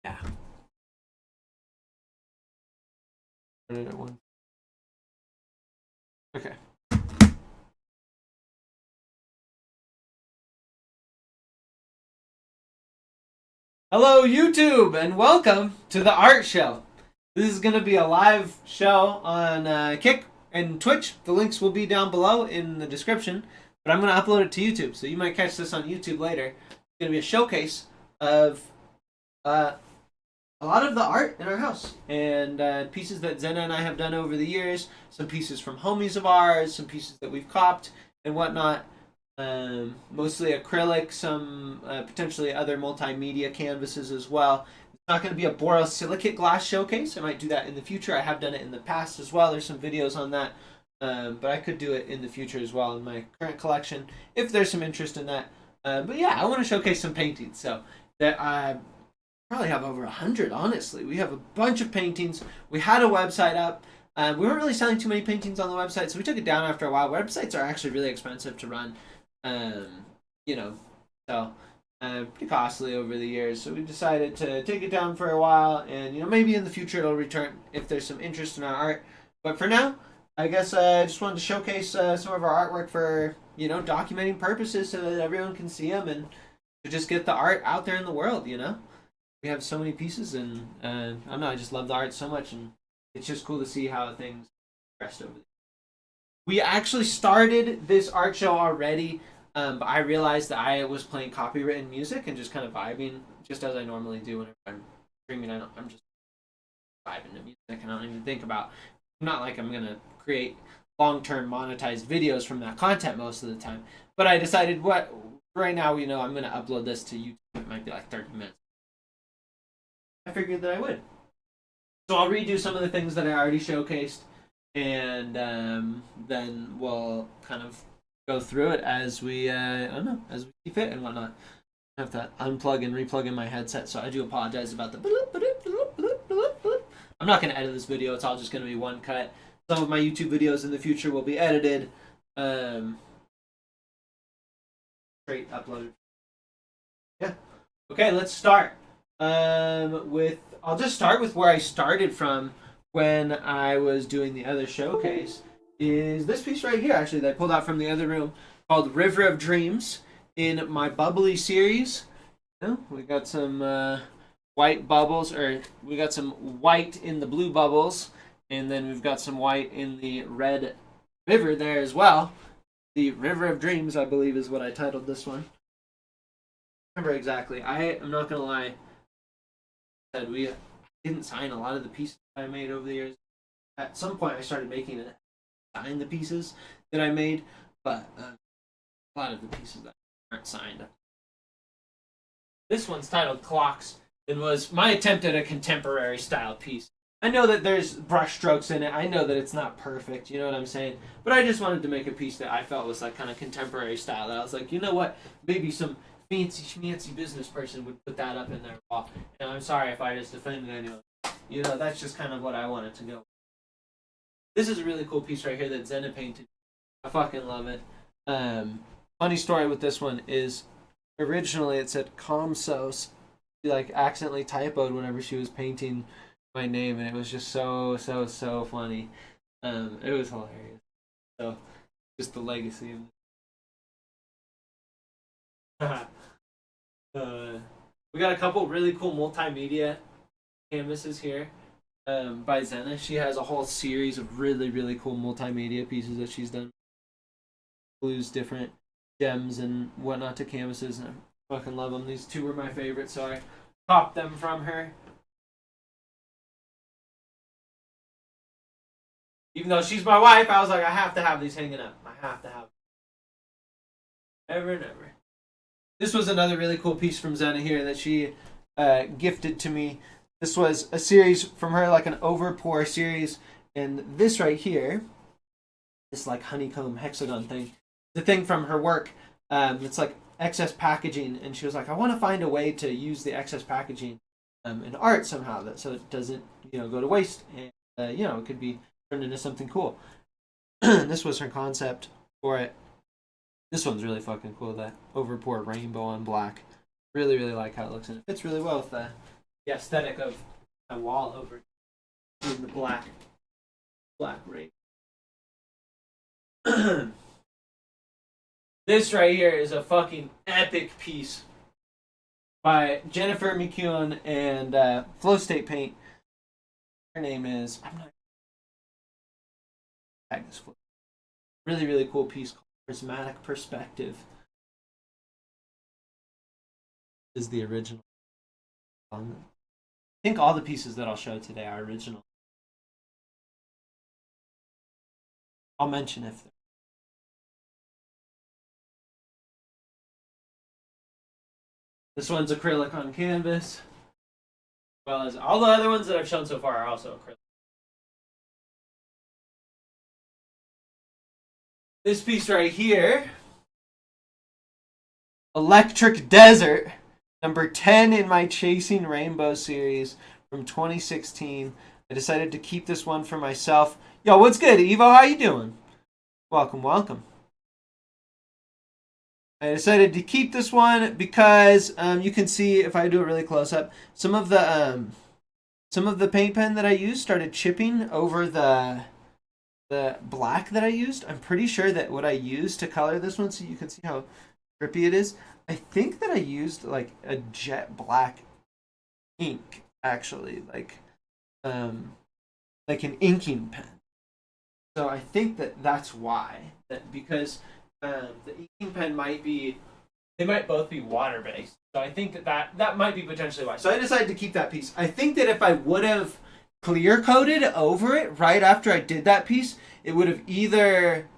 Yeah. Put it at one. Okay. Hello, YouTube, and welcome to the Art Show. This is going to be a live show on Kick and Twitch. The links will be down below in the description, but I'm going to upload it to YouTube, so you might catch this on YouTube later. It's going to be a showcase of a lot of the art in our house and pieces that Zena and I have done over the years. Some pieces from homies of ours, some pieces that we've copped and whatnot. Mostly acrylic, some potentially other multimedia canvases as well. It's not going to be a borosilicate glass showcase. I might do that in the future. I have done it in the past as well. There's some videos on that, but I could do it in the future as well in my current collection if there's some interest in that. But yeah, I want to showcase some paintings. So that I probably have over 100, honestly. We have a bunch of paintings. We had a website up. We weren't really selling too many paintings on the website, so we took it down after a while. Websites are actually really expensive to run. Um, you know, so pretty costly over the years. So we decided to take it down for a while, and maybe in the future it'll return if there's some interest in our art. But for now, I guess I just wanted to showcase some of our artwork for documenting purposes, so that everyone can see them and to just get the art out there in the world. We have so many pieces, and I don't know. I just love the art so much, and it's just cool to see how things progressed over. We actually started this art show already, but I realized that I was playing copywritten music and just kind of vibing, just as I normally do whenever I'm streaming. I'm just vibing to music, and I don't even think about. Not like I'm gonna create long-term monetized videos from that content most of the time. But I decided what right now, I'm gonna upload this to YouTube. It might be like 30 minutes. I figured that I would. So I'll redo some of the things that I already showcased, and then we'll kind of go through it as we, I don't know, as we see fit and whatnot. I have to unplug and replug in my headset, so I do apologize about the bloop, bloop, bloop, bloop, bloop, bloop. I'm not going to edit this video. It's all just going to be one cut. Some of my YouTube videos in the future will be edited, straight uploaded. Yeah. Okay, let's start. I'll just start with where I started from when I was doing the other showcase. Is this piece right here, actually, that I pulled out from the other room, called River of Dreams, in my bubbly series. We got some white bubbles, or we got some white in the blue bubbles, and then we've got some white in the red river there as well. The River of Dreams, I believe, is what I titled this one. I remember exactly. I am not gonna lie. Said we didn't sign a lot of the pieces I made over the years. At some point, I started making it sign the pieces that I made, but a lot of the pieces that aren't signed. This one's titled Clocks and was my attempt at a contemporary style piece. I know that there's brush strokes in it. I know that it's not perfect, you know what I'm saying? But I just wanted to make a piece that I felt was like kind of contemporary style. That I was like, you know what? Maybe some fancy schmancy business person would put that up in their wall. And I'm sorry if I just offended anyone. That's just kind of what I wanted to go. This is a really cool piece right here that Zena painted. I fucking love it. Funny story with this one is originally it said Comsos. She like accidentally typoed whenever she was painting my name, and it was just so funny. It was hilarious. So just the legacy of we got a couple really cool multimedia canvases here by Zena. She has a whole series of really cool multimedia pieces that she's done. Glues different gems and whatnot to canvases, and I fucking love them. These two were my favorites, so I copped them from her. Even though she's my wife, I was like, I have to have these hanging up. I have to have them. Ever and ever. This was another really cool piece from Zena here that she gifted to me. This was a series from her, like an overpour series, and this right here, this like honeycomb hexagon thing, the thing from her work. It's like excess packaging, and she was like, I want to find a way to use the excess packaging in art somehow, so it doesn't go to waste, and it could be turned into something cool. This was her concept for it. This one's really fucking cool. That overpour rainbow on black. Really like how it looks, and it fits really well with the the aesthetic of my wall over in the black rape. This right here is a fucking epic piece by Jennifer McEwen and Flow State Paint. Her name is really, really cool piece called Prismatic Perspective. This is the original. I think all the pieces that I'll show today are original. I'll mention if they're. This one's acrylic on canvas, as well as all the other ones that I've shown so far are also acrylic. This piece right here, Electric Desert, number 10 in my Chasing Rainbow series from 2016. I decided to keep this one for myself. Yo, what's good, Evo? How you doing? Welcome, welcome. I decided to keep this one because you can see, if I do it really close up, some of the paint pen that I used started chipping over the black that I used. I'm pretty sure that what I used to color this one, so you can see how drippy it is, I think that I used like a jet black ink, actually, like an inking pen. So I think that that's why, because the inking pen they might both be water based. So I think that might be potentially why. So I decided to keep that piece. I think that if I would have clear coated over it right after I did that piece, it would have either,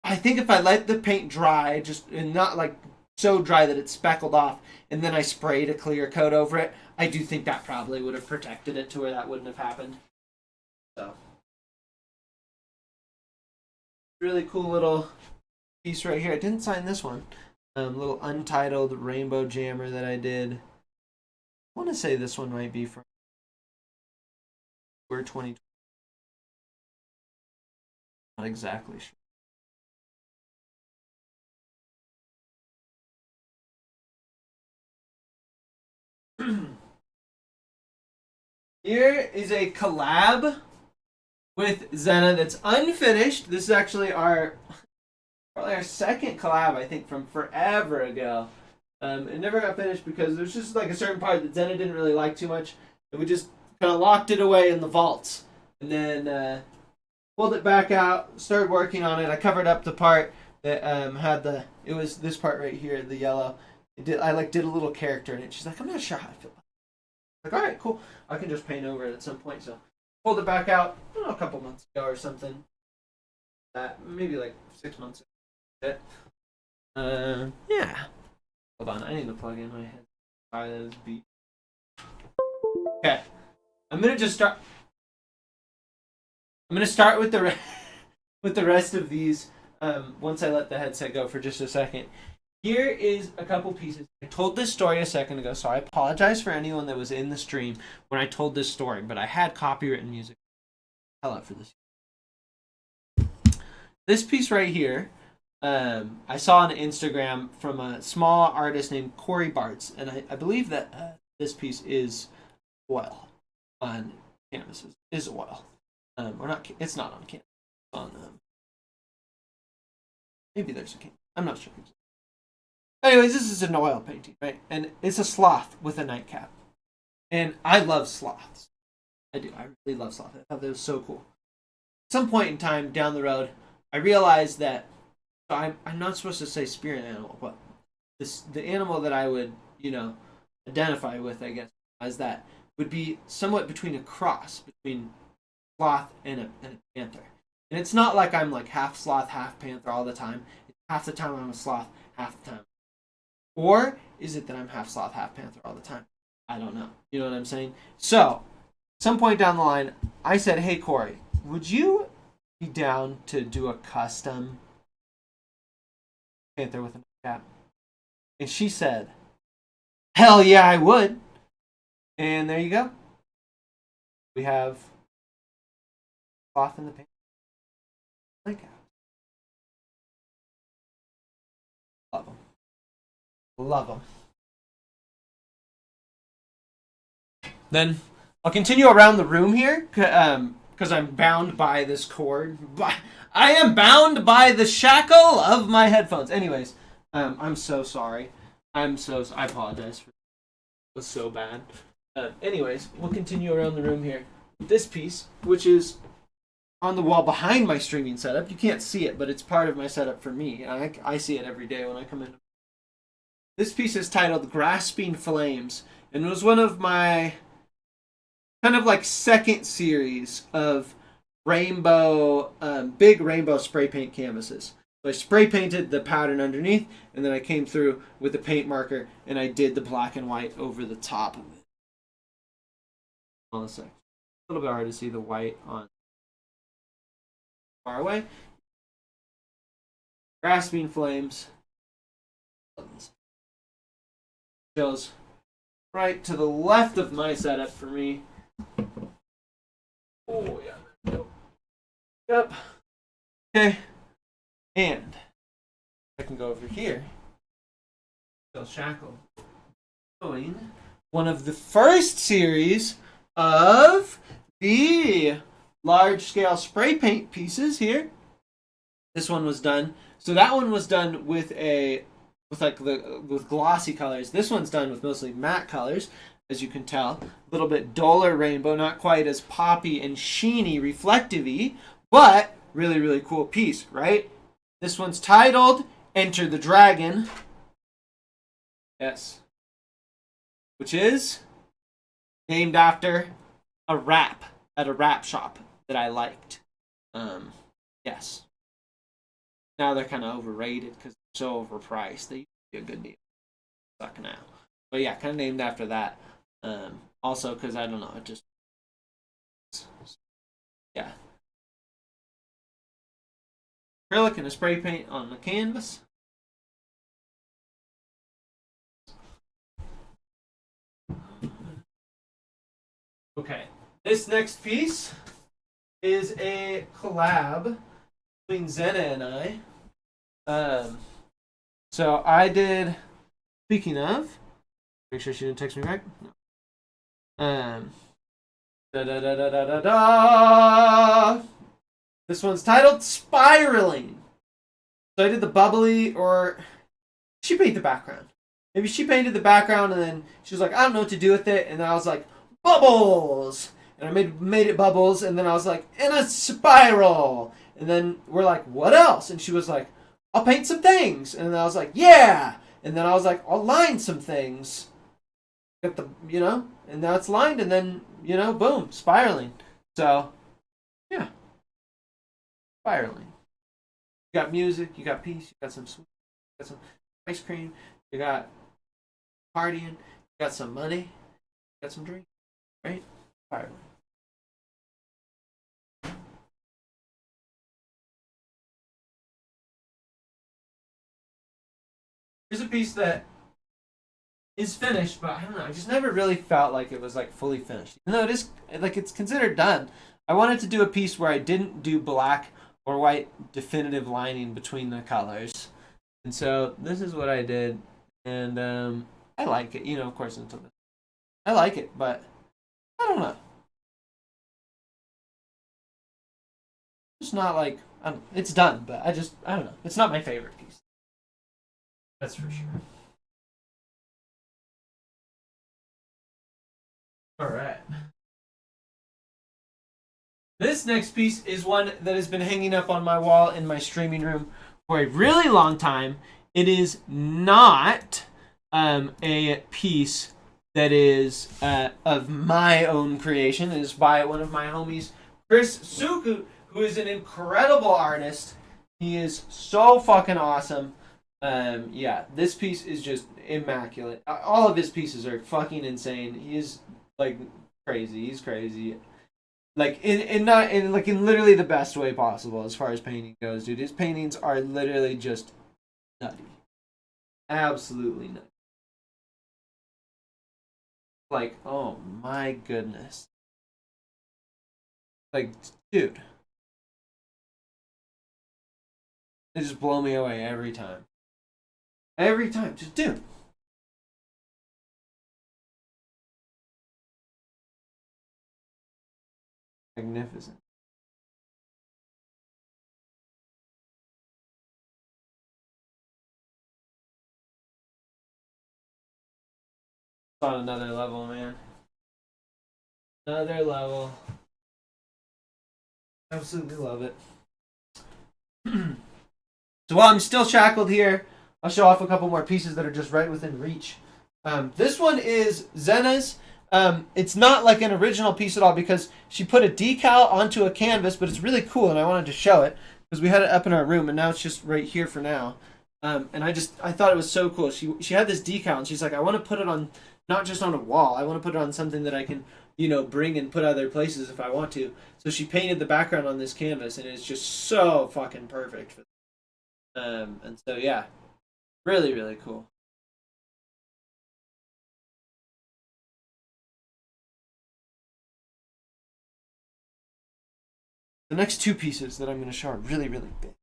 I think if I let the paint dry, just and not like so dry that it speckled off, and then I sprayed a clear coat over it, I do think that probably would have protected it to where that wouldn't have happened. So really cool little piece right here. I didn't sign this one. Little untitled rainbow jammer that I did. I want to say this one might be from 2020. Not exactly sure. Here is a collab with Zena that's unfinished. This is actually probably our second collab, I think, from forever ago. It never got finished because there's just like a certain part that Zena didn't really like too much, and we just kind of locked it away in the vaults, and then pulled it back out, started working on it. I covered up the part that it was this part right here, the yellow. I did a little character in it. She's like, I'm not sure how I feel. Like, all right, cool. I can just paint over it at some point. So pulled it back out, I don't know, a couple months ago or something. Maybe like 6 months ago. Yeah. Hold on, I need to plug in my head. Okay, I'm gonna start with with the rest of these. Once I let the headset go for just a second. Here is a couple pieces. I told this story a second ago, so I apologize for anyone that was in the stream when I told this story, but I had copywritten music. Hell out for this. This piece right here, I saw on Instagram from a small artist named Corey Bartz, and I believe that this piece is oil on canvases. Is oil. Or not, it's not on canvas. On maybe there's a canvas. I'm not sure. Anyways, this is an oil painting, right? And it's a sloth with a nightcap. And I love sloths. I do. I really love sloths. I thought that was so cool. At some point in time down the road, I realized that I'm not supposed to say spirit animal, but the animal that I would, identify with, I guess, as that would be somewhat between a cross between sloth and a panther. And it's not like I'm like half sloth, half panther all the time. Half the time I'm a sloth, half the time. Or is it that I'm half sloth, half panther all the time? I don't know. You know what I'm saying? So, some point down the line, I said, hey, Corey, would you be down to do a custom panther with a cap? And she said, hell yeah, I would. And there you go. We have sloth in the panther. Love them. Love them. Then I'll continue around the room here, because I'm bound by this cord. I am bound by the shackle of my headphones. Anyways, I'm so sorry. I apologize for it was so bad. Anyways, we'll continue around the room here. This piece, which is on the wall behind my streaming setup. You can't see it, but it's part of my setup for me. I see it every day when I come in. This piece is titled Grasping Flames, and it was one of my kind of like second series of rainbow, big rainbow spray paint canvases. So I spray painted the pattern underneath, and then I came through with the paint marker, and I did the black and white over the top of it. Hold on a sec. A little bit hard to see the white on far away. Grasping Flames shows right to the left of my setup for me. Oh yeah. Yep. Okay. And I can go over here. Still shackled. Showing one of the first series of the large scale spray paint pieces here. This one was done. So that one was done with glossy colors. This one's done with mostly matte colors, as you can tell. A little bit duller rainbow, not quite as poppy and sheeny, reflective-y, but really, really cool piece, right? This one's titled Enter the Dragon. Yes. Which is named after a rap at a rap shop that I liked. Yes. Now they're kind of overrated because they're so overpriced. They used to be a good deal. Suck now. But yeah, kind of named after that. Also because, I don't know, it just... Yeah. Acrylic and a spray paint on the canvas. Okay. This next piece is a collab between Zena and I. So I did. Speaking of, make sure she didn't text me back. No. Da da da da da da da. This one's titled Spiraling. So I did the bubbly, or she painted the background. Maybe she painted the background, and then she was like, I don't know what to do with it, and then I was like, bubbles, and I made it bubbles, and then I was like, in a spiral, and then we're like, what else? And she was like, I'll paint some things, and then I was like, yeah, and then I was like, I'll line some things, got the, and now it's lined, and then boom, spiraling. So yeah, spiraling. You got music, you got peace, you got some sweet, you got some ice cream, you got partying, you got some money, you got some drink, right? Spiraling. Here's a piece that is finished, but I don't know. I just never really felt like it was like fully finished. Even though it is like it's considered done. I wanted to do a piece where I didn't do black or white definitive lining between the colors, and so this is what I did, and I like it. Of course, until this, I like it, but I don't know. It's not like it's done, but I don't know. It's not my favorite piece. That's for sure. All right. This next piece is one that has been hanging up on my wall in my streaming room for a really long time. It is not a piece that is of my own creation. It is by one of my homies, Chris Suku, who is an incredible artist. He is so fucking awesome. Yeah, this piece is just immaculate. All of his pieces are fucking insane. He is like crazy. He's crazy. Like in literally the best way possible as far as painting goes, dude. His paintings are literally just nutty. Absolutely nutty. Like, oh my goodness. Like, dude. They just blow me away every time. Every time. Just dude. Magnificent. On another level, man. Another level. Absolutely love it. So while I'm still shackled here, I'll show off a couple more pieces that are just right within reach. This one is Zena's. It's not like an original piece at all because she put a decal onto a canvas, but it's really cool, and I wanted to show it because we had it up in our room, and now it's just right here for now. And I thought it was so cool. She had this decal, and she's like, I want to put it on not just on a wall. I want to put it on something that I can, bring and put other places if I want to. So she painted the background on this canvas, and it's just so fucking perfect. And so yeah, really, really cool. The next two pieces that I'm going to show are really, really big.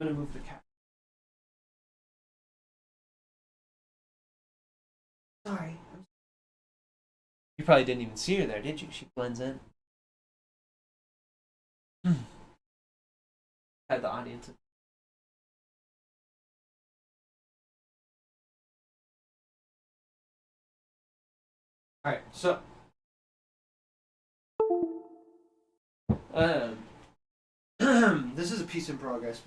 I'm going to move the cat. Sorry. You probably didn't even see her there, did you? She blends in. Had the audience. Alright, so this is a piece in progress.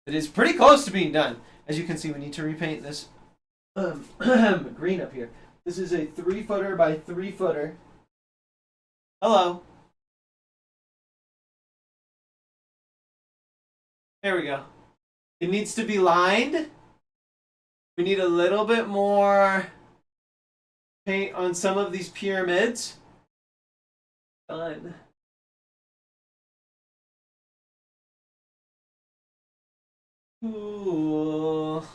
It is pretty close to being done. As you can see, we need to repaint this green up here. This is a 3-footer by 3-footer. Hello. There we go. It needs to be lined. We need a little bit more paint on some of these pyramids. Done. Cool.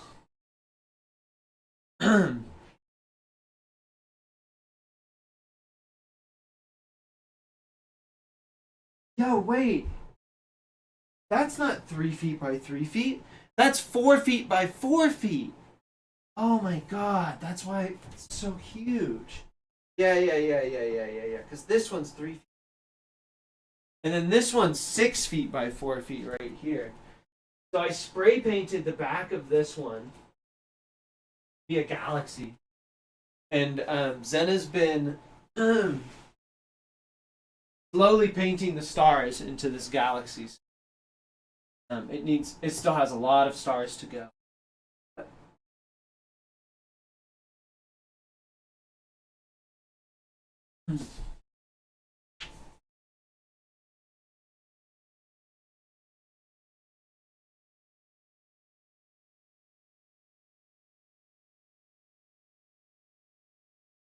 Yo, wait. That's not 3 feet by 3 feet. That's 4 feet by 4 feet. Oh my god, that's why it's so huge. Yeah. Because this one's 3 feet. And then this one's 6 feet by 4 feet right here. So I spray painted the back of this one be a galaxy. And Zena's been slowly painting the stars into this galaxy. It still has a lot of stars to go.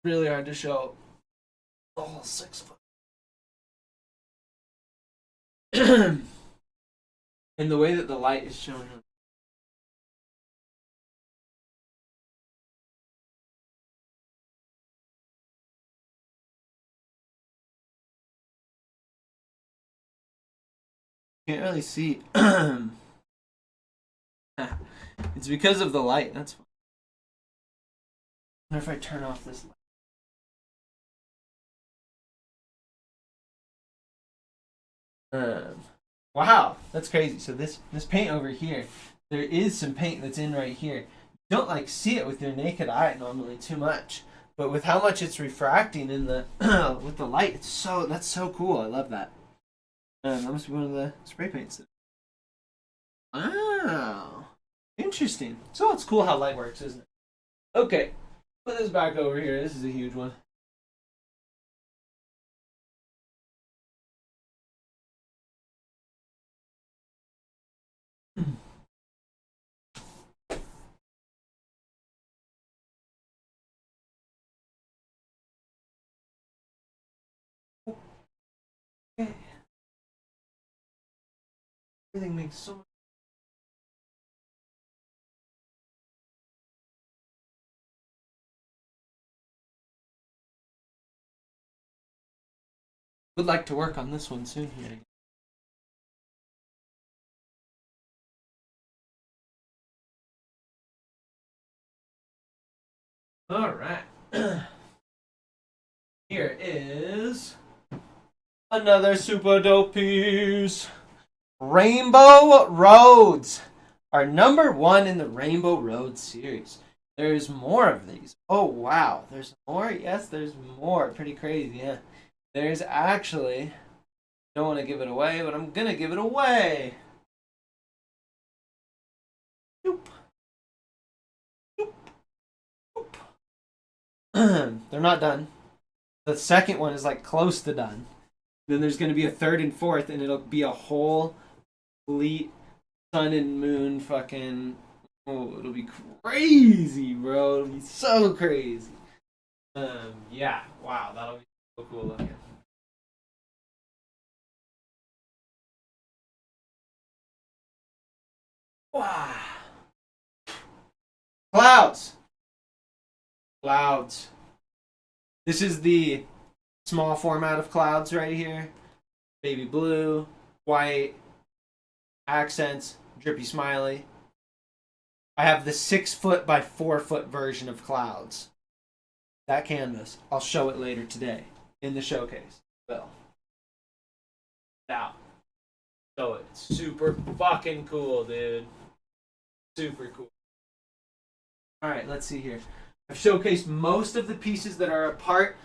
Really hard to show the whole 6 foot. And the way that the light is showing up. Can't really see. It's because of the light. That's fine. What if I turn off this light? Wow, that's crazy. So this paint over here, there is some paint that's in right here. You don't like see it with your naked eye normally too much, but with how much it's refracting in the with the light, that's so cool. I love that. That must be one of the spray paints. Wow, interesting. So it's cool how light works, isn't it? Okay, put this back over here. This is a huge one. Okay. Everything makes so much. Would like to work on this one soon here. All right. Here is another super dope piece. Rainbow Roads are number one in the Rainbow Road series. There's more of these. Oh, wow. There's more? Yes, there's more. Pretty crazy, yeah. There's actually, don't want to give it away, but I'm going to give it away. Nope. Nope. Nope. They're not done. The second one is like close to done. Then there's going to be a third and fourth, and it'll be a whole complete sun and moon fucking. Oh, it'll be crazy, bro. It'll be so crazy. Yeah. Wow, that'll be so cool looking. Wow. Clouds. Clouds. This is the small format of clouds right here. Baby blue, white, accents, drippy smiley. I have the 6 foot by 4 foot version of clouds. That canvas. I'll show it later today in the showcase. Well, now, show it. Super fucking cool, dude. Super cool. All right, let's see here. I've showcased most of the pieces that are a part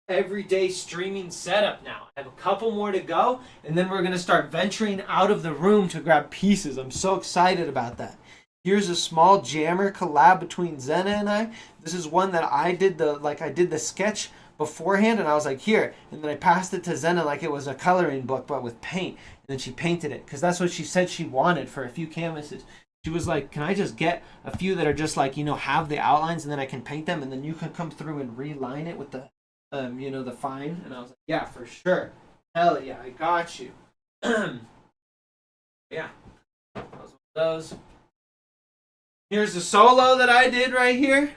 everyday streaming setup now. I have a couple more to go, and then we're gonna start venturing out of the room to grab pieces. I'm so excited about that. Here's a small jammer collab between Zena and I. This is one that I did the sketch beforehand, and I was like, here, and then I passed it to Zena like it was a coloring book but with paint, and then she painted it because that's what she said she wanted for a few canvases. She was like, can I just get a few that are just like, have the outlines, and then I can paint them, and then you can come through and reline it with the the fine. And I was like, yeah, for sure. Hell yeah, I got you. Yeah. Those. Here's the solo that I did right here.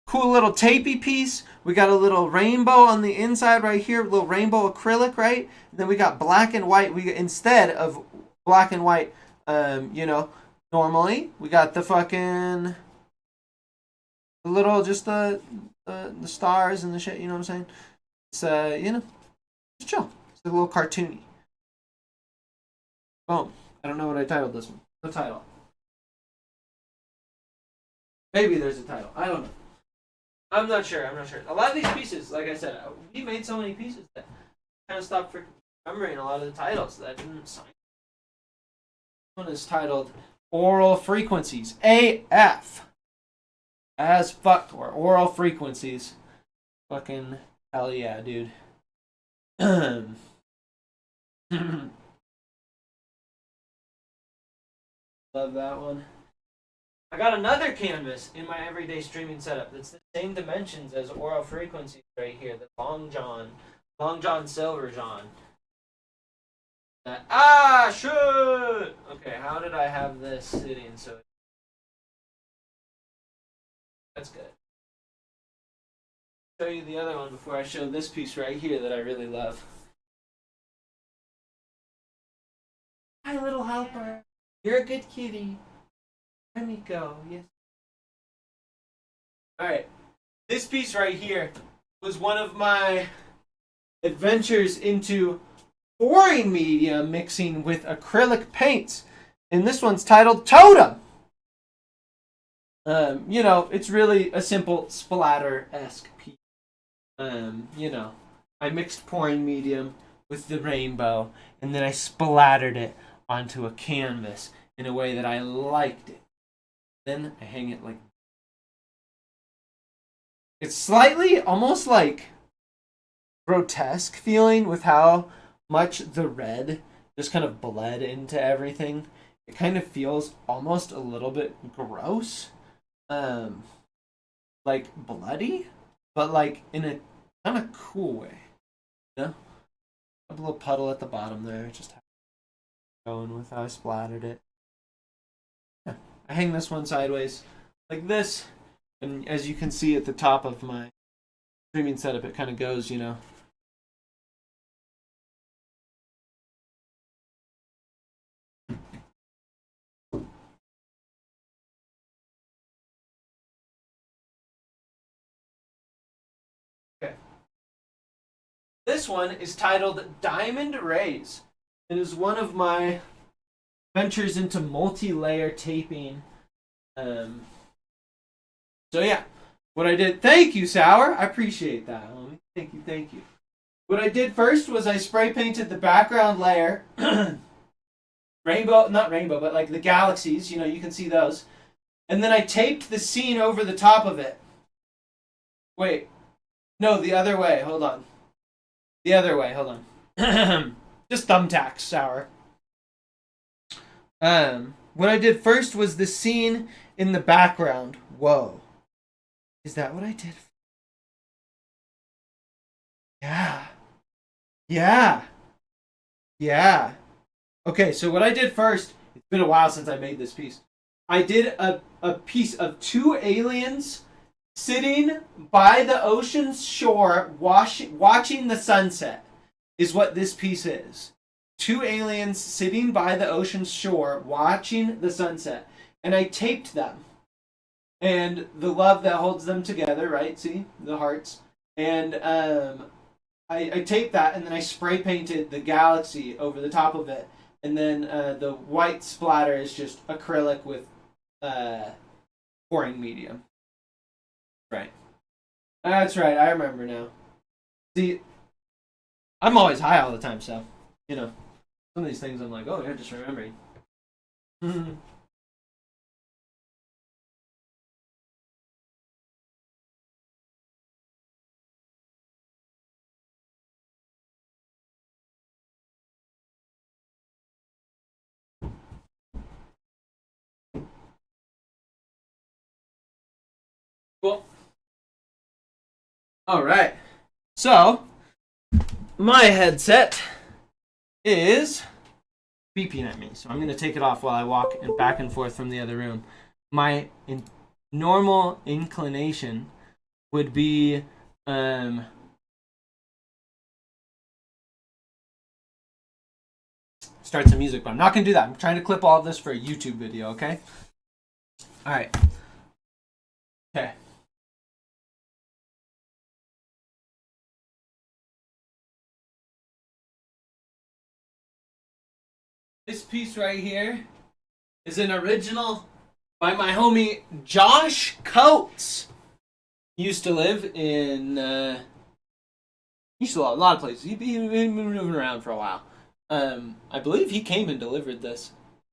Cool little tapey piece. We got a little rainbow on the inside right here, a little rainbow acrylic, right? And then we got black and white. We instead of black and white, normally we got the fucking little just the stars and the shit. You know what I'm saying? It's it's chill. It's a little cartoony. Boom. I don't know what I titled this one. No title. Maybe there's a title. I don't know. I'm not sure. A lot of these pieces, like I said, we made so many pieces that I kind of stopped remembering a lot of the titles that I didn't sign. This one is titled Aural Frequencies. AF. As fuck. Or Aural Frequencies. Fucking hell yeah, dude. Love that one. I got another canvas in my everyday streaming setup that's the same dimensions as Aural Frequencies right here. The Long John Silver John. Shoot! Okay, how did I have this sitting so... That's good. Show you the other one before I show this piece right here that I really love. Hi, little helper. You're a good kitty. Let me go. Yes. Alright. This piece right here was one of my adventures into pouring media mixing with acrylic paints. And this one's titled Totem. It's really a simple splatter-esque piece. I mixed pouring medium with the rainbow, and then I splattered it onto a canvas in a way that I liked it. Then I hang it like... It's slightly, almost like grotesque feeling with how much the red just kind of bled into everything. It kind of feels almost a little bit gross. Like bloody, but like in a kind of cool way. You know? A little puddle at the bottom there, just going with how I splattered it. Yeah. I hang this one sideways like this, and as you can see at the top of my streaming setup, it kind of goes, This one is titled Diamond Rays. It is one of my ventures into multi-layer taping. So yeah, what I did. Thank you, Sour. I appreciate that, homie. Thank you, thank you. What I did first was I spray painted the background layer, rainbow, not rainbow, but like the galaxies. You know, you can see those. And then I taped the scene over the top of it. Wait, no, the other way. Hold on. The other way. Hold on. Just thumbtacks, Sour. What I did first was the scene in the background. Whoa. Is that what I did? Yeah. Yeah. Yeah. Okay, so what I did first, it's been a while since I made this piece. I did a piece of two aliens sitting by the ocean's shore watching the sunset, is what this piece is. Two aliens sitting by the ocean's shore watching the sunset. And I taped them. And the love that holds them together, right? See? The hearts. And I taped that, and then I spray painted the galaxy over the top of it. And then the white splatter is just acrylic with pouring medium. Right. That's right, I remember now. See, I'm always high all the time, so, you know, some of these things I'm like, oh, yeah, just remembering. Cool. All right. So, my headset is beeping at me, so I'm going to take it off while I walk back and forth from the other room. My normal inclination would be start some music, but I'm not going to do that. I'm trying to clip all of this for a YouTube video, okay? All right. Okay. This piece right here is an original by my homie Josh Coates. He used to live in he used to live a lot of places. He'd been moving around for a while. I believe he came and delivered this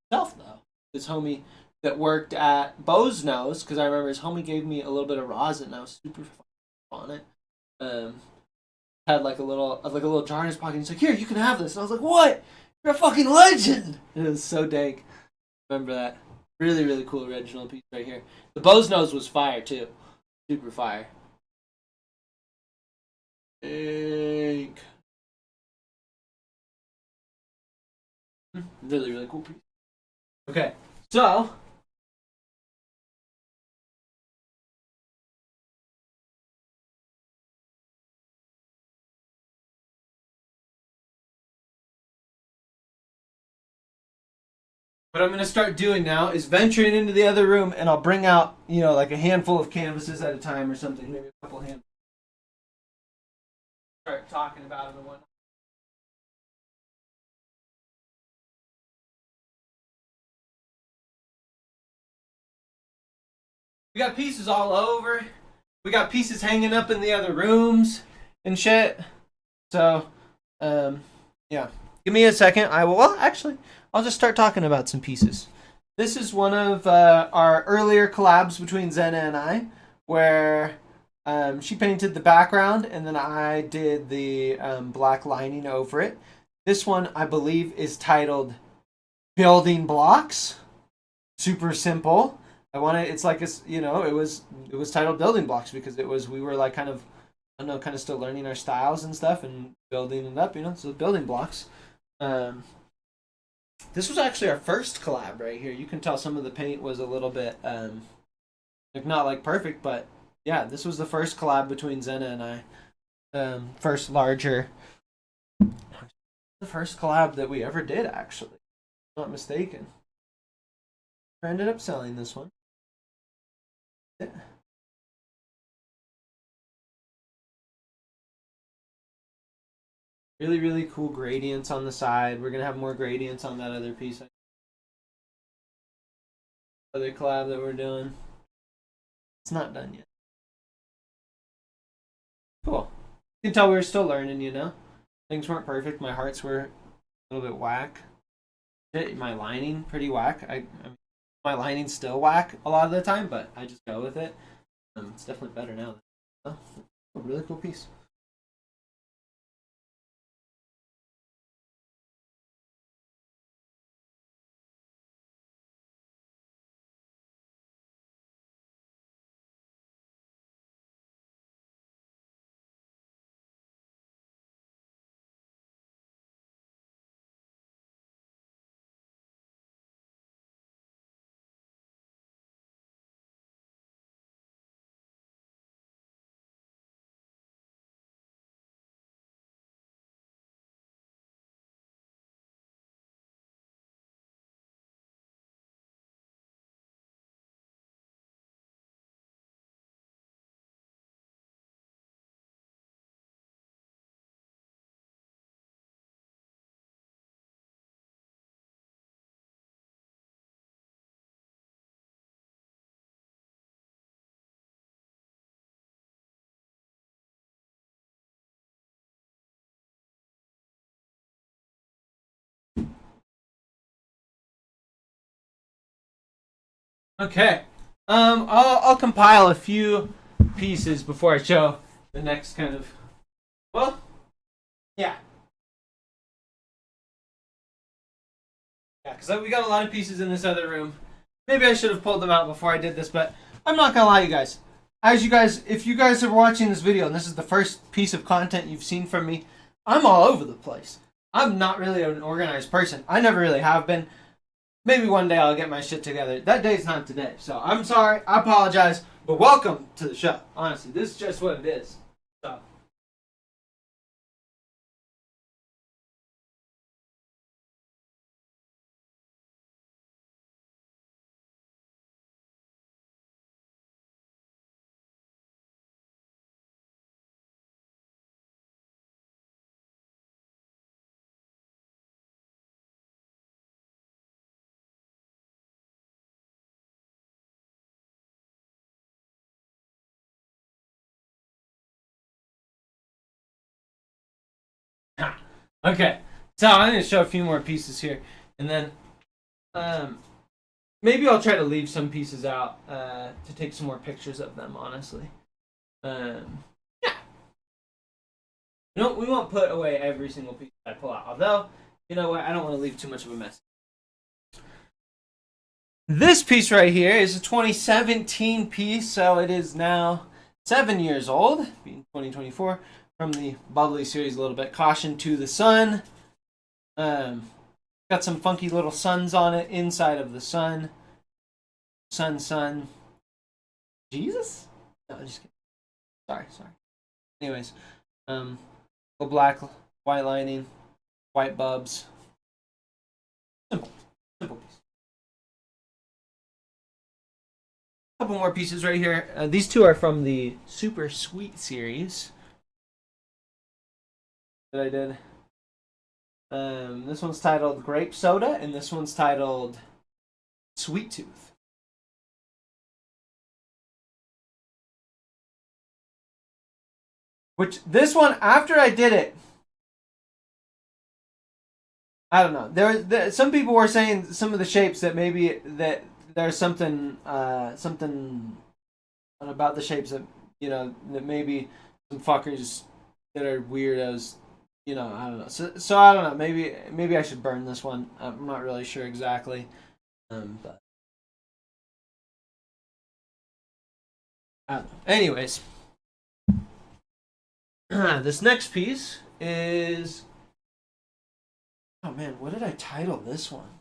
himself though. His homie that worked at Bo's Nose, because I remember his homie gave me a little bit of rosin and I was super on it. Had like a little jar in his pocket. He's like, "Here, you can have this." And I was like, "What? You're a fucking legend!" It was so dank. Remember that? Really, really cool original piece right here. The Bo's Nose was fire too. Super fire. Dank. Really, really cool piece. Okay, so what I'm going to start doing now is venturing into the other room, and I'll bring out, you know, like a handful of canvases at a time or something, maybe a couple hands. Start talking about them and whatnot. We got pieces all over. We got pieces hanging up in the other rooms and shit. So, yeah. Give me a second. I will. Well, actually, I'll just start talking about some pieces. This is one of our earlier collabs between Zena and I, where she painted the background and then I did the black lining over it. This one, I believe, is titled Building Blocks. Super simple. I wanted. It's like it was titled Building Blocks because we were like kind of, I don't know, kind of still learning our styles and stuff and building it up, so Building Blocks. This was actually our first collab right here. You can tell some of the paint was a little bit like not like perfect, but yeah, this was the first collab between Zena and I. First larger, the first collab that we ever did, actually. If I'm not mistaken. I ended up selling this one. Yeah. Really, really cool gradients on the side. We're gonna have more gradients on that other piece. Other collab that we're doing. It's not done yet. Cool. You can tell we were still learning, you know? Things weren't perfect. My hearts were a little bit whack. My lining, pretty whack. I mean, my lining's still whack a lot of the time, but I just go with it. It's definitely better now. Oh, a really cool piece. Okay. I'll compile a few pieces before I show the next kind of. Well, yeah, yeah, because we got a lot of pieces in this other room. Maybe I should have pulled them out before I did this, but I'm not gonna lie, you guys. If you guys are watching this video and this is the first piece of content you've seen from me, I'm all over the place. I'm not really an organized person. I never really have been. Maybe one day I'll get my shit together. That day's not today. So I'm sorry. I apologize. But welcome to the show. Honestly, this is just what it is. So. Okay. So I'm going to show a few more pieces here. And then um, maybe I'll try to leave some pieces out to take some more pictures of them, honestly. Yeah. No, we won't put away every single piece I pull out. Although, you know what? I don't want to leave too much of a mess. This piece right here is a 2017 piece, so it is now 7 years old, being 2024, from the Bubbly series a little bit. Caution to the Sun. Got some funky little suns on it inside of the sun. Sun. Jesus? No, just kidding. Sorry. Anyways, black, white lining, white bubs. Simple piece. Couple more pieces right here. These two are from the Super Sweet series that I did. This one's titled Grape Soda, and this one's titled Sweet Tooth. Which this one, after I did it, I don't know. There some people were saying some of the shapes that maybe that there's something about the shapes that that maybe some fuckers that are weirdos. I don't know. So I don't know. Maybe I should burn this one. I'm not really sure exactly. But I don't know. Anyways, this next piece is. Oh man, what did I title this one?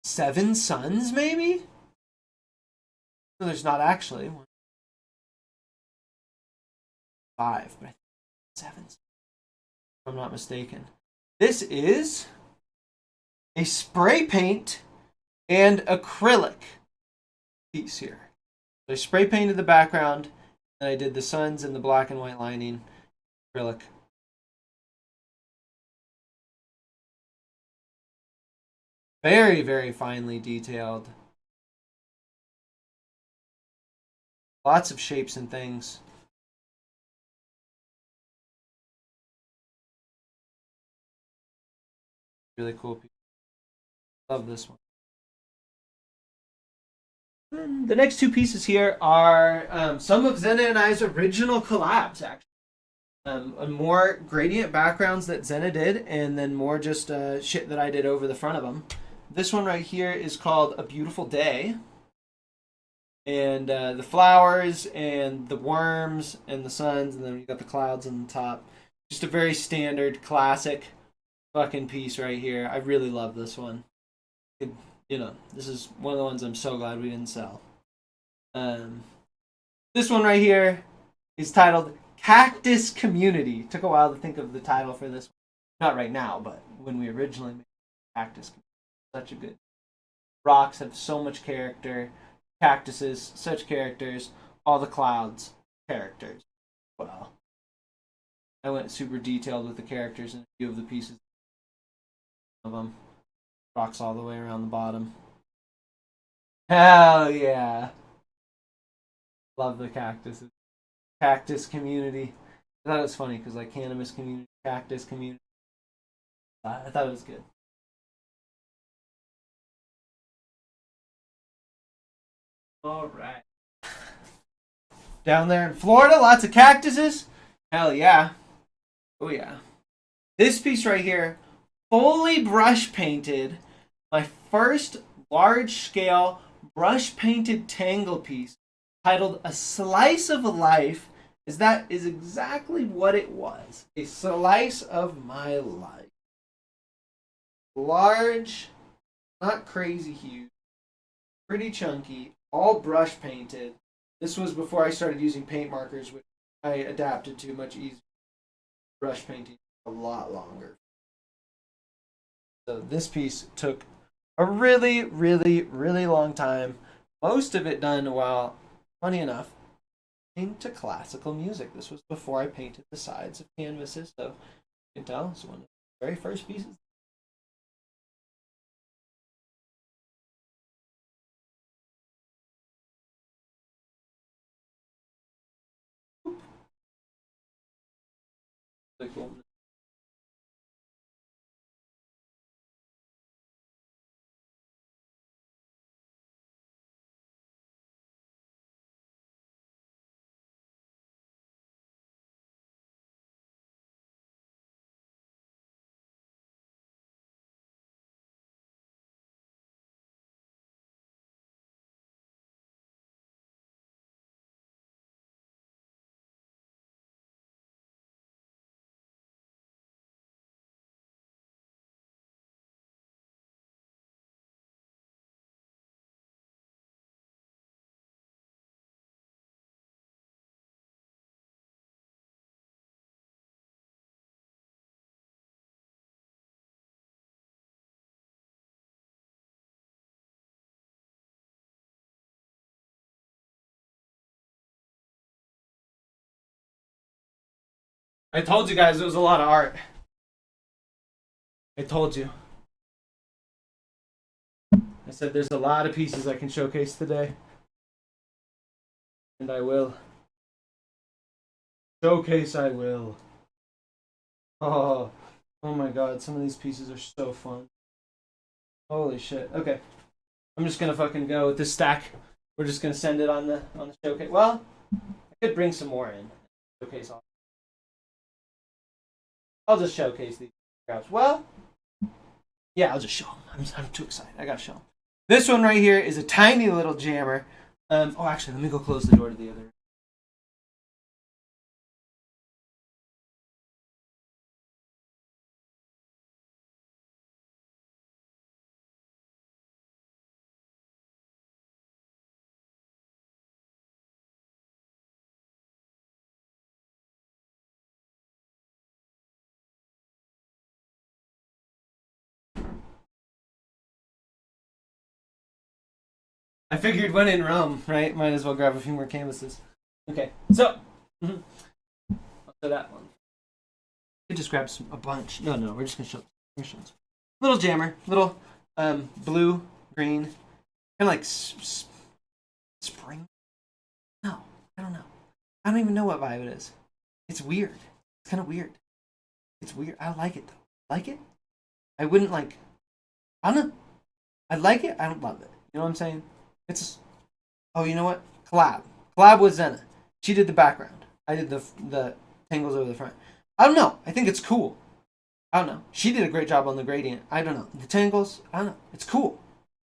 Seven Suns, maybe? No, there's not actually. Five, but I think seven. If I'm not mistaken. This is a spray paint and acrylic piece here. So I spray painted the background, and I did the suns and the black and white lining acrylic. Very, very finely detailed. Lots of shapes and things. Really cool piece. Love this one. The next two pieces here are some of Zena and I's original collabs, actually. More gradient backgrounds that Zena did, and then more just shit that I did over the front of them. This one right here is called A Beautiful Day. And the flowers and the worms and the suns, and then you got the clouds on the top. Just a very standard, classic fucking piece right here. I really love this one. This is one of the ones I'm so glad we didn't sell. This one right here is titled Cactus Community. Took a while to think of the title for this one. Not right now, but when we originally made Cactus Community. Such a good. Rocks have so much character. Cactuses, such characters. All the clouds, characters. Well, I went super detailed with the characters in a few of the pieces of them. Rocks all the way around the bottom. Hell yeah. Love the cactuses. Cactus Community. I thought it was funny because like Cannabis Community, Cactus Community. I thought it was good. All right. Down there in Florida, lots of cactuses. Hell yeah. Oh yeah. This piece right here, fully brush painted. My first large scale brush painted tangle piece titled A Slice of Life. That is exactly what it was. A slice of my life. Large, not crazy huge, pretty chunky, all brush painted. This was before I started using paint markers, which I adapted to much easier. Brush painting a lot longer. So this piece took a really, really, really long time. Most of it done while, funny enough, into classical music. This was before I painted the sides of canvases, so you can tell it's one of the very first pieces. Cool. I told you guys it was a lot of art. I told you. I said there's a lot of pieces I can showcase today. And I will. Showcase I will. Oh, oh my god, some of these pieces are so fun. Holy shit. Okay. I'm just gonna fucking go with this stack. We're just gonna send it on the showcase. Well, I could bring some more in. Showcase all. I'll just showcase these scraps. Well, yeah, I'll just show them. I'm too excited. I gotta show them. This one right here is a tiny little jammer. Oh, actually, let me go close the door to the other. I figured when in Rome, right? Might as well grab a few more canvases. Okay, so I'll show that one. You just grab a bunch. No, we're just gonna show. Little jammer, little Blue, green, kind of like spring. No, I don't know. I don't even know what vibe it is. It's weird. It's kind of weird. It's weird. I like it though. Like it? I wouldn't like. I don't know. I like it. I don't love it. You know what I'm saying? It's. Oh, you know what? Collab with Zena. She did the background. I did the tangles over the front. I don't know. I think it's cool. I don't know. She did a great job on the gradient. I don't know. The tangles. I don't know. It's cool.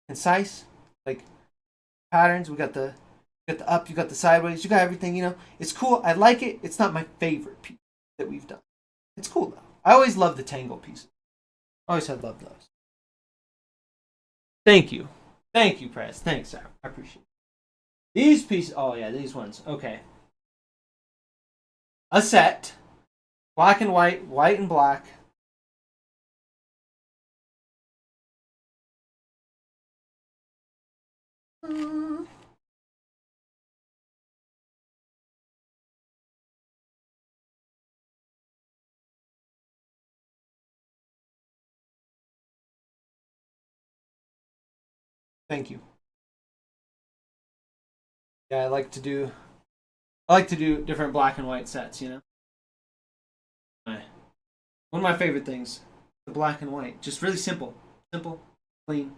Concise. Like patterns. We got the up. You got the sideways. You got everything. You know. It's cool. I like it. It's not my favorite piece that we've done. It's cool though. I always love the tangle pieces. Always had loved those. Thank you. Thank you, Prez. Thanks, Sarah. I appreciate it. These pieces. Oh, yeah, these ones. Okay. A set. Black and white. White and black. Thank you. Yeah, I like to do different black and white sets, you know? One of my favorite things, the black and white. Just really simple. Simple, clean,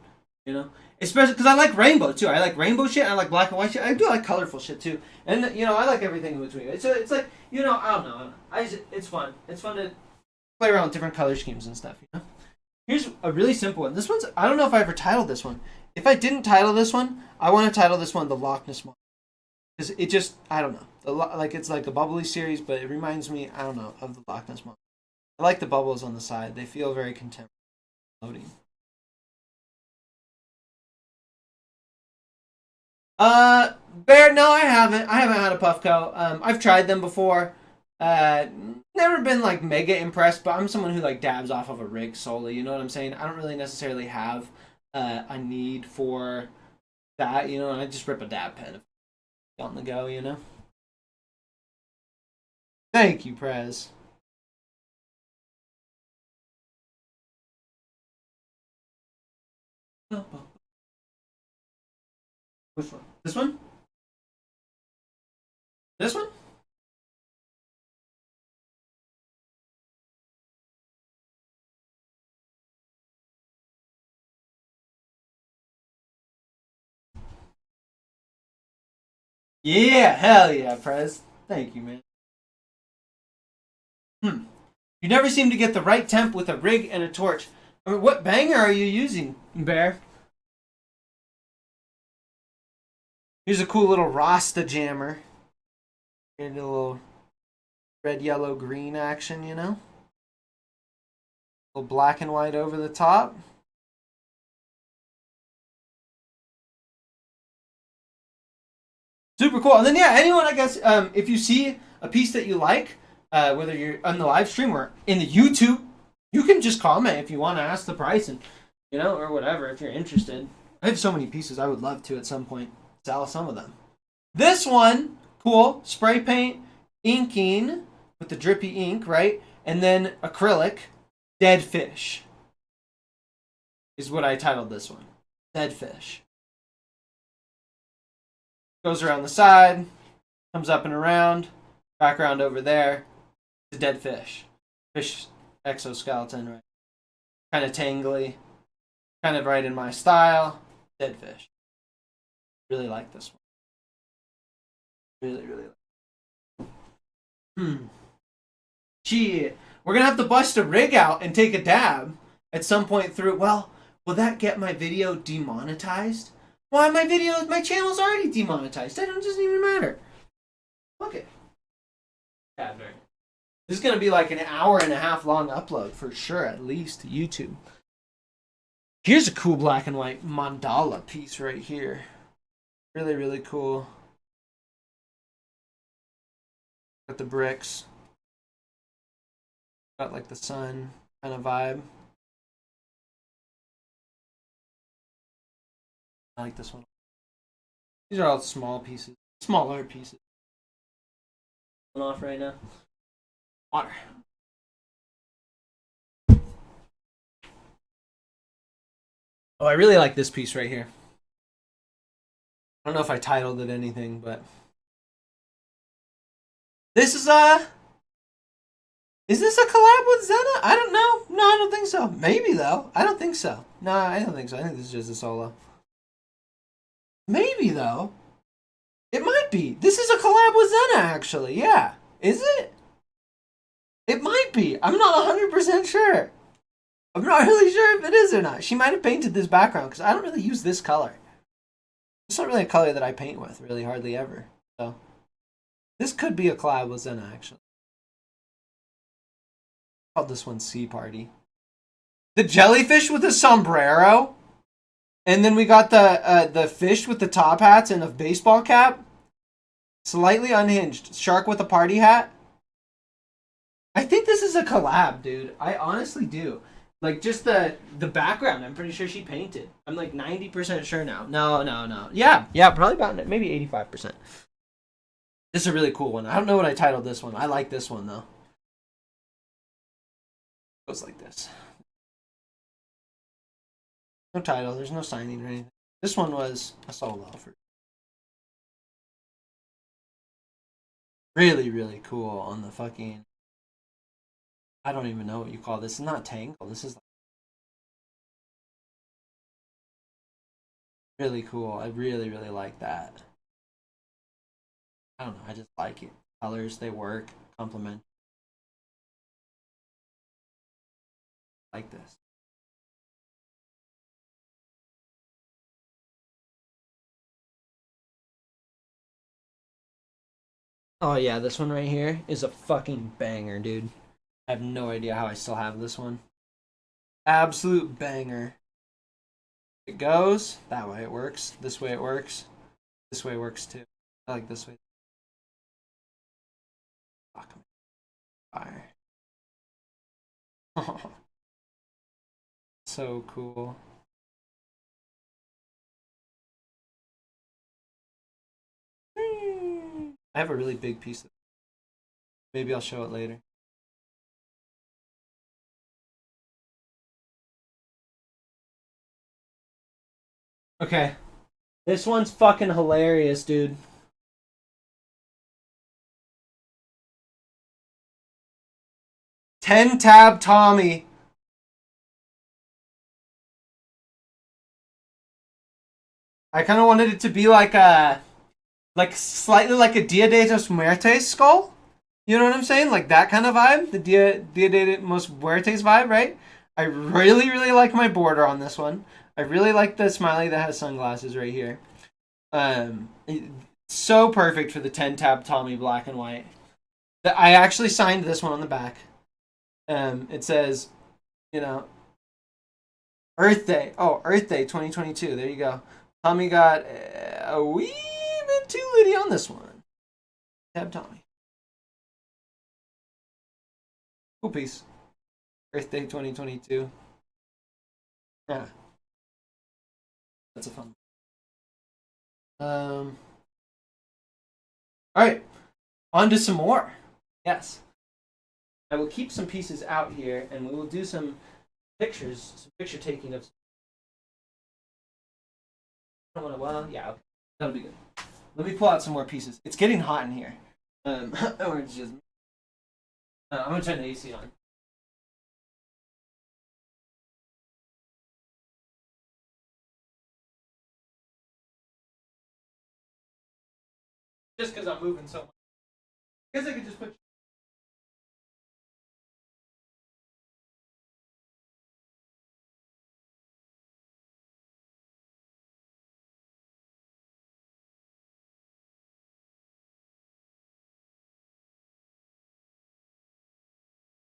you know? Especially because I like rainbow, too. I like rainbow shit. I like black and white shit. I do like colorful shit, too. And, you know, I like everything in between. It's like, you know, I don't know. It's fun. It's fun to play around with different color schemes and stuff, you know? Here's a really simple one. This one's, I don't know if I ever titled this one. If I didn't title this one, I want to title this one the Loch Ness Monster. Because it just, I don't know. Like it's like a bubbly series, but it reminds me, I don't know, of the Loch Ness Monster. I like the bubbles on the side. They feel very contemporary. Loading. Bear, no, I haven't. I haven't had a Puffco. I've tried them before. Uh, Never been like mega impressed, but I'm someone who like dabs off of a rig solely. You know what I'm saying? I don't really necessarily have a need for that. You know, I just rip a dab pen on the go. You know. Thank you, Prez. Which one? This one? This one? Yeah, hell yeah, Prez. Thank you, man. Hmm. You never seem to get the right temp with a rig and a torch. I mean, what banger are you using, Bear? Here's a cool little Rasta jammer. Here's a little red, yellow, green action, you know? A little black and white over the top. Super cool. And then, yeah, anyone, I guess, if you see a piece that you like, whether you're on the live stream or in the YouTube, you can just comment if you want to ask the price and, you know, or whatever, if you're interested. I have so many pieces. I would love to at some point sell some of them. This one, cool. Spray paint, inking with the drippy ink, right? And then acrylic, dead fish is what I titled this one. Dead fish. Goes around the side, comes up and around, background over there. It's a dead fish. Fish exoskeleton, right? Kind of tangly, kind of right in my style. Dead fish. Really like this one. Really, really like. Gee, we're gonna have to bust a rig out and take a dab at some point through. Well, will that get my video demonetized? Why my channel's already demonetized. That doesn't even matter. Look it. This is gonna be like an hour and a half long upload for sure, at least to YouTube. Here's a cool black and white mandala piece right here. Really, really cool. Got the bricks. Got like the sun kind of vibe. I like this one. These are all small pieces. Smaller pieces. Off right now. Water. Oh, I really like this piece right here. I don't know if I titled it anything, but this is a. Is this a collab with Zena? I don't know. No, I don't think so. Maybe though. I don't think so. No, I don't think so. I think this is just a solo. Maybe though. It might be. This is a collab with Zena, actually. Yeah. Is it? It might be. I'm not 100% sure. I'm not really sure if it is or not. She might have painted this background because I don't really use this color. It's not really a color that I paint with, really, hardly ever. So, this could be a collab with Zena, actually. Called this one Sea Party. The jellyfish with a sombrero, and then we got the fish with the top hats and a baseball cap. Slightly unhinged. Shark with a party hat. I think this is a collab, dude. I honestly do. Like just the background, I'm pretty sure she painted. I'm like 90% sure now. No. Yeah, probably about maybe 85%. This is a really cool one. I don't know what I titled this one. I like this one though. It goes like this. No title. There's no signing or anything. This one was a solo for really, really cool on the fucking. I don't even know what you call this. It's not tangle. This is really cool. I really, really like that. I don't know. I just like it. Colors, they work. Complement. Like this. Oh yeah, this one right here is a fucking banger, dude. I have no idea how I still have this one. Absolute banger. It goes that way. It works. This way it works. This way works too. I like this way. Fuck me. Fire. So cool. I have a really big piece. Maybe I'll show it later. Okay. This one's fucking hilarious, dude. 10 tab Tommy. I kind of wanted it to be like slightly like a Dia de los Muertes skull. You know what I'm saying? Like that kind of vibe. The Dia de los Muertes vibe, right? I really, really like my border on this one. I really like the smiley that has sunglasses right here. Um, so perfect for the 10 tab Tommy black and white. I actually signed this one on the back. It says, you know, Earth Day. Oh, Earth Day 2022. There you go. Tommy got a wee bit too litty on this one. Tab Tommy. Cool piece. Earth Day 2022. Yeah, that's a fun. All right, on to some more. Yes, I will keep some pieces out here, and we will do some pictures, some picture taking of. I don't want to. Well, yeah, okay. That'll be good. Let me pull out some more pieces. It's getting hot in here. Or it's just. I'm gonna turn the AC on. Just because I'm moving so much. I guess I could just put.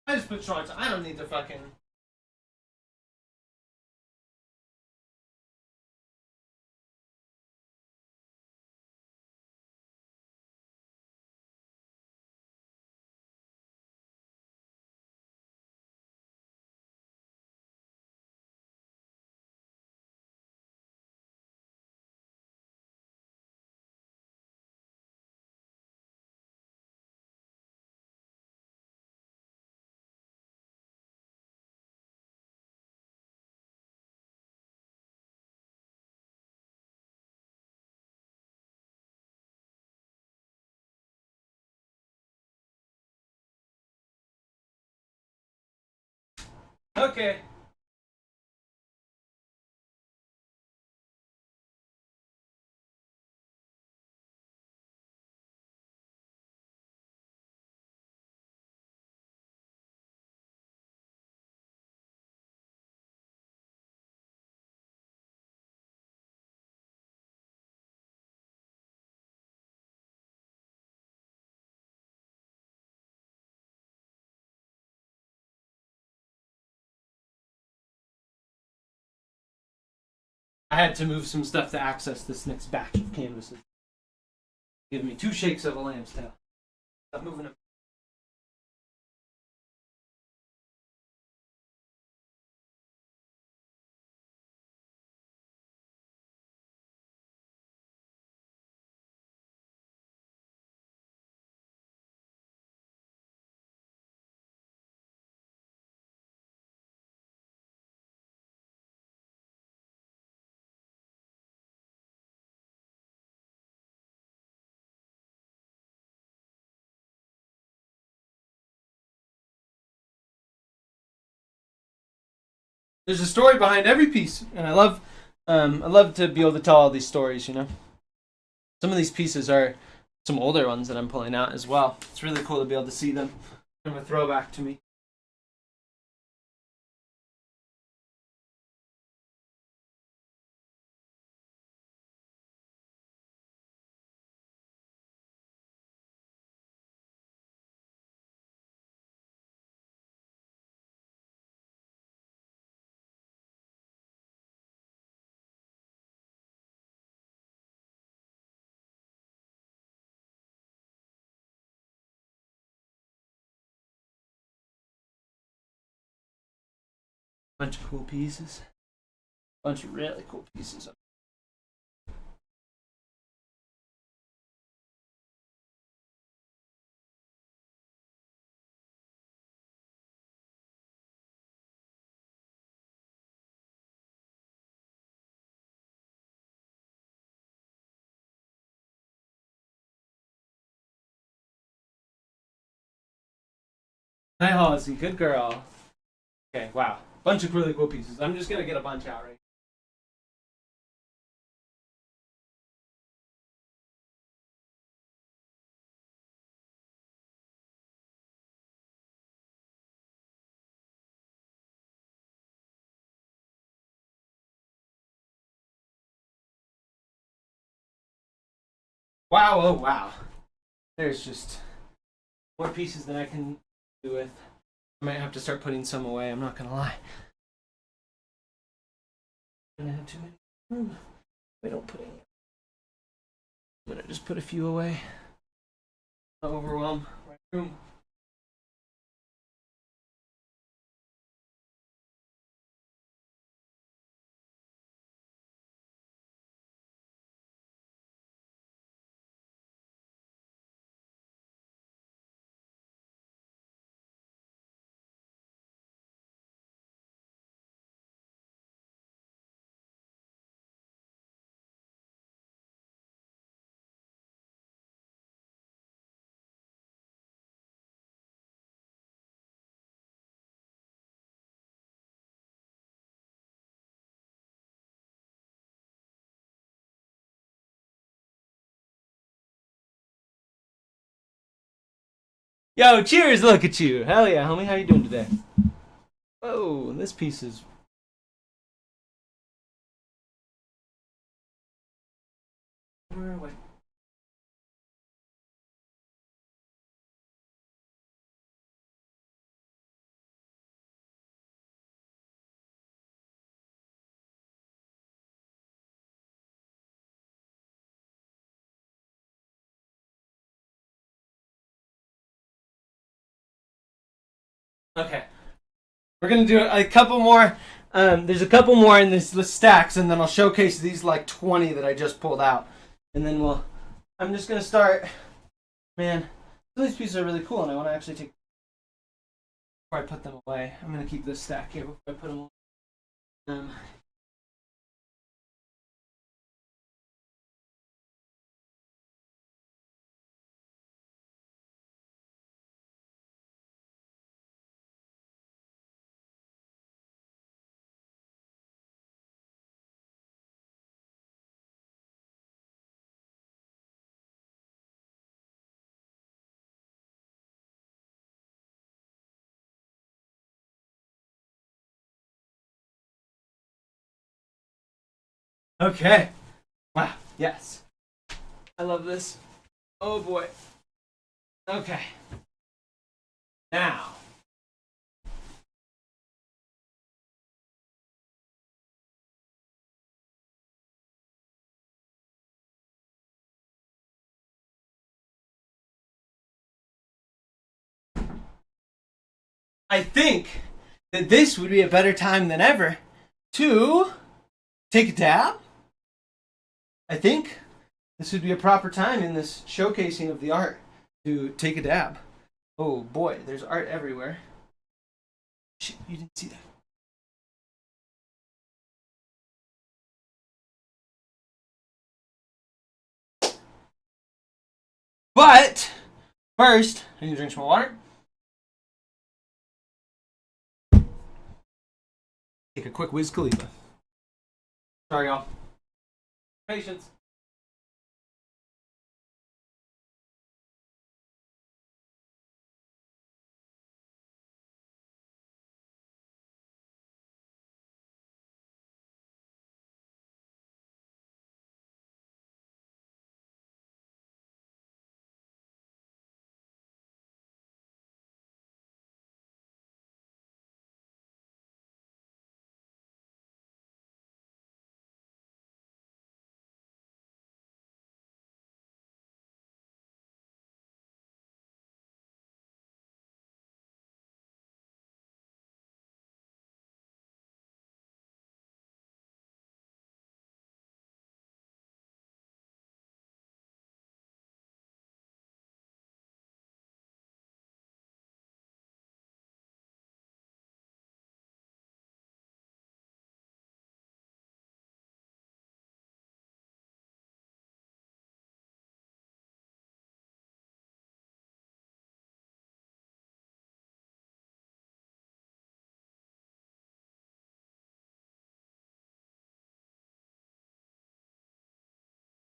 I just put shorts. I don't need to fucking. Okay. I had to move some stuff to access this next batch of canvases. Give me 2 shakes of a lamb's tail. Stop moving them. There's a story behind every piece, and I love to be able to tell all these stories. You know, some of these pieces are some older ones that I'm pulling out as well. It's really cool to be able to see them from a throwback to me. Bunch of cool pieces. Bunch of really cool pieces. Hi, Halsey. Good girl. Okay, wow. Bunch of really cool pieces. I'm just gonna get a bunch out right. Wow, oh wow. There's just more pieces than I can do with. I might have to start putting some away, I'm not gonna lie. I'm gonna have too many room. We don't put any. I'm gonna just put a few away. Not overwhelm my room. Yo, cheers! Look at you. Hell yeah, homie. How you doing today? Oh, this piece is. Where away. Okay. We're gonna do a couple more. There's a couple more in this list stacks, and then I'll showcase these like 20 that I just pulled out, and then we'll. I'm just gonna start. Man, some of these pieces are really cool, and I want to actually take before I put them away. I'm gonna keep this stack here before I put them away. Um, Okay. Wow. Yes. I love this. Oh boy. Okay. Now. I think that this would be a better time than ever to take a dab. I think this would be a proper time in this showcasing of the art to take a dab. Oh boy, there's art everywhere. Shit, you didn't see that. But first, I need to drink some water. Take a quick Wiz Khalifa. Sorry, y'all. Patience.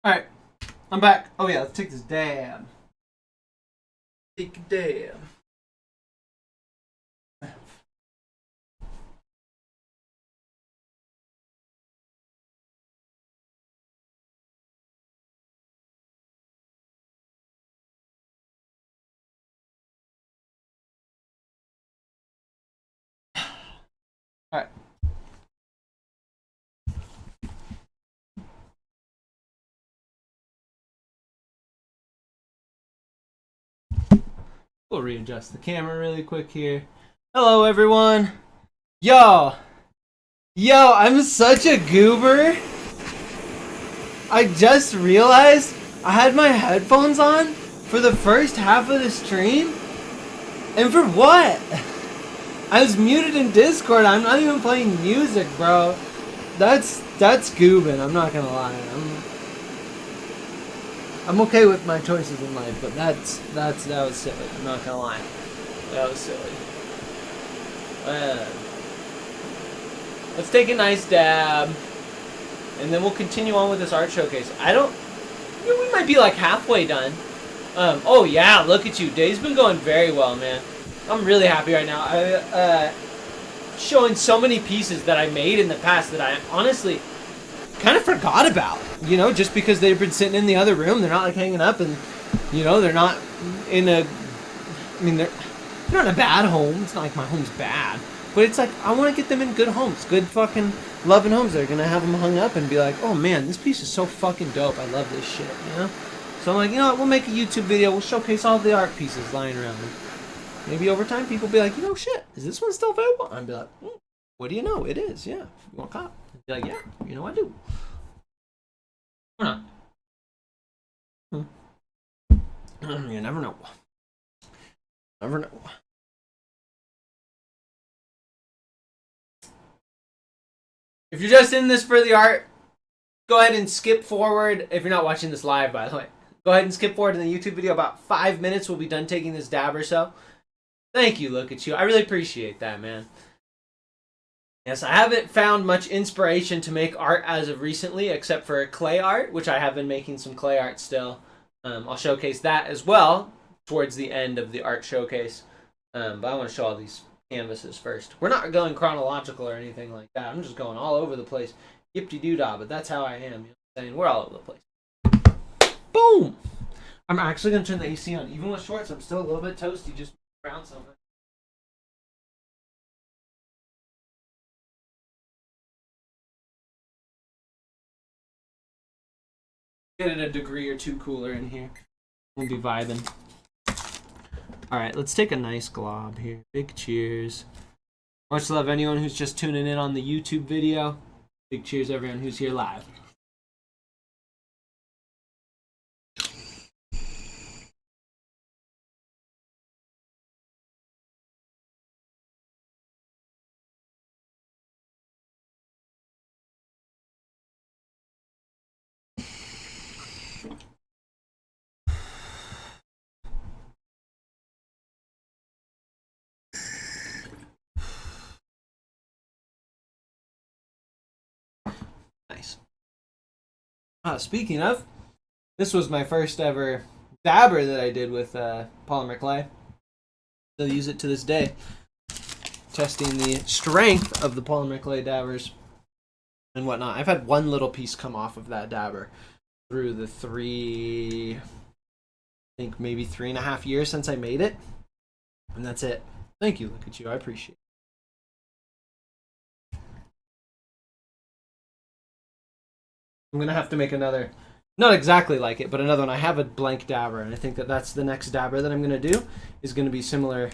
Alright, I'm back. Oh yeah, let's take this dab. Take a dab. Alright. We'll readjust the camera really quick here. Hello, everyone. Yo, I'm such a goober. I just realized I had my headphones on for the first half of the stream. And for what? I was muted in Discord. I'm not even playing music, bro. That's goobin', I'm not gonna lie. I'm okay with my choices in life, but that was silly. I'm not gonna lie. That was silly. Let's take a nice dab, and then we'll continue on with this art showcase. We might be like halfway done. Oh yeah, look at you. Day's been going very well, man. I'm really happy right now. Showing so many pieces that I made in the past that I honestly kind of forgot about. You know, just because they've been sitting in the other room, they're not like hanging up, and you know, they're not in a. I mean, they're not in a bad home. It's not like my home's bad, but it's like I want to get them in good homes, good fucking loving homes. They're gonna have them hung up and be like, oh man, this piece is so fucking dope. I love this shit. You know. So I'm like, you know what? We'll make a YouTube video. We'll showcase all the art pieces lying around. Maybe over time, people will be like, you know, shit, is this one still available? I'd be like, what do you know? It is, yeah. You want a cop? I'd be like, yeah, you know I do. Or not. You never know. Never know. If you're just in this for the art, go ahead and skip forward. If you're not watching this live, by the way, go ahead and skip forward to the YouTube video. About 5 minutes, we'll be done taking this dab or so. Thank you, look at you. I really appreciate that, man. Yes, I haven't found much inspiration to make art as of recently, except for clay art, which I have been making some clay art still. I'll showcase that as well towards the end of the art showcase. But I want to show all these canvases first. We're not going chronological or anything like that. I'm just going all over the place. Yip-de-doo-dah, but that's how I am. You know what I'm saying? We're all over the place. Boom! I'm actually going to turn the AC on. Even with shorts, I'm still a little bit toasty just around something. Get it a degree or two cooler in here. We'll be vibing. Alright, let's take a nice glob here. Big cheers. Much love anyone who's just tuning in on the YouTube video. Big cheers everyone who's here live. Nice. Speaking of, this was my first ever dabber that I did with polymer clay. Still use it to this day. Testing the strength of the polymer clay dabbers and whatnot. I've had one little piece come off of that dabber through the I think maybe 3.5 years since I made it. And that's it. Thank you. Look at you. I appreciate it. I'm going to have to make another, not exactly like it, but another one. I have a blank dabber, and I think that that's the next dabber that I'm going to do is going to be similar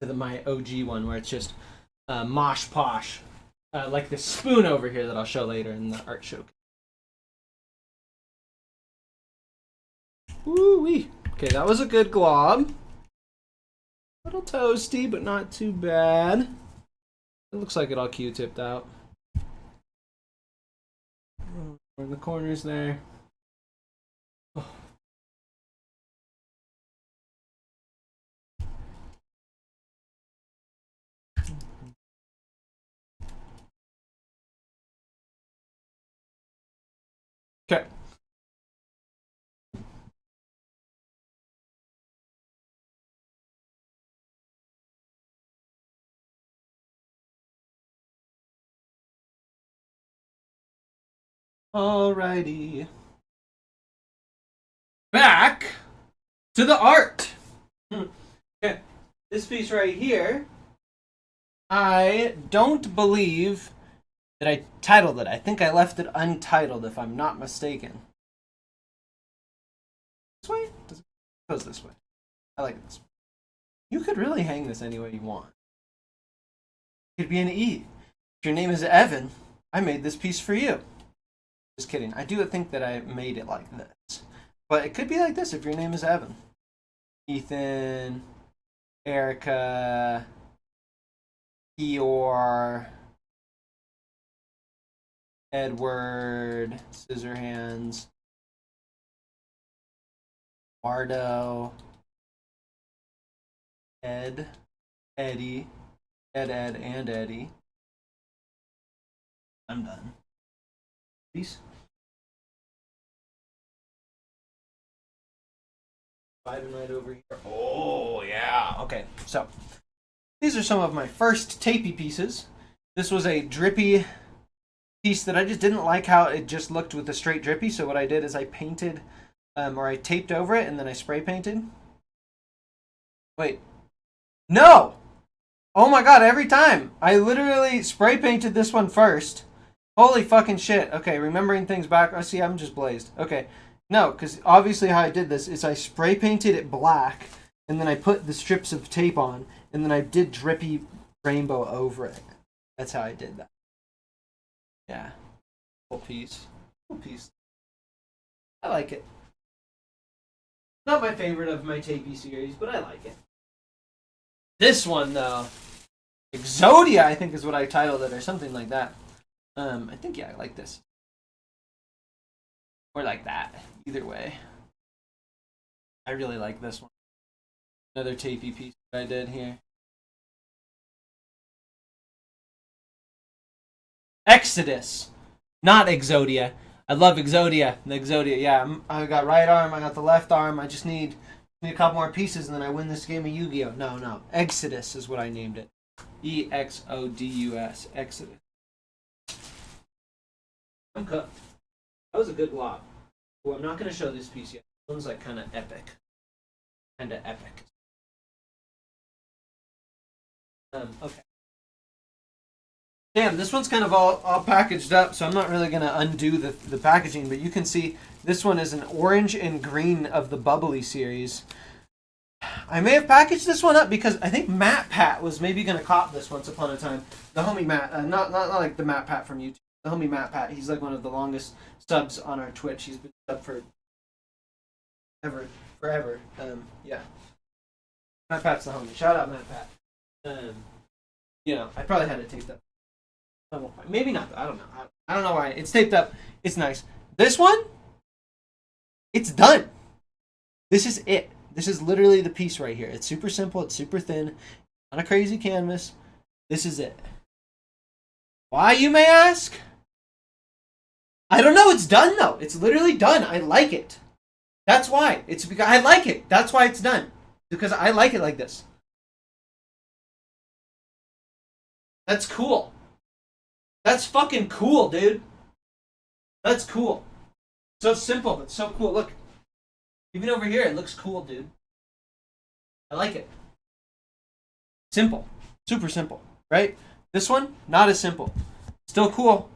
to my OG one, where it's just mosh posh. Like this spoon over here that I'll show later in the art show. Woo-wee. Okay, that was a good glob. A little toasty, but not too bad. It looks like it all Q-tipped out. In the corners there. Oh. Okay. Alrighty. Back to the art. Okay. This piece right here, I don't believe that I titled it. I think I left it untitled, if I'm not mistaken. This way? It goes this way. I like it this way. You could really hang this any way you want. It could be an E. If your name is Evan, I made this piece for you. Just kidding. I do think that I made it like this. But it could be like this if your name is Evan. Ethan, Erica, Eeyore, Edward, Scissorhands, Bardo, Ed, Eddie, Ed, and Eddie. I'm done. Peace. Vibing right over here. Oh, yeah. Okay, so these are some of my first tapey pieces. This was a drippy piece that I just didn't like how it just looked with the straight drippy, so what I did is I painted, or I taped over it, and then I spray painted. Wait. No! Oh my god, every time! I literally spray painted this one first. Holy fucking shit. Okay, remembering things back. Oh, see, I'm just blazed. Okay. No, because obviously how I did this is I spray painted it black, and then I put the strips of tape on, and then I did drippy rainbow over it. That's how I did that. Yeah. Cool piece. Cool piece. I like it. Not my favorite of my tapey series, but I like it. This one, though. Exodia, I think is what I titled it, or something like that. I think, yeah, I like this. Or like that. Either way. I really like this one. Another tapey piece that I did here. Exodus. Not Exodia. I love Exodia. The Exodia, yeah. I got right arm, I got the left arm. I just need a couple more pieces and then I win this game of Yu-Gi-Oh! No. Exodus is what I named it. EXODUS. Exodus. I'm cooked. That was a good blob. Well, I'm not going to show this piece yet. This one's like kind of epic. Kind of epic. Okay. Damn, this one's kind of all packaged up, so I'm not really going to undo the packaging, but you can see this one is an orange and green of the Bubbly series. I may have packaged this one up because I think Matt Pat was maybe going to cop this once upon a time. The homie Matt, not like the Matt Pat from YouTube. The homie Matt Pat, he's like one of the longest subs on our Twitch. He's been sub for forever. Yeah. Matt Pat's the homie. Shout out Matt Pat. I probably had it taped up. Maybe not. I don't know. I don't know why. It's taped up. It's nice. This one, it's done. This is it. This is literally the piece right here. It's super simple. It's super thin. On a crazy canvas. This is it. Why, you may ask? I don't know. It's done, though. It's literally done. I like it. That's why. It's because I like it. That's why it's done. Because I like it like this. That's cool. That's fucking cool, dude. That's cool. So simple, but so cool. Look. Even over here, it looks cool, dude. I like it. Simple. Super simple, right? This one, not as simple. Still cool.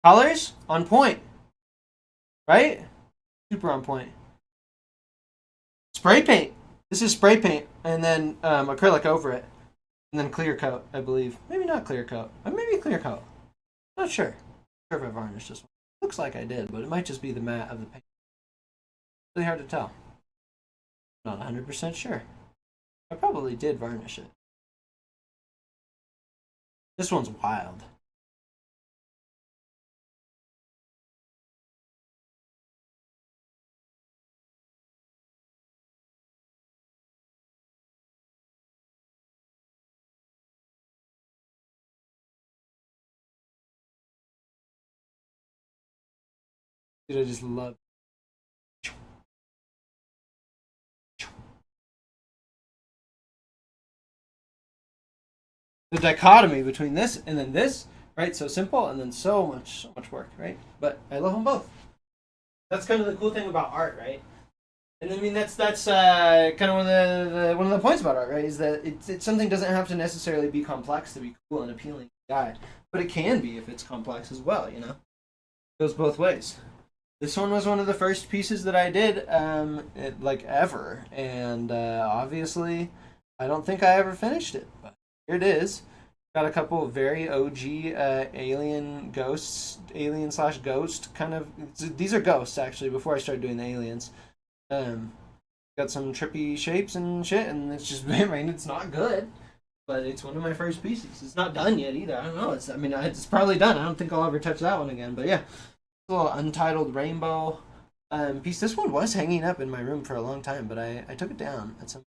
Colors, on point. Right? Super on point. Spray paint. This is spray paint, and then acrylic over it. And then clear coat, I believe. Maybe not clear coat. Or maybe clear coat. Not sure. Not sure if I varnished this one. Looks like I did, but it might just be the matte of the paint. Really hard to tell. Not 100% sure. I probably did varnish it. This one's wild. Dude, I just love the dichotomy between this and then this, right? So simple and then so much work, right? But I love them both. That's kind of the cool thing about art, right? And I mean that's kind of one of the points about art, right? Is that it's something doesn't have to necessarily be complex to be cool and appealing to the eye, but it can be if it's complex as well. It goes both ways. This one was one of the first pieces that I did, like ever, and obviously, I don't think I ever finished it. But here it is. Got a couple of very OG alien slash ghost kind of. These are ghosts actually. Before I started doing the aliens, um, got some trippy shapes and shit, and it's just I mean it's not good, but it's one of my first pieces. It's not done yet either. I don't know. It's probably done. I don't think I'll ever touch that one again. But yeah, little untitled rainbow piece. This one was hanging up in my room for a long time, but I took it down at some.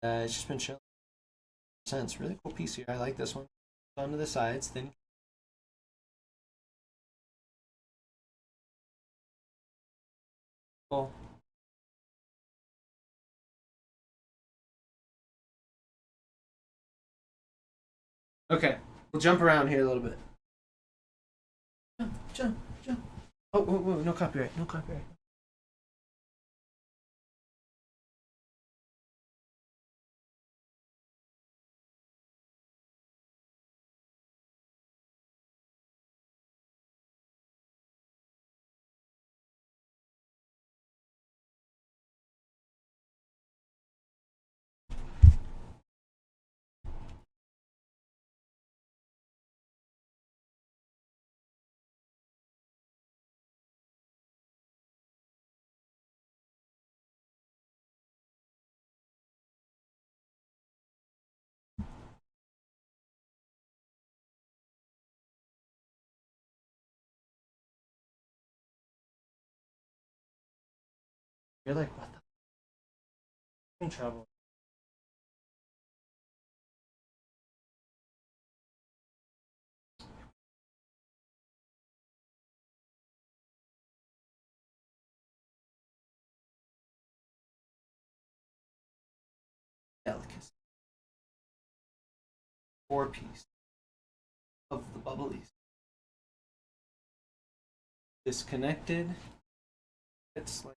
It's just been chilling since. Really cool piece here. I like this one. Onto the sides, thin. Cool. Okay, we'll jump around here a little bit. Jump. Oh, whoa, whoa, no copyright. No copyright. You're like, what the? Trouble. Delicacy. 4 piece of the bubblies. disconnected. It's like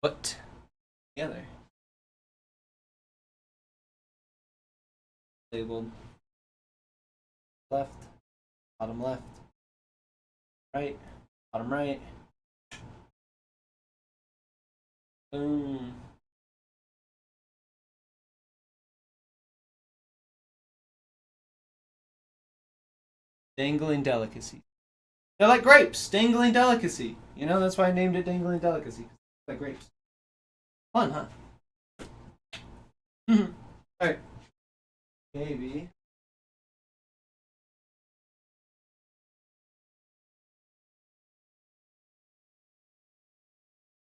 put together. Labeled left, bottom left, right, bottom right. Boom. Dangling delicacy. They're like grapes. Dangling delicacy. You know, that's why I named it Dangling Delicacy. Like grapes. Fun, huh? Alright. Maybe.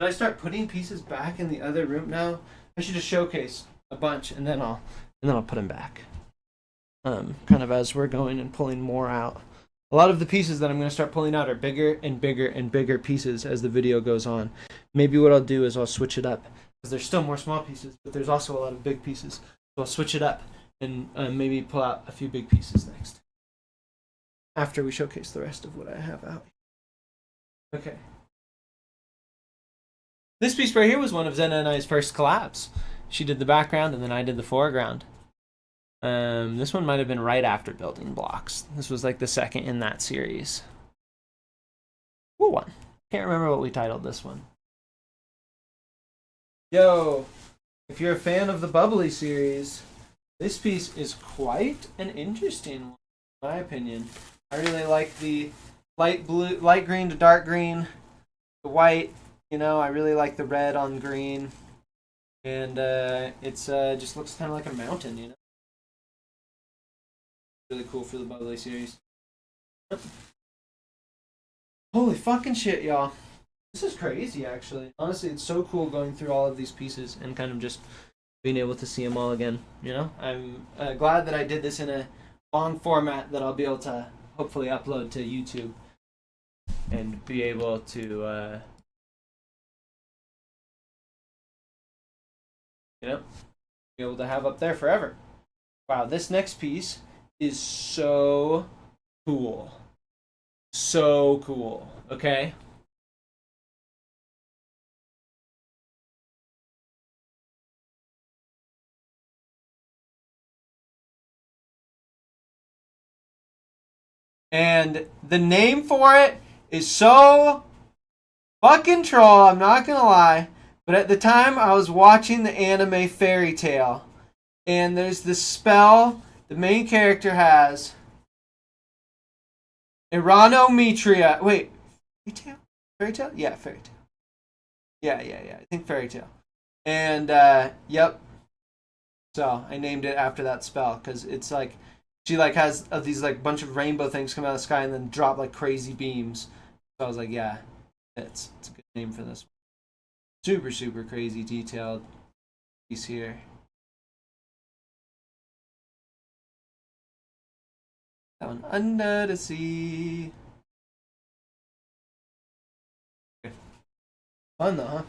Should I start putting pieces back in the other room now? I should just showcase a bunch and then I'll put them back. Kind of as we're going and pulling more out. A lot of the pieces that I'm going to start pulling out are bigger and bigger and bigger pieces as the video goes on. Maybe what I'll do is I'll switch it up because there's still more small pieces, but there's also a lot of big pieces. So I'll switch it up and maybe pull out a few big pieces next after we showcase the rest of what I have out. Okay. This piece right here was one of Zena and I's first collabs. She did the background and then I did the foreground. This one might have been right after Building Blocks. This was like the second in that series. Cool one. Can't remember what we titled this one. Yo, if you're a fan of the Bubbly series, this piece is quite an interesting one, in my opinion. I really like the light green to dark green, the white. You know, I really like the red on green, and it's just looks kind of like a mountain. You know. Really cool for the Bubbly series. Yep. Holy fucking shit, y'all. This is crazy, actually. Honestly, it's so cool going through all of these pieces and kind of just being able to see them all again. You know, I'm glad that I did this in a long format that I'll be able to hopefully upload to YouTube and be able to, you know, be able to have up there forever. Wow, this next piece is so cool. So cool. Okay? And the name for it is so fucking troll, I'm not gonna lie. But at the time, I was watching the anime Fairy Tail. And there's this spell the main character has. Iraanometria. Wait. Fairy Tail? Fairy Tail? Yeah, Fairy Tail. Yeah. I think Fairy Tail. And, yep. So, I named it after that spell. Because it's like, she like has these like bunch of rainbow things come out of the sky and then drop like crazy beams. So I was like, yeah, it's a good name for this. Super, super crazy detailed piece here. That one under the sea. Okay. Fun though, huh?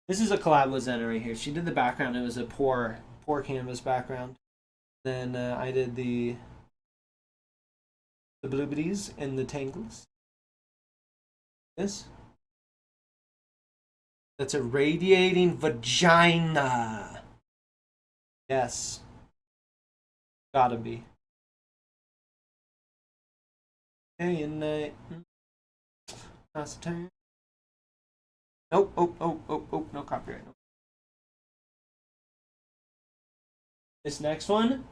This is a collab with Zena right here. She did the background. It was a poor canvas background. Then I did the bloobities and the tangles. This. That's a radiating vagina. Yes. Gotta be. Day and night. That's the turn. Nope. Oh, no copyright. No. This next one.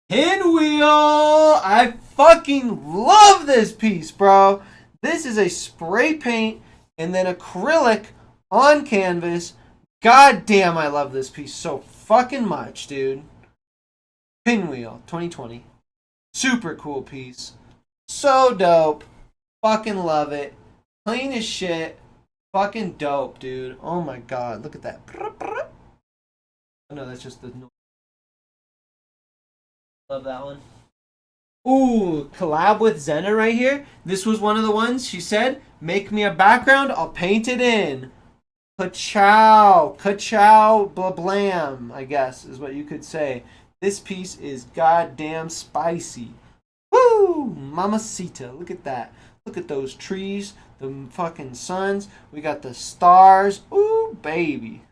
Pinwheel! I fucking love this piece, bro. This is a spray paint and then acrylic on canvas. God damn, I love this piece so fucking much, dude. Pinwheel 2020. Super cool piece. So dope. Fucking love it. Clean as shit. Fucking dope, dude. Oh my god, look at that. Oh no, that's just the noise. Love that one. Ooh, collab with Zena right here. This was one of the ones she said, make me a background, I'll paint it in. Ka-chow, ka-chow, blah-blam, I guess is what you could say. This piece is goddamn spicy. Woo! Mamacita, look at that. Look at those trees, the fucking suns. We got the stars. Ooh, baby.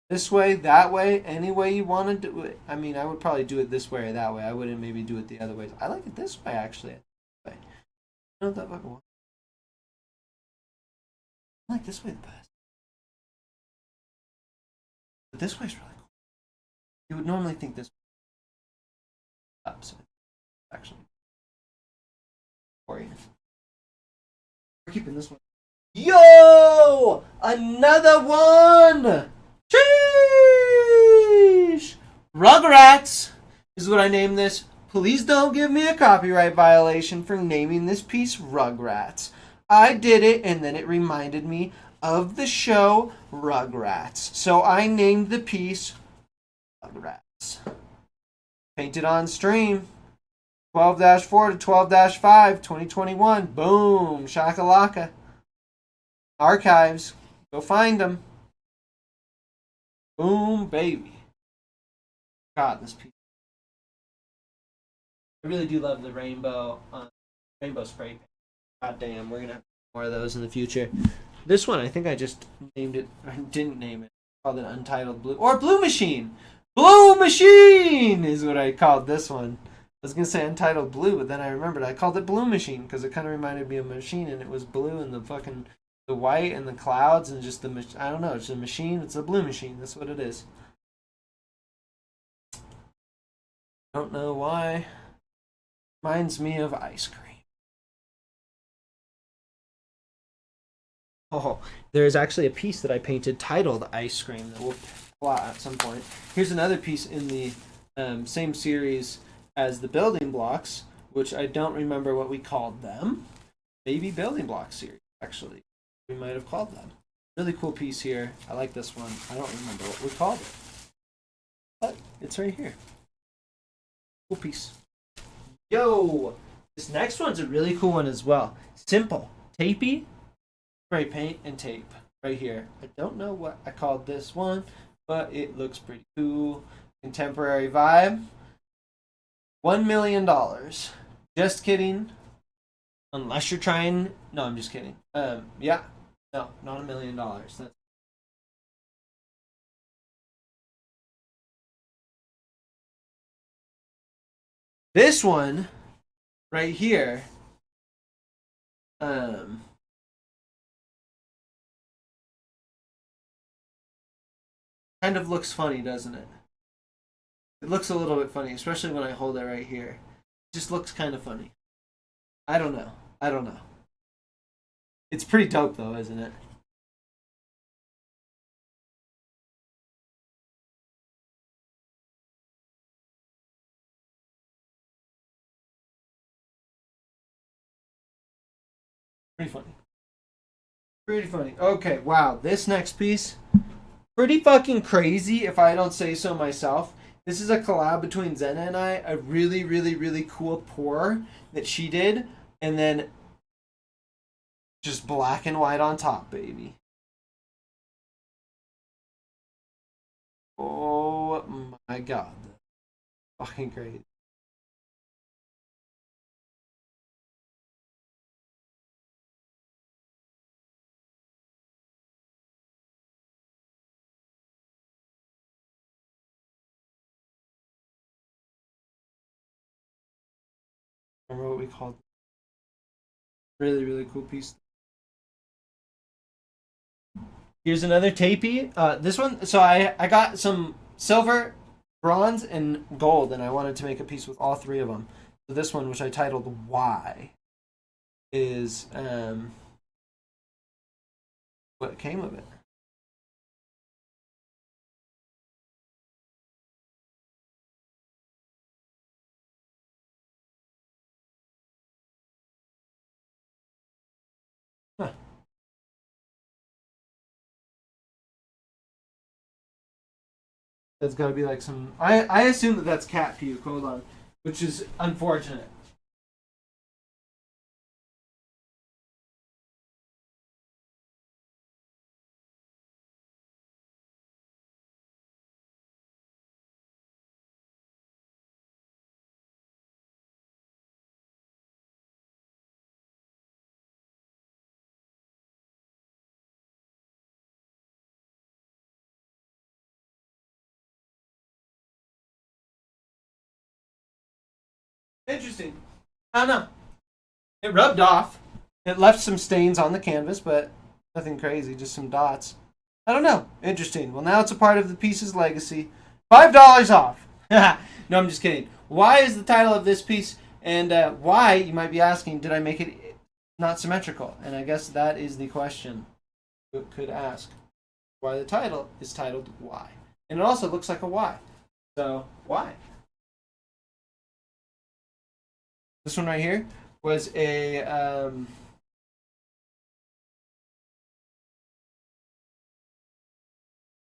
This way, that way, any way you want to do it. I mean, I would probably do it this way or that way. I wouldn't maybe do it the other way. I like it this way, actually. You know what that fucking was? I like this way the best. But this way's really cool. You would normally think this way up, so actually for you. We're keeping this one. Yo! Another one! Sheesh! Rugrats is what I named this. Please don't give me a copyright violation for naming this piece Rugrats. I did it and then it reminded me of the show Rugrats. So I named the piece Rugrats. Painted on stream. 12-4 to 12-5, 2021. Boom. Shakalaka. Archives. Go find them. Boom, baby. God, this piece. I really do love the rainbow spray paint. God damn, we're gonna have more of those in the future. This one, I think I just named it. I didn't name it. I called it Untitled Blue or Blue Machine. Blue Machine is what I called this one. I was gonna say Untitled Blue, but then I remembered I called it Blue Machine because it kind of reminded me of a machine, and it was blue and the white and the clouds and just I don't know. It's a machine. It's a blue machine. That's what it is. Don't know why. Reminds me of ice cream. Oh, there's actually a piece that I painted titled Ice Cream that we'll plot at some point. Here's another piece in the same series as the building blocks, which I don't remember what we called them. Maybe building block series, actually. We might have called them. Really cool piece here. I like this one. I don't remember what we called it. But it's right here. Cool piece. Yo! This next one's a really cool one as well. Simple. Tapey. Spray paint and tape. Right here. I don't know what I called this one, but it looks pretty cool. Contemporary vibe. $1 million. Just kidding. Unless you're trying. No, I'm just kidding. Yeah. No, not $1 million. That's this one right here. Um, Kind of looks funny, doesn't it? It looks a little bit funny, especially when I hold it right here. It just looks kind of funny. I don't know. I don't know. It's pretty dope though, isn't it? Pretty funny. Pretty funny. Okay, wow. This next piece, pretty fucking crazy if I don't say so myself. This is a collab between Zena and I. A really, really, really cool pour that she did, and then just black and white on top, baby. Oh my god. Fucking crazy. Remember what we called it? Really, really cool piece. Here's another tapey. This one, so I got some silver, bronze, and gold, and I wanted to make a piece with all three of them. So this one, which I titled "Why," is what came of it. Huh. That's got to be like some. I assume that that's cat puke. Hold on. which is unfortunate. Interesting. I don't know. It rubbed off. It left some stains on the canvas, but nothing crazy, just some dots. I don't know. Interesting. Well, now it's a part of the piece's legacy. $5 off. No, I'm just kidding. Why is the title of this piece? And why, you might be asking, did I make it not symmetrical? And I guess that is the question you could ask. Why the title is titled Y. And it also looks like a Y. So, why? This one right here was a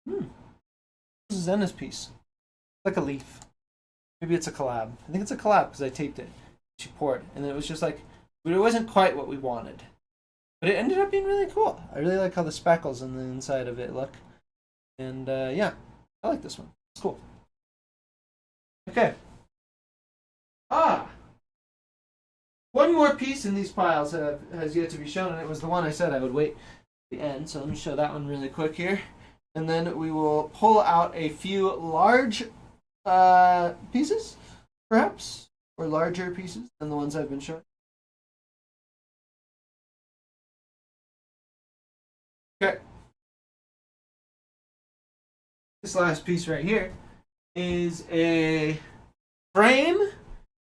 this is Zenna's piece. Like a leaf. Maybe it's a collab. I think it's a collab because I taped it. She poured, and it was just like, but it wasn't quite what we wanted. But it ended up being really cool. I really like how the speckles on the inside of it look. And yeah, I like this one. It's cool. Okay. One more piece in these piles has yet to be shown, and it was the one I said I would wait to the end. So let me show that one really quick here. And then we will pull out a few large pieces, perhaps, or larger pieces than the ones I've been showing. Okay. This last piece right here is a frame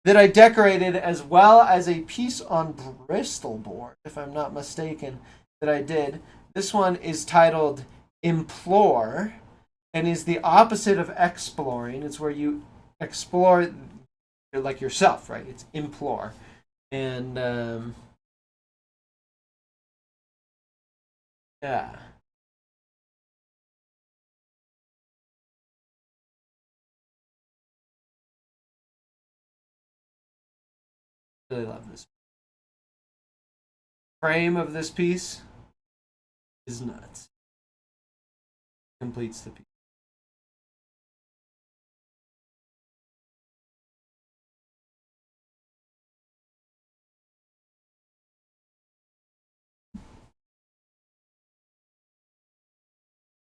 that I decorated as well as a piece on Bristol board, if I'm not mistaken, that I did. This one is titled Implore and is the opposite of exploring. It's where you explore like yourself, right? It's implore. And yeah. Really love this. Frame of this piece is nuts. Completes the piece.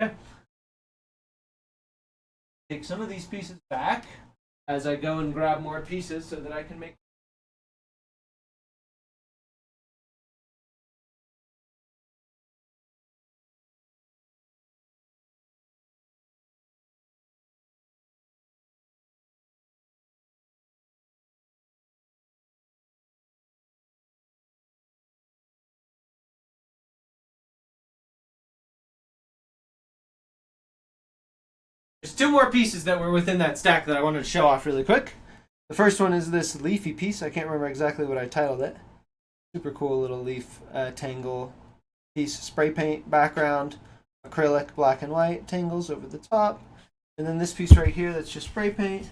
Okay. Take some of these pieces back as I go and grab more pieces so that I can make. There's two more pieces that were within that stack that I wanted to show off really quick. The first one is this leafy piece. I can't remember exactly what I titled it. Super cool little leaf tangle piece. Spray paint background, acrylic black and white tangles over the top. And then this piece right here that's just spray paint.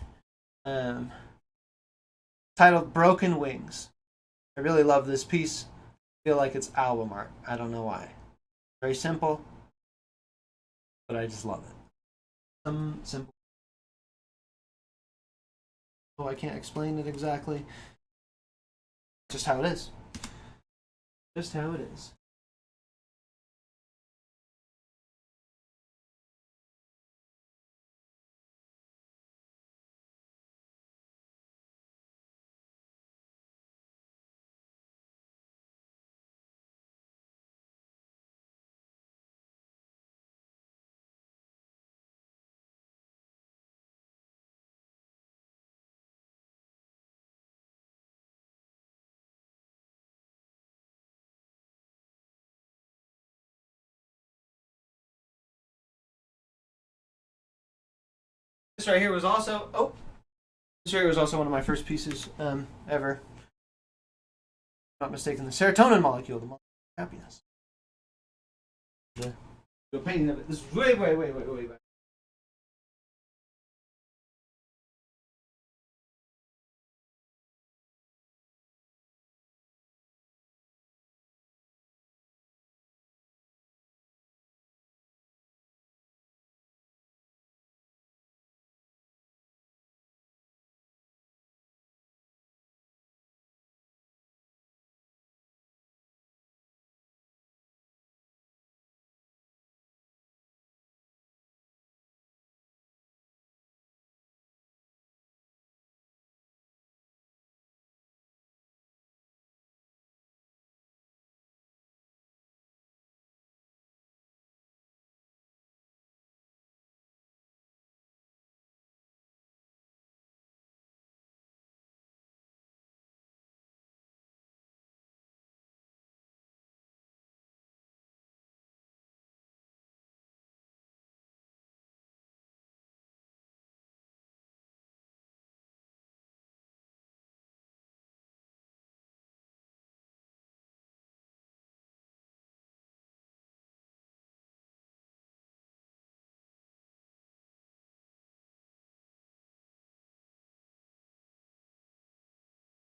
Titled Broken Wings. I really love this piece. I feel like it's album art. I don't know why. Very simple, but I just love it. Some simple. Oh, I can't explain it exactly. Just how it is. Just how it is. This right here was also this right here was also one of my first pieces ever. If I'm not mistaken, the serotonin molecule, the molecule of happiness. The painting of it. This is way back.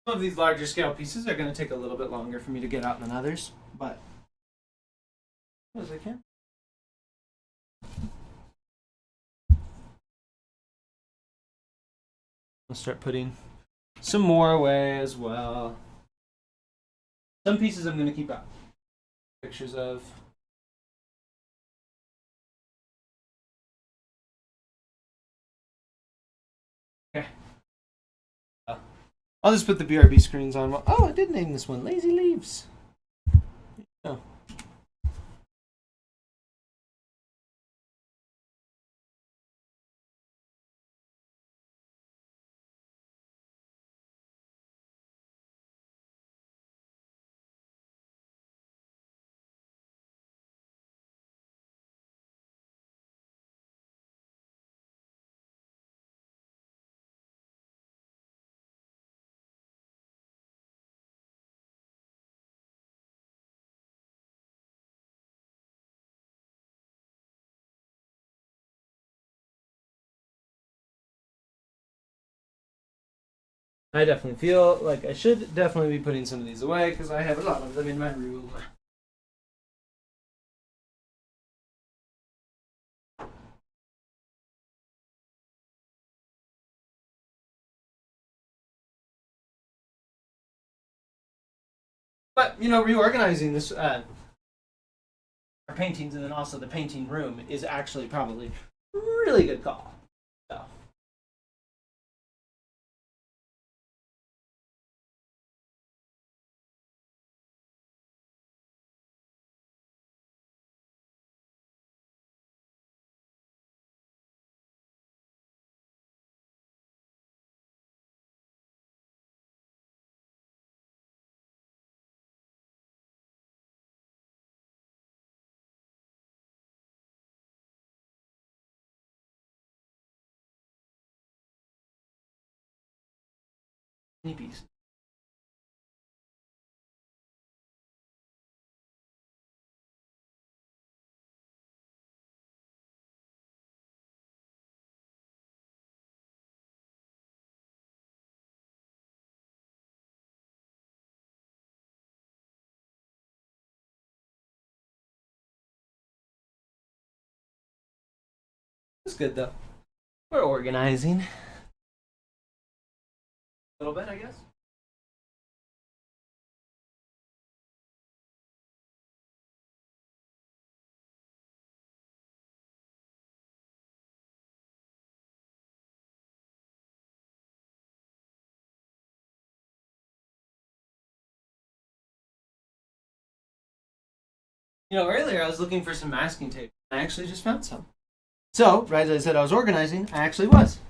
Some of these larger scale pieces are going to take a little bit longer for me to get out than others, but as I can. I'll start putting some more away as well. Some pieces I'm going to keep out. Pictures of. Okay. I'll just put the BRB screens on. Oh, I did name this one Lazy Leaves. Oh. I definitely feel like I should definitely be putting some of these away because I have a lot of them in my room. But, reorganizing this, our paintings and then also the painting room is actually probably a really good call. So. Piece. It's good though. We're organizing. A little bit, I guess. Earlier I was looking for some masking tape. I actually just found some. So, right as I said I was organizing, I actually was.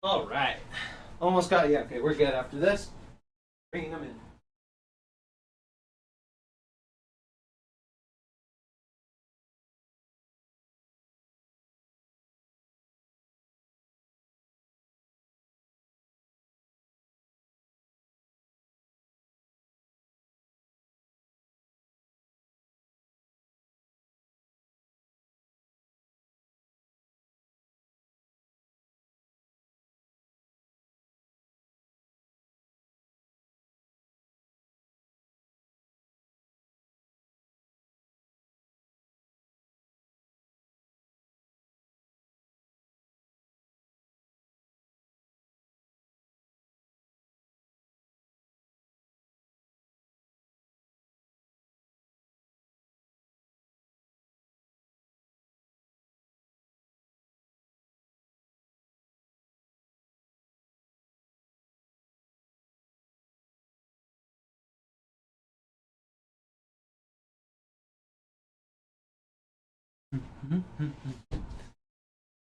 All right. Almost got it. Yeah, okay, we're good after this. Bringing them in.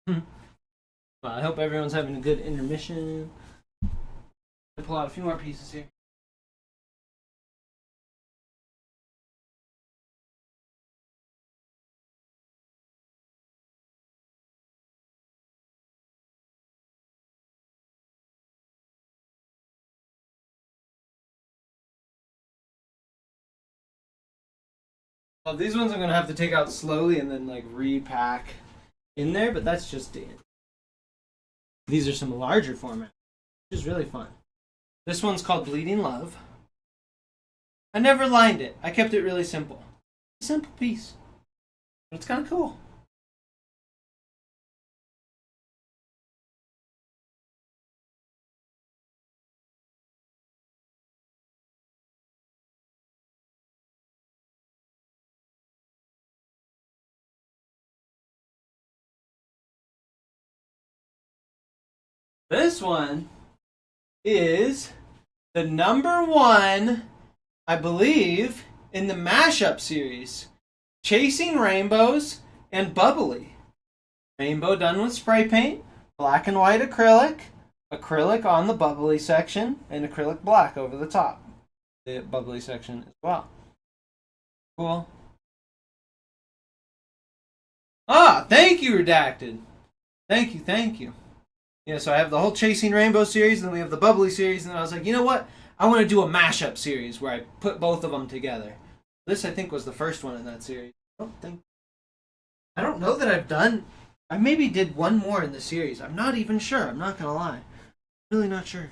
Well, I hope everyone's having a good intermission. I'll pull out a few more pieces here. Well, these ones I'm going to have to take out slowly and then like repack in there, but that's just it. These are some larger format, which is really fun. This one's called Bleeding Love. I never lined it. I kept it really simple. A simple piece. But it's kind of cool. This one is the number one, I believe, in the mashup series. Chasing Rainbows and Bubbly. Rainbow done with spray paint, black and white acrylic, acrylic on the bubbly section, and acrylic black over the top. The bubbly section as well. Cool. Ah, thank you, Redacted. Thank you, thank you. Yeah, so I have the whole Chasing Rainbow series, and then we have the Bubbly series, and then I was like, you know what? I want to do a mashup series where I put both of them together. This, I think, was the first one in that series. I don't know that I've done... I maybe did one more in the series. I'm not even sure. I'm not going to lie. Really not sure.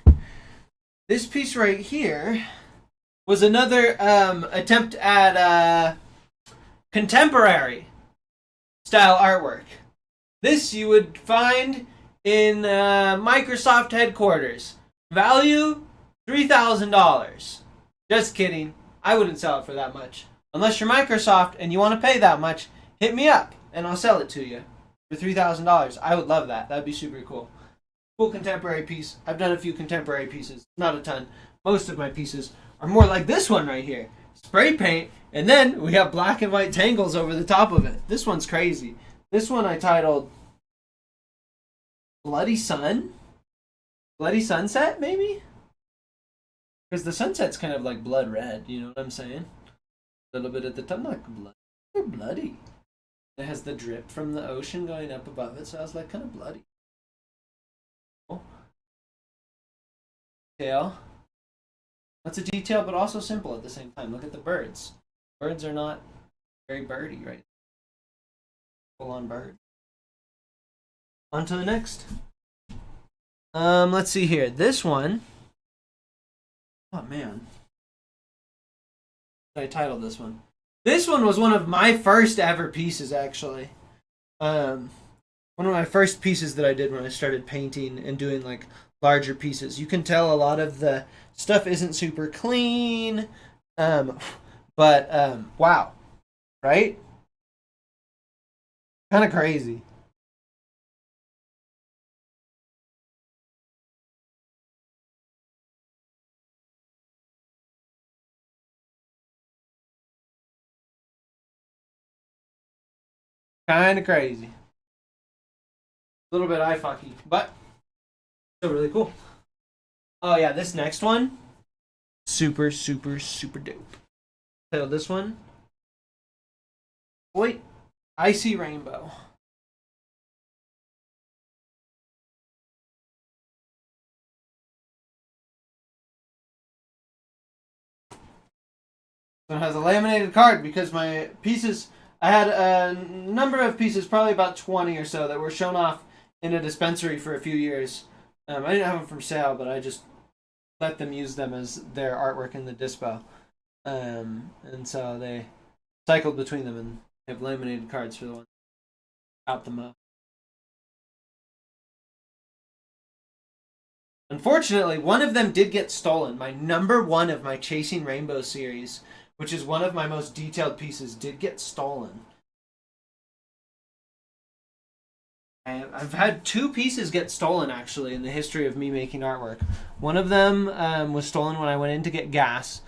This piece right here was another attempt at contemporary style artwork. This you would find in Microsoft headquarters. Value $3,000. Just kidding. I wouldn't sell it for that much. Unless you're Microsoft and you want to pay that much, hit me up and I'll sell it to you for $3,000. I would love that. That'd be super cool. Cool contemporary piece. I've done a few contemporary pieces. Not a ton. Most of my pieces are more like this one right here. Spray paint, and then we have black and white tangles over the top of it. This one's crazy. This one I titled Bloody Sun? Bloody Sunset, maybe? Because the sunset's kind of like blood red, you know what I'm saying? A little bit at the top, like blood. They're bloody. It has the drip from the ocean going up above it, so I was like, kind of bloody. Cool. Detail. That's a detail, but also simple at the same time. Look at the birds. Birds are not very birdy, right? Full on bird. On to the next. Let's see here. This one. Oh man. I titled this one. This one was one of my first ever pieces, actually. One of my first pieces that I did when I started painting and doing like larger pieces. You can tell a lot of the stuff isn't super clean, but wow, right? Kind of crazy. Kind of crazy. A little bit eye fucky, but still really cool. Oh yeah, this next one, super, super, super dope. Title this one, Wait, Icy Rainbow. So it has a laminated card because my pieces, I had a number of pieces, probably about 20 or so, that were shown off in a dispensary for a few years. I didn't have them for sale, but I just let them use them as their artwork in the dispo. And so they cycled between them and have laminated cards for the one out the mo. Unfortunately, one of them did get stolen. My number one of my Chasing Rainbow series, which is one of my most detailed pieces, did get stolen. I've had two pieces get stolen, actually, in the history of me making artwork. One of them was stolen when I went in to get gas.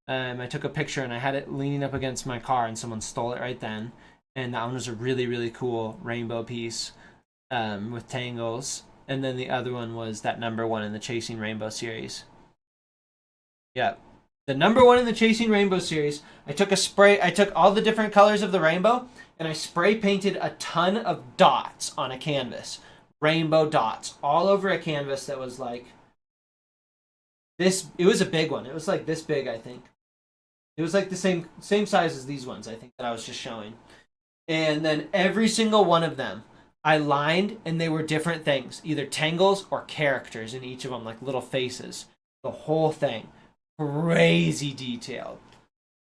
I took a picture and I had it leaning up against my car and someone stole it right then. And that one was a really, really cool rainbow piece with tangles. And then the other one was that number one in the Chasing Rainbow series. Yeah. The number one in the Chasing Rainbow series, I took all the different colors of the rainbow and I spray painted a ton of dots on a canvas. Rainbow dots all over a canvas that was like this. It was a big one. It was like this big, I think. It was like the same size as these ones, I think, that I was just showing. And then every single one of them I lined, and they were different things, either tangles or characters in each of them, like little faces. The whole thing. Crazy detailed.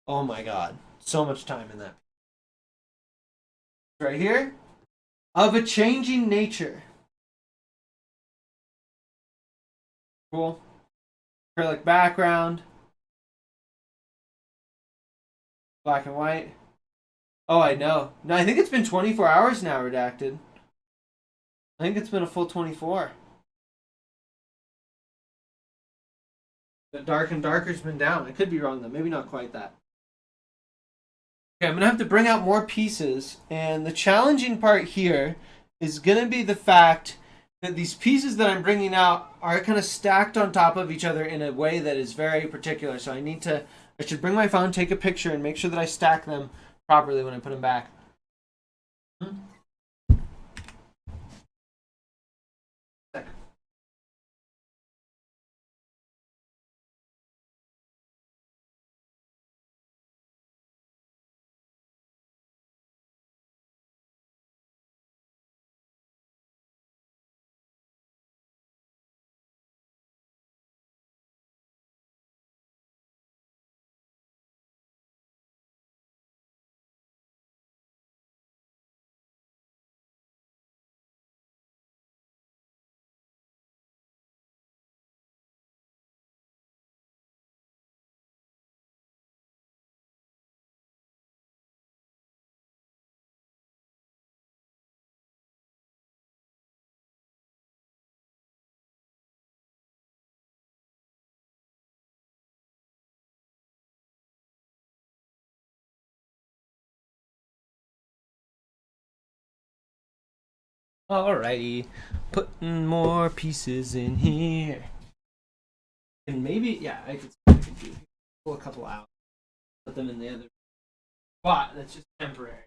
Oh my god. So much time in that. Right here. Of a changing nature. Cool. Acrylic background. Black and white. Oh, I know. No, I think it's been 24 hours now, redacted. I think it's been a full 24. The dark and darker's been down. I could be wrong though. Maybe not quite that. Okay, I'm gonna have to bring out more pieces, and the challenging part here is gonna be the fact that these pieces that I'm bringing out are kind of stacked on top of each other in a way that is very particular. So I should bring my phone, take a picture, and make sure that I stack them properly when I put them back. Alrighty, putting more pieces in here, and maybe I could do pull a couple out, put them in the other spot. That's just temporary.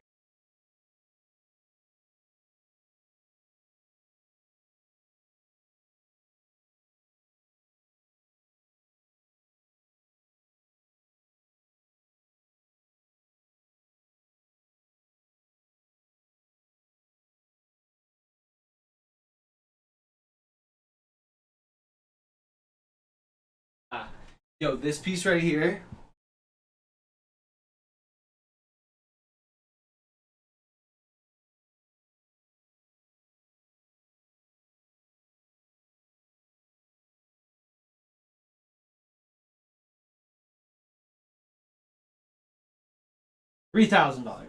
Ah, yo, this piece right here. $3,000.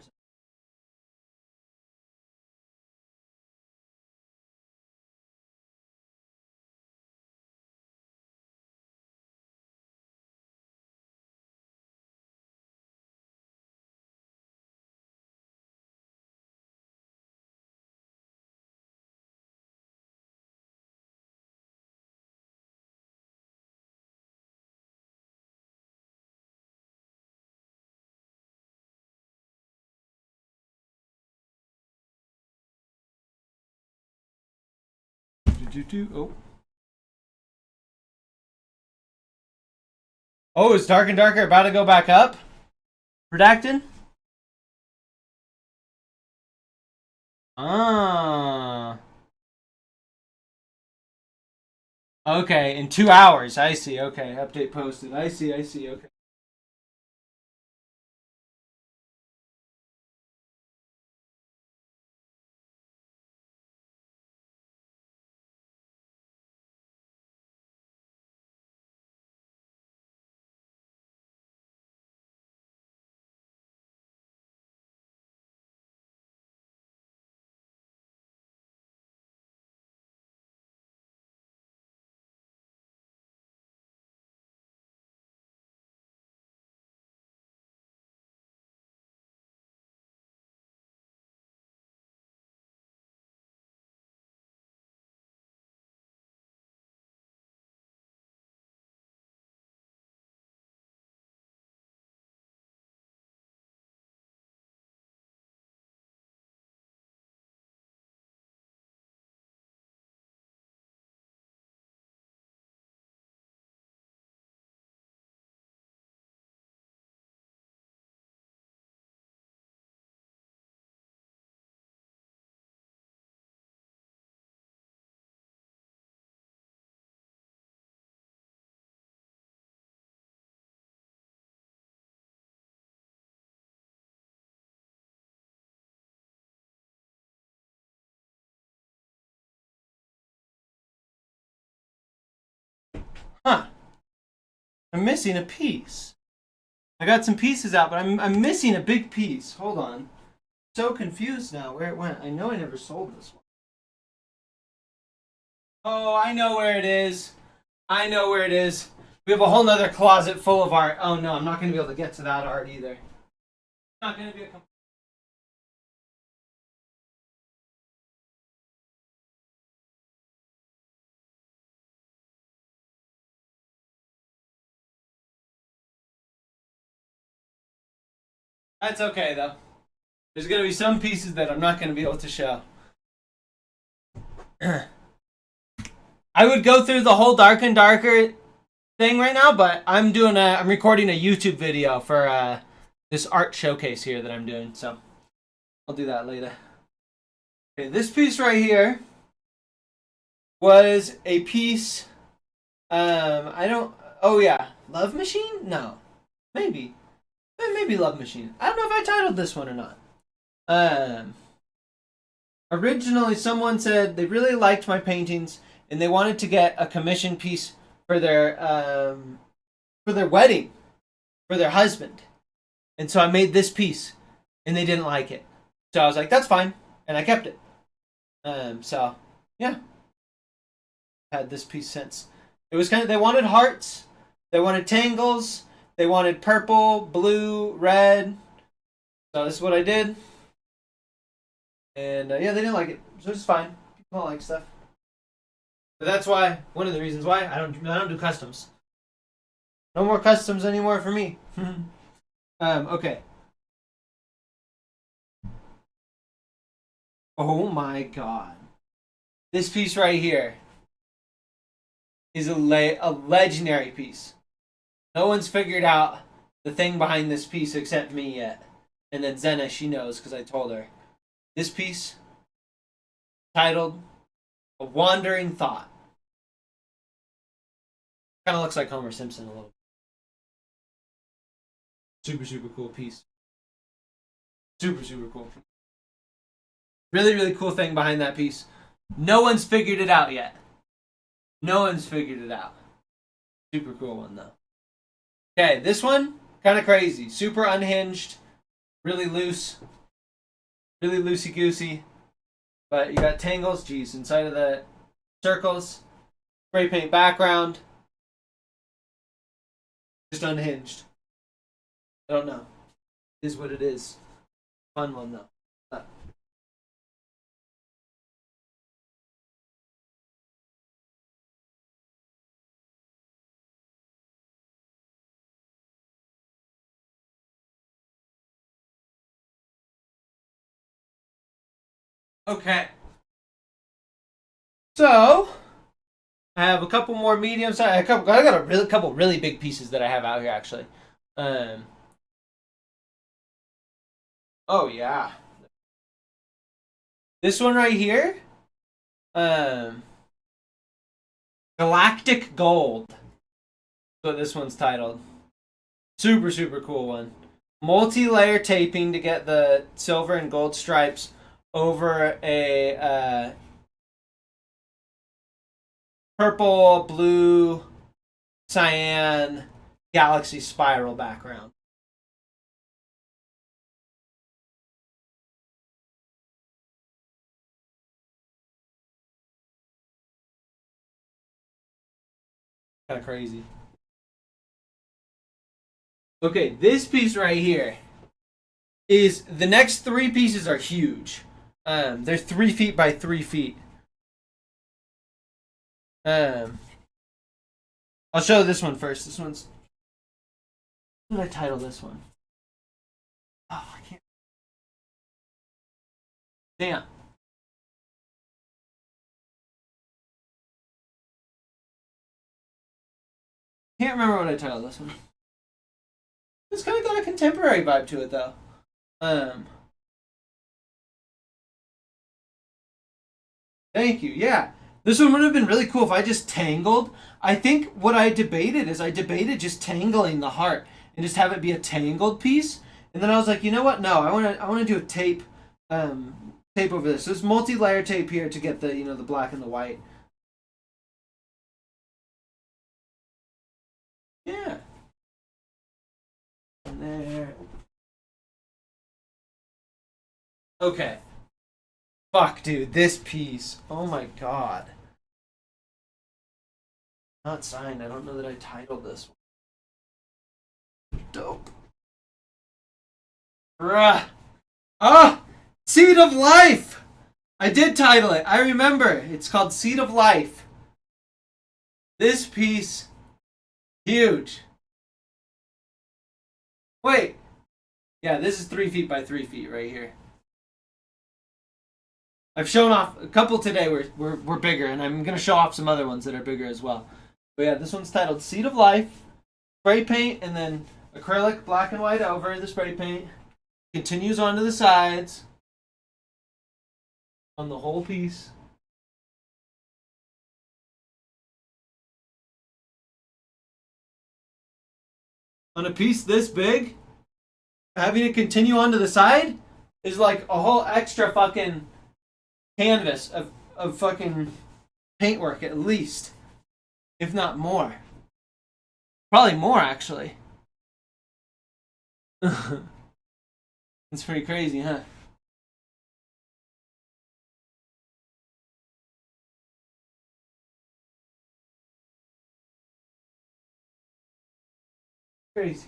Oh. Oh, is Dark and Darker about to go back up? Redacted? Ah. Okay, in 2 hours. I see. Okay, update posted. I see. Okay. Huh. I'm missing a piece. I got some pieces out, but I'm missing a big piece. Hold on. So confused now where it went. I know I never sold this one. Oh, I know where it is. I know where it is. We have a whole nother closet full of art. Oh no, I'm not going to be able to get to that art either. Not going to be a. That's okay though. There's going to be some pieces that I'm not going to be able to show. I would go through the whole Dark and Darker thing right now, but I'm recording a YouTube video for this art showcase here that I'm doing, so I'll do that later. Okay, this piece right here was a piece. I don't. Oh yeah, Love Machine? No, maybe, maybe Love Machine. I don't know if I titled this one or not. Originally, someone said they really liked my paintings and they wanted to get a commission piece for their wedding, for their husband, and so I made this piece, and they didn't like it. So I was like, that's fine, and I kept it. So yeah, had this piece since. It was kind of, they wanted hearts, they wanted tangles, they wanted purple, blue, red. So this is what I did, and yeah, they didn't like it, so it's fine. People don't like stuff, but that's why one of the reasons why I don't do customs. No more customs anymore for me. Okay. Oh my god. This piece right here is a legendary piece. No one's figured out the thing behind this piece except me yet. And then Zena, she knows because I told her. This piece, titled A Wandering Thought. Kind of looks like Homer Simpson a little. Super, super cool piece. Super, super cool. Really, really cool thing behind that piece. No one's figured it out yet. No one's figured it out. Super cool one, though. Okay, this one, kind of crazy. Super unhinged. Really loose. Really loosey-goosey. But you got tangles, geez, inside of the circles. Spray paint background. Just unhinged. I don't know. It is what it is. Fun one, though. Okay. So, I have a couple more medium size. I got a couple really big pieces that I have out here actually. Um. Oh yeah. This one right here. Um. Galactic Gold. That's what this one's titled. Super super cool one. Multi-layer taping to get the silver and gold stripes over a purple, blue, cyan, galaxy spiral background. Kind of crazy. Okay, this piece right here is the next three pieces are huge. They're 3 feet by 3 feet. Um, I'll show this one first. This one's. What did I title this one? Oh, I can't. Damn. Can't remember what I titled this one. It's kind of got a contemporary vibe to it, though. Um, Thank you. Yeah. This one would have been really cool if I just tangled. I think what I debated is I debated just tangling the heart and just have it be a tangled piece. And then I was like, you know what? No, I want to do a tape over this. So it's multi-layer tape here to get the the black and the white. Okay. Fuck, dude. This piece. Oh my god. Not signed. I don't know that I titled this one. Dope. Bruh. Ah! Seed of Life! I did title it. I remember. It's called Seed of Life. This piece. Huge. Wait. Yeah, this is 3 feet by 3 feet right here. I've shown off a couple today were bigger, and I'm going to show off some other ones that are bigger as well. But yeah, this one's titled Seed of Life. Spray paint and then acrylic black and white over the spray paint. Continues onto the sides. On the whole piece. On a piece this big, having it continue onto the side is like a whole extra fucking canvas of fucking paintwork at least. If not more. Probably more actually. It's pretty crazy, huh? Crazy.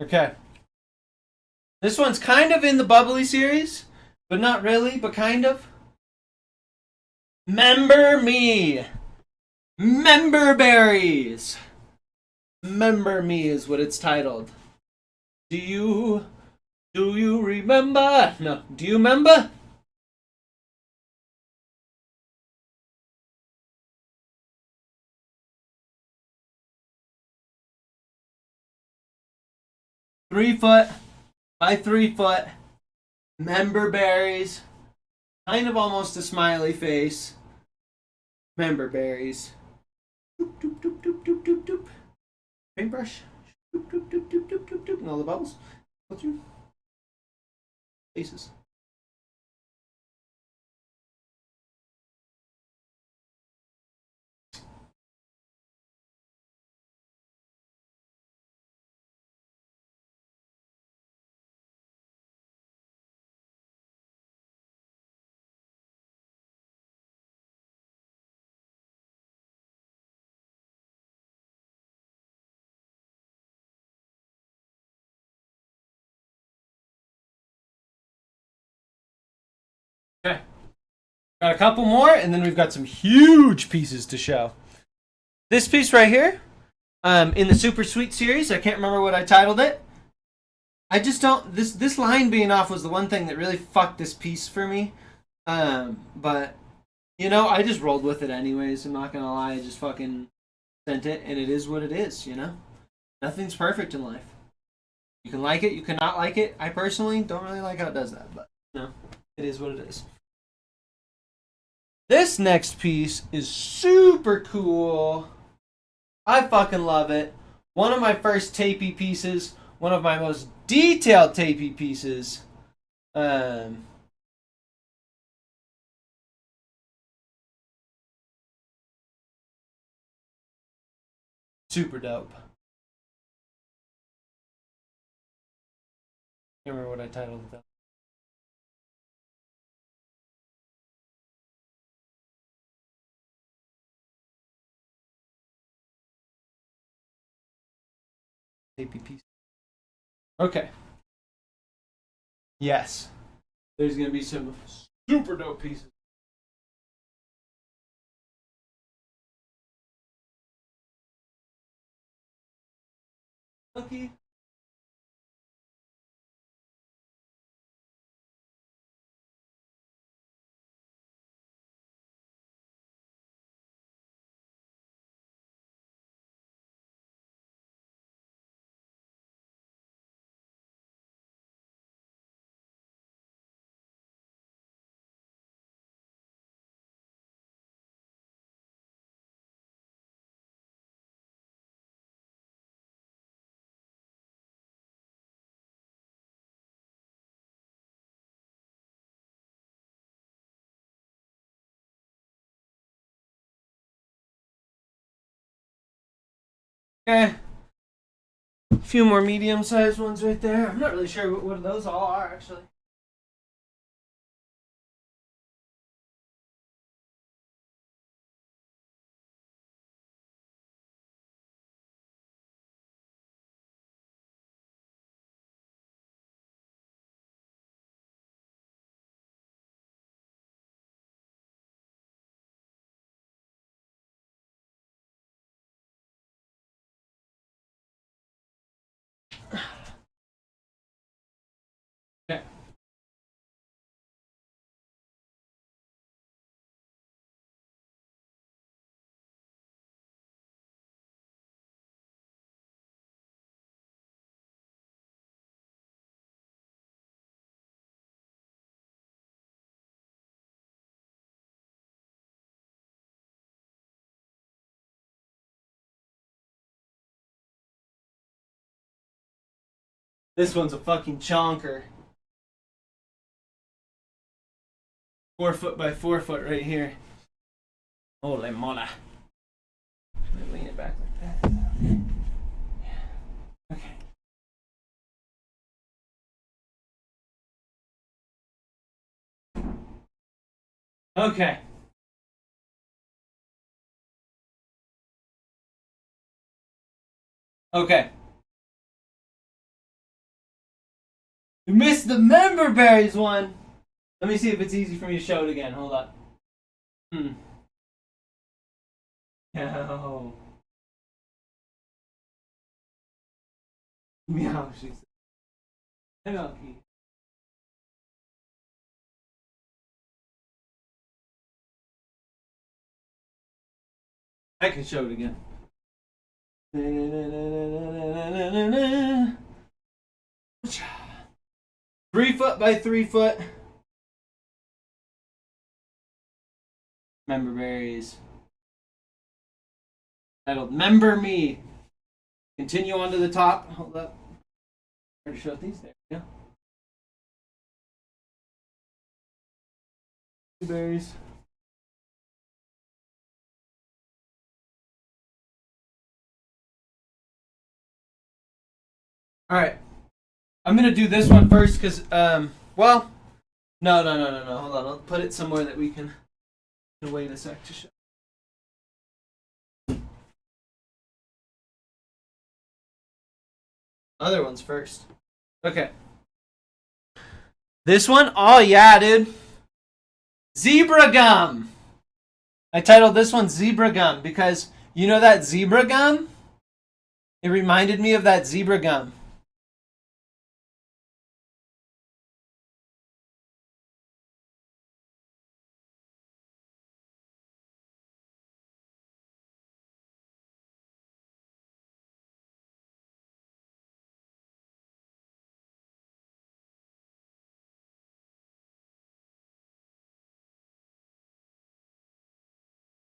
Okay. This one's kind of in the bubbly series, but not really, but kind of. Member Me. Member Berries. Member Me is what it's titled. Do you remember? No. Do you remember? .3 foot by 3 foot. Member berries. Kind of almost a smiley face. Member berries. Doop, doop, doop, doop, doop, doop, doop. Paintbrush. Doop, doop, doop, doop, doop, doop, doop. And all the bubbles. Go through. Faces. Okay. Got a couple more, and then we've got some huge pieces to show. This piece right here, in the Super Sweet series, I can't remember what I titled it. I just don't. This line being off was the one thing that really fucked this piece for me. But I just rolled with it anyways. I'm not gonna lie. I just fucking sent it, and it is what it is. Nothing's perfect in life. You can like it, you cannot like it. I personally don't really like how it does that, but it is what it is. This next piece is super cool. I fucking love it. One of my first tapey pieces. One of my most detailed tapey pieces. Super dope. Can't remember what I titled it though. Tapey piece. Okay. Yes. There's gonna be some super dope pieces. Okay. Okay. A few more medium-sized ones right there. I'm not really sure what those all are, actually. Okay. This one's a fucking chonker. 4 foot by 4 foot right here. Holy mola. Let me lean it back like that. Okay. Okay. Okay. You missed the member berries one. Let me see if it's easy for me to show it again. Hold on. No. Meow, she said. Hello, Keith. I can show it again. 3 foot by 3 foot. Member berries. Titled Member Me. Continue on to the top. Hold up. Where to show these? There we go. Berries. Alright. I'm gonna do this one first because, well, no. Hold on. I'll put it somewhere that we can wait a sec to show. Other ones first. Okay. This one? Oh, yeah, dude. Zebra gum. I titled this one Zebra Gum because you know that zebra gum? It reminded me of that zebra gum.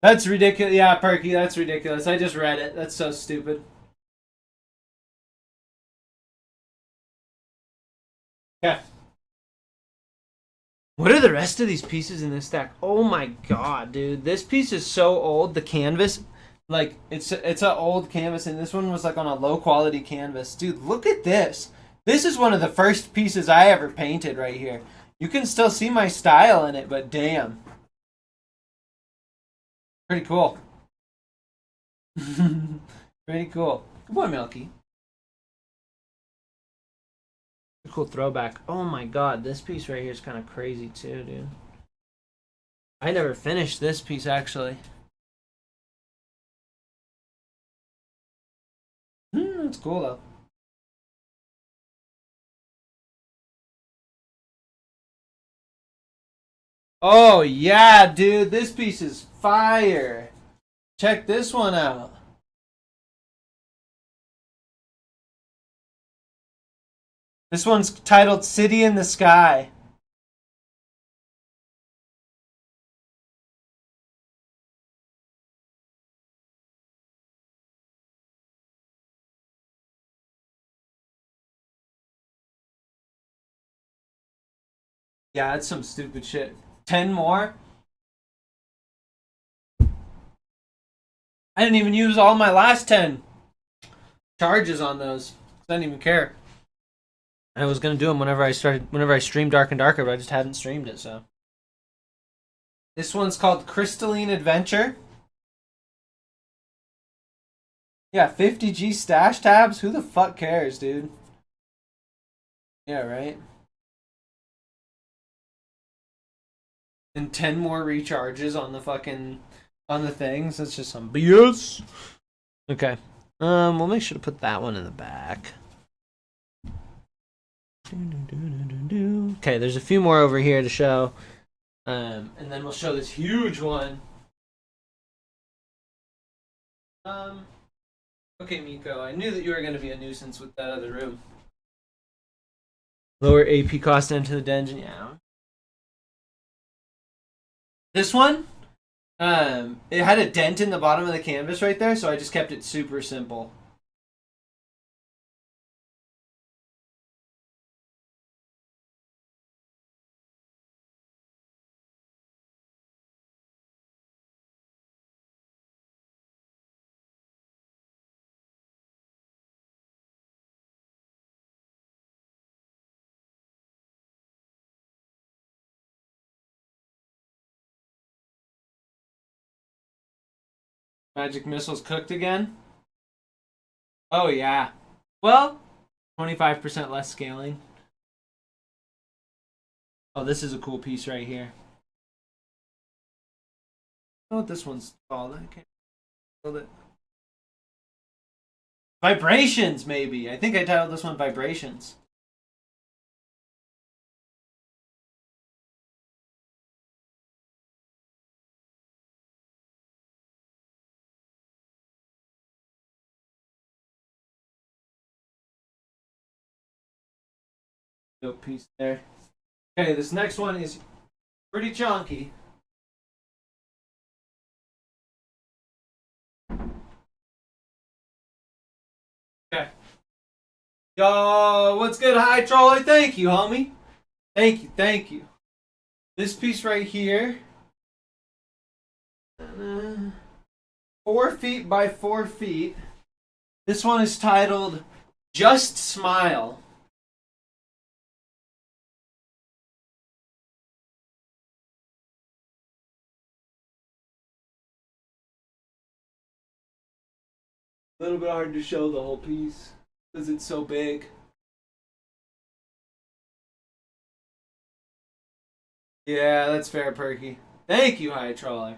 That's ridiculous. Yeah, Perky, that's ridiculous. I just read it. That's so stupid. Yeah. What are the rest of these pieces in this stack? Oh my god, dude. This piece is so old. The canvas, like, it's an old canvas, and this one was like on a low quality canvas. Dude, look at this. This is one of the first pieces I ever painted right here. You can still see my style in it, but damn. Pretty cool. Pretty cool. Good boy, Milky. Cool throwback. Oh my god, this piece right here is kind of crazy too, dude. I never finished this piece actually. That's cool though. Oh yeah, dude, this piece is fire. Check this one out. This one's titled City in the Sky. Yeah, that's some stupid shit. 10 more? I didn't even use all my last 10. charges on those. I didn't even care. I was gonna do them whenever I streamed Dark and Darker, but I just hadn't streamed it. So this one's called Crystalline Adventure. Yeah, 50G stash tabs. Who the fuck cares, dude? Yeah, right. And 10 more recharges on the things. That's just some BS. Okay. We'll make sure to put that one in the back. Okay, there's a few more over here to show. And then we'll show this huge one. Okay, Miko, I knew that you were going to be a nuisance with that other room. Lower AP cost into the dungeon, yeah. This one, it had a dent in the bottom of the canvas right there, so I just kept it super simple. Magic missiles cooked again? Oh, yeah. Well, 25% less scaling. Oh, this is a cool piece right here. I don't know what this one's called. I can't build it. Vibrations, maybe. I think I titled this one Vibrations. Dope piece there. Okay, this next one is pretty chunky. Okay. Yo, what's good, High Troller? Thank you, homie. Thank you, thank you. This piece right here, 4 feet by 4 feet. This one is titled Just Smile. A little bit hard to show the whole piece because it's so big. Yeah, that's fair, Perky. Thank you, High Troller.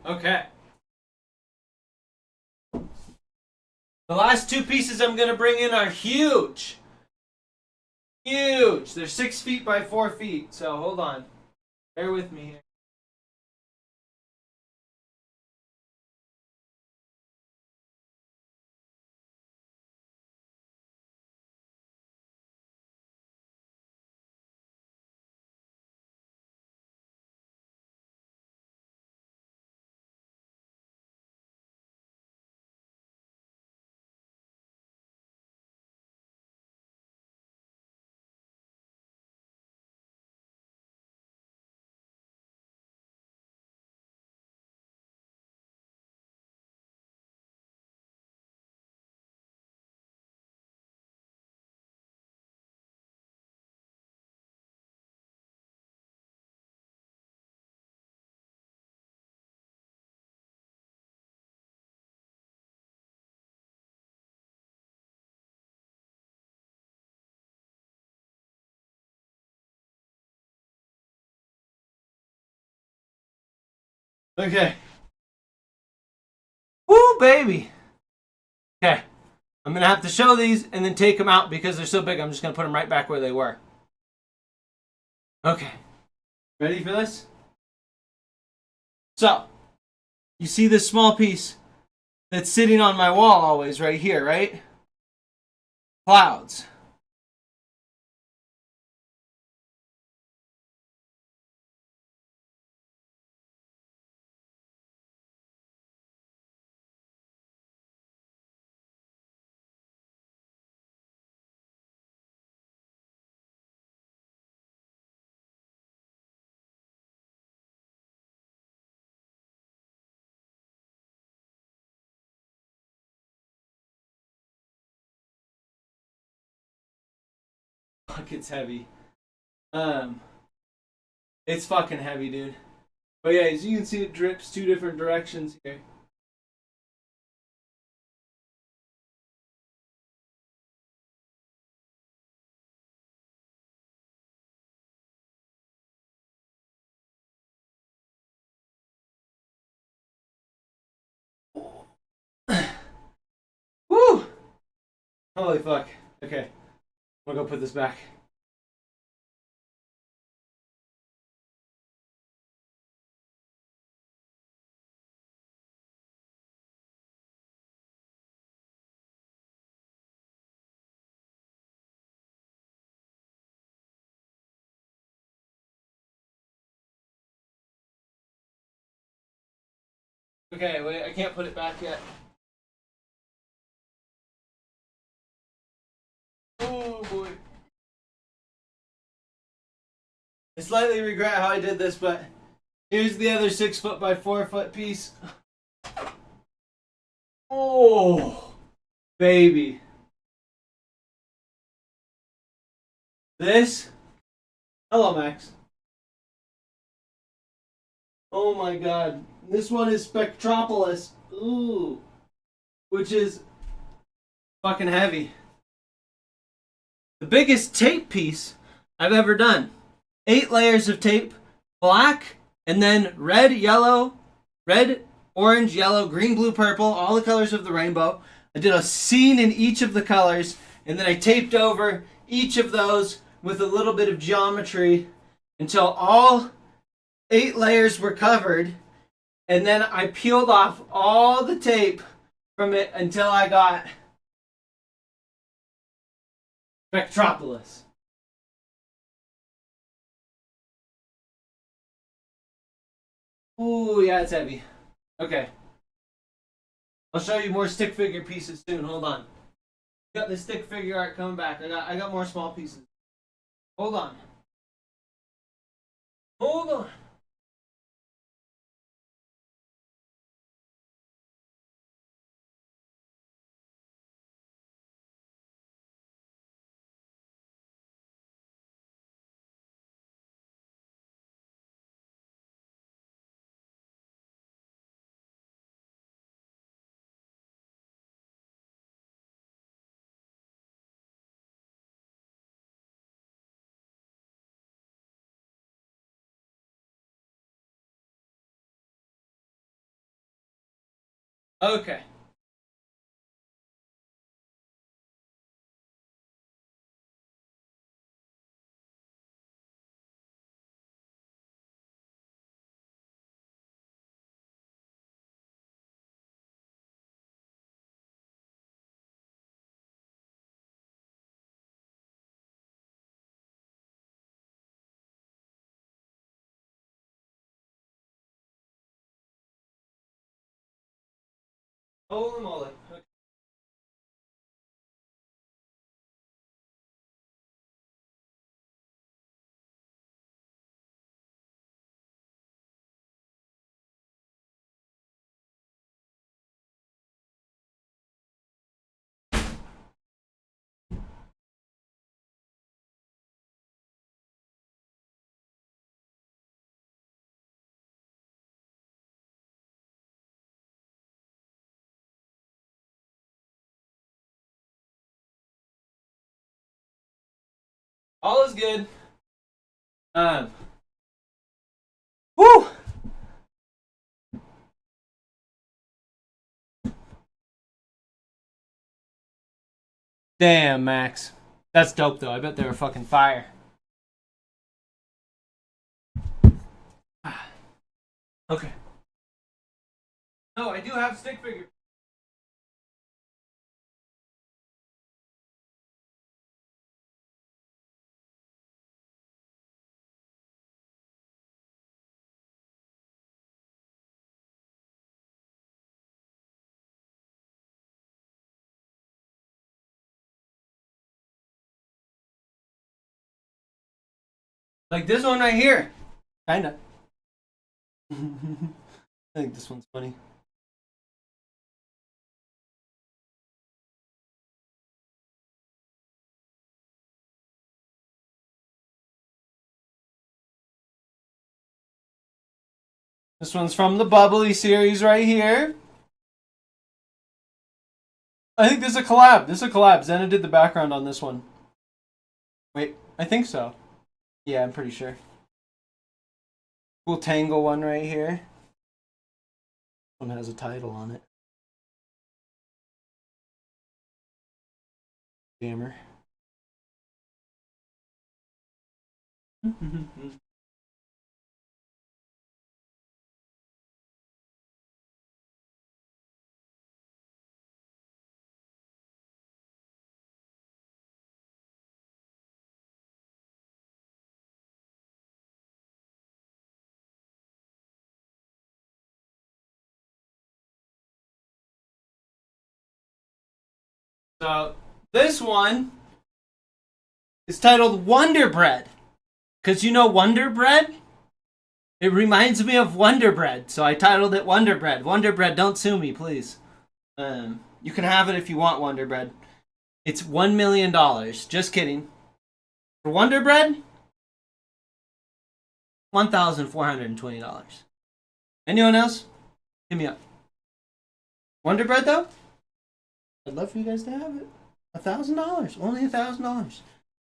Okay. The last 2 pieces I'm going to bring in are huge. Huge. They're 6 feet by 4 feet. So hold on. Bear with me here. Okay. Woo, baby. Okay. I'm going to have to show these and then take them out because they're so big. I'm just going to put them right back where they were. Okay. Ready for this? So, you see this small piece that's sitting on my wall always right here, right? Clouds. Fuck, it's heavy. Um, it's fucking heavy, dude. But yeah, as you can see, it drips two different directions here. Woo! Holy fuck. Okay. I'm gonna go put this back. Okay, wait, I can't put it back yet. Oh boy. I slightly regret how I did this, but here's the other 6 foot by 4 foot piece. Oh, baby. This. Hello, Max. Oh my god. This one is Spectropolis. Ooh. Which is fucking heavy. The biggest tape piece I've ever done. 8 layers of tape, black, and then red, orange, yellow, green, blue, purple, all the colors of the rainbow. I did a scene in each of the colors, and then I taped over each of those with a little bit of geometry until all 8 layers were covered, and then I peeled off all the tape from it until I got Spectropolis. Ooh, yeah, it's heavy. Okay. I'll show you more stick figure pieces soon. Hold on. Got the stick figure art coming back. I got more small pieces. Hold on. Hold on. Okay. Holy moly. Okay. All is good. Um. Woo! Damn, Max. That's dope, though. I bet they were fucking fire. Okay. No, I do have stick figures. Like this one right here. Kinda. I think this one's funny. This one's from the Bubbly series right here. I think this is a collab. This is a collab. Xena did the background on this one. Wait, I think so. Yeah, I'm pretty sure. Cool Tangle one right here. One has a title on it. Jammer. So this one is titled Wonder Bread. Because you know Wonder Bread? It reminds me of Wonder Bread, so I titled it Wonder Bread. Wonder Bread, don't sue me, please. You can have it if you want Wonder Bread. It's $1 million. Just kidding. For Wonder Bread, $1,420. Anyone else? Hit me up. Wonder Bread though? I'd love for you guys to have it. $1,000. Only $1,000.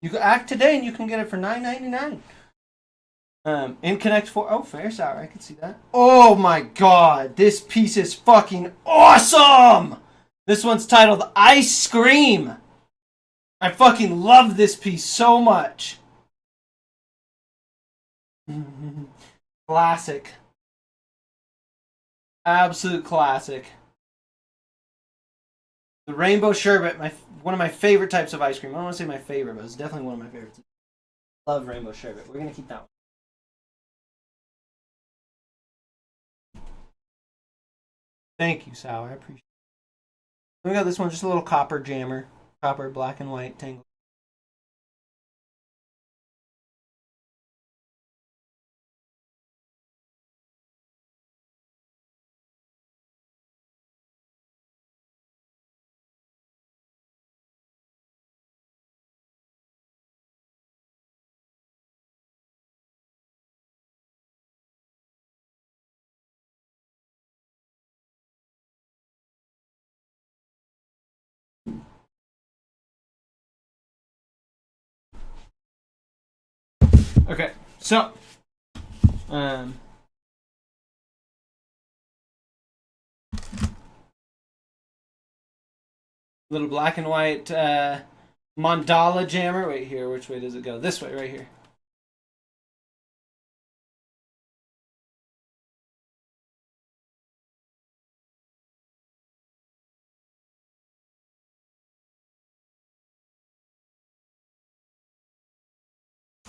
You can act today and you can get it for $9.99. In Connect 4. Oh, fair sour. I can see that. Oh my god. This piece is fucking awesome! This one's titled Ice Cream. I fucking love this piece so much. Classic. Absolute classic. The rainbow sherbet, one of my favorite types of ice cream. I don't want to say my favorite, but it's definitely one of my favorites. Love rainbow sherbet. We're gonna keep that one. Thank you, Sour. I appreciate it. We got this one, just a little copper jammer. Copper, black and white, tangle. Okay, so little black and white mandala jammer. Wait here, which way does it go? This way, right here.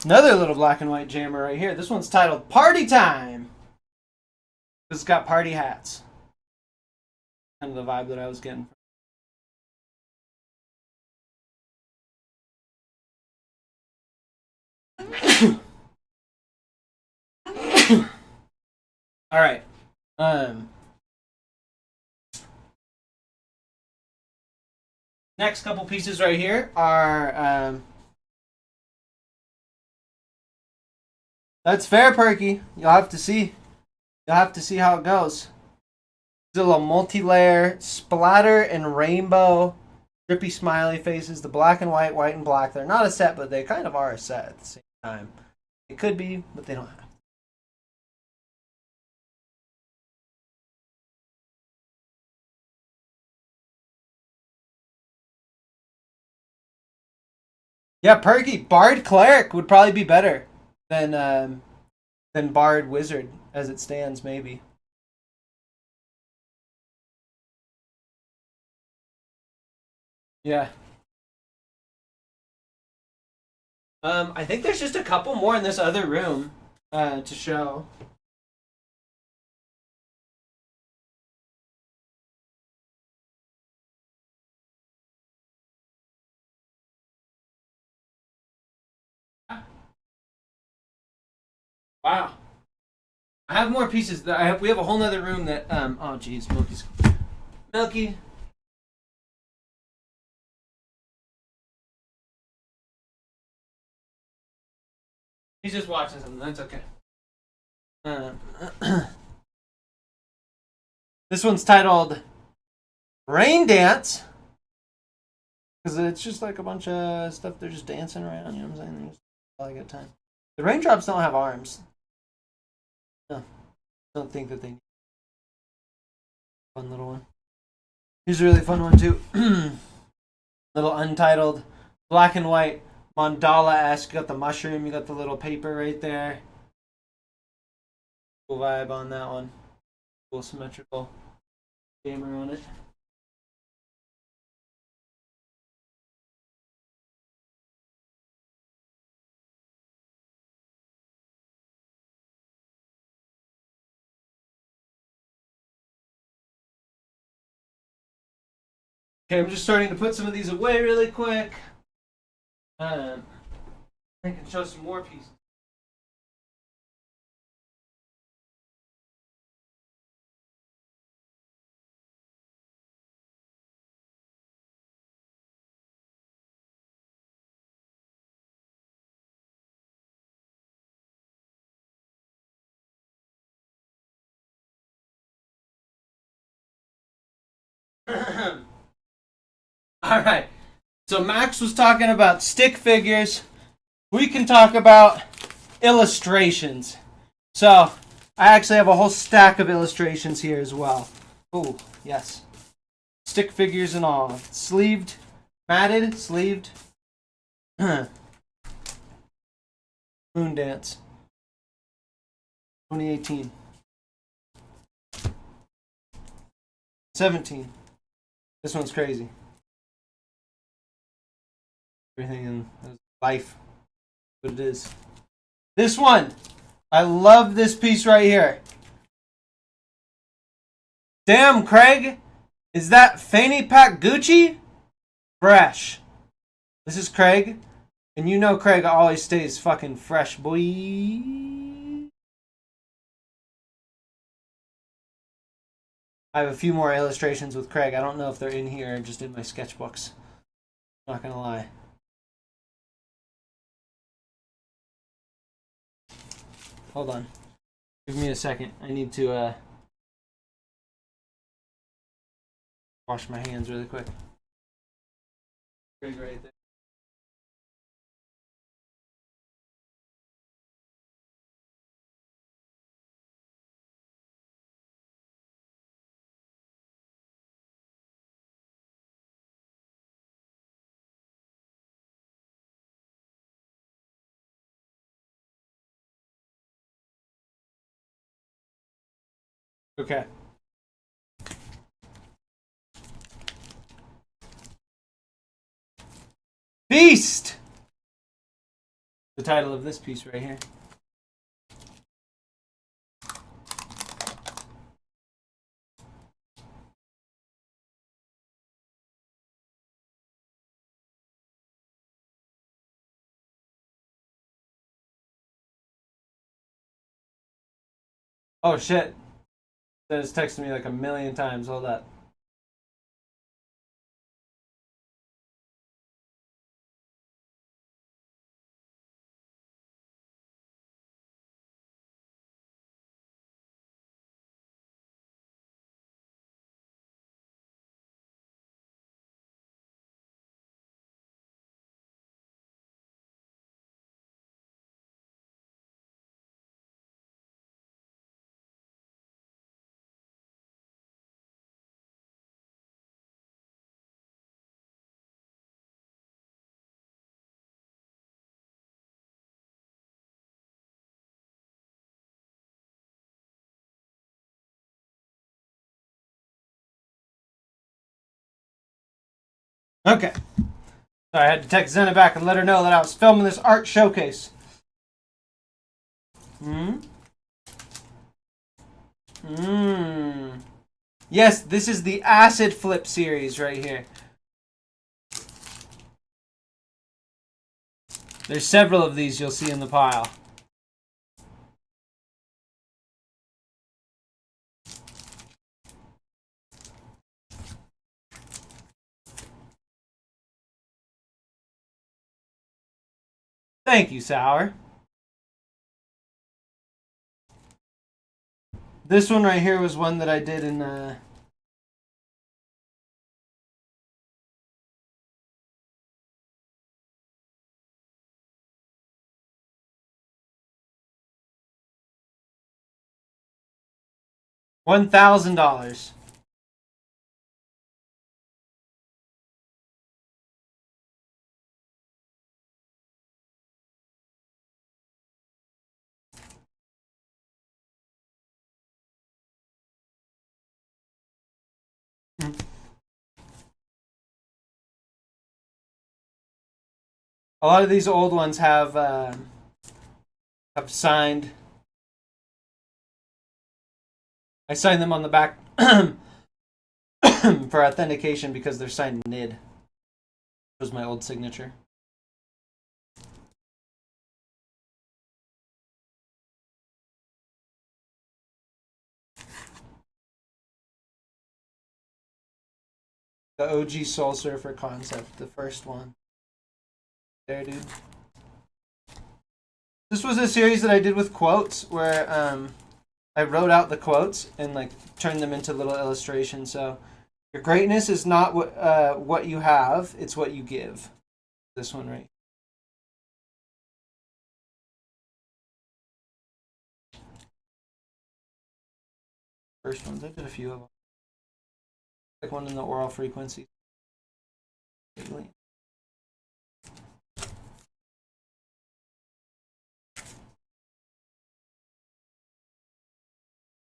Another little black and white jammer right here. This one's titled Party Time. It's got party hats. Kind of the vibe that I was getting. All right. Next couple pieces right here are that's fair, Perky. You'll have to see. You'll have to see how it goes. It's a little multi-layer splatter and rainbow drippy smiley faces. The black and white, white and black. They're not a set, but they kind of are a set at the same time. It could be, but they don't have. Yeah, Perky Bard Cleric would probably be better than Bard Wizard as it stands, maybe. Yeah. I think there's just a couple more in this other room to show. Wow. I have more pieces. We have a whole other room that. Oh, geez, Milky. He's just watching something. That's okay. Uh, this one's titled "Rain Dance" because it's just like a bunch of stuff. They're just dancing around. You know what I'm saying? They're just all a good time. The raindrops don't have arms. No, don't think that they need a fun little one. Here's a really fun one too. Little untitled, black and white mandala esque. You got the mushroom. You got the little paper right there. Cool vibe on that one. Cool symmetrical gamer on it. Okay, I'm just starting to put some of these away really quick. I can show some more pieces. All right. So Max was talking about stick figures. We can talk about illustrations. So I actually have a whole stack of illustrations here as well. Oh, yes. Stick figures and all. Sleeved, matted, sleeved. Moon Dance 2018. 17. This one's crazy. Everything in life, what it is. This one, I love this piece right here. Damn, Craig, is that fanny pack Gucci? Fresh. This is Craig, and you know Craig always stays fucking fresh, boy. I have a few more illustrations with Craig. I don't know if they're in here or just in my sketchbooks. Not gonna lie. Hold on. Give me a second. I need to wash my hands really quick. Craig right there. Okay. Beast! The title of this piece right here. Oh shit. That has texted me like a million times. Hold up. Okay. So I had to text Zenna back and let her know that I was filming this art showcase. Yes, this is the Acid Flip series right here. There's several of these you'll see in the pile. Thank you, Sour. This one right here was one that I did in $1,000. A lot of these old ones have signed. I signed them on the back for authentication because they're signed NID. Was my old signature. The OG Soul Surfer concept, the first one. There, dude. This was a series that I did with quotes where I wrote out the quotes and like turned them into little illustrations. So your greatness is not what you have; it's what you give. This one right. First ones. I did a few of them. Like one in the oral frequency.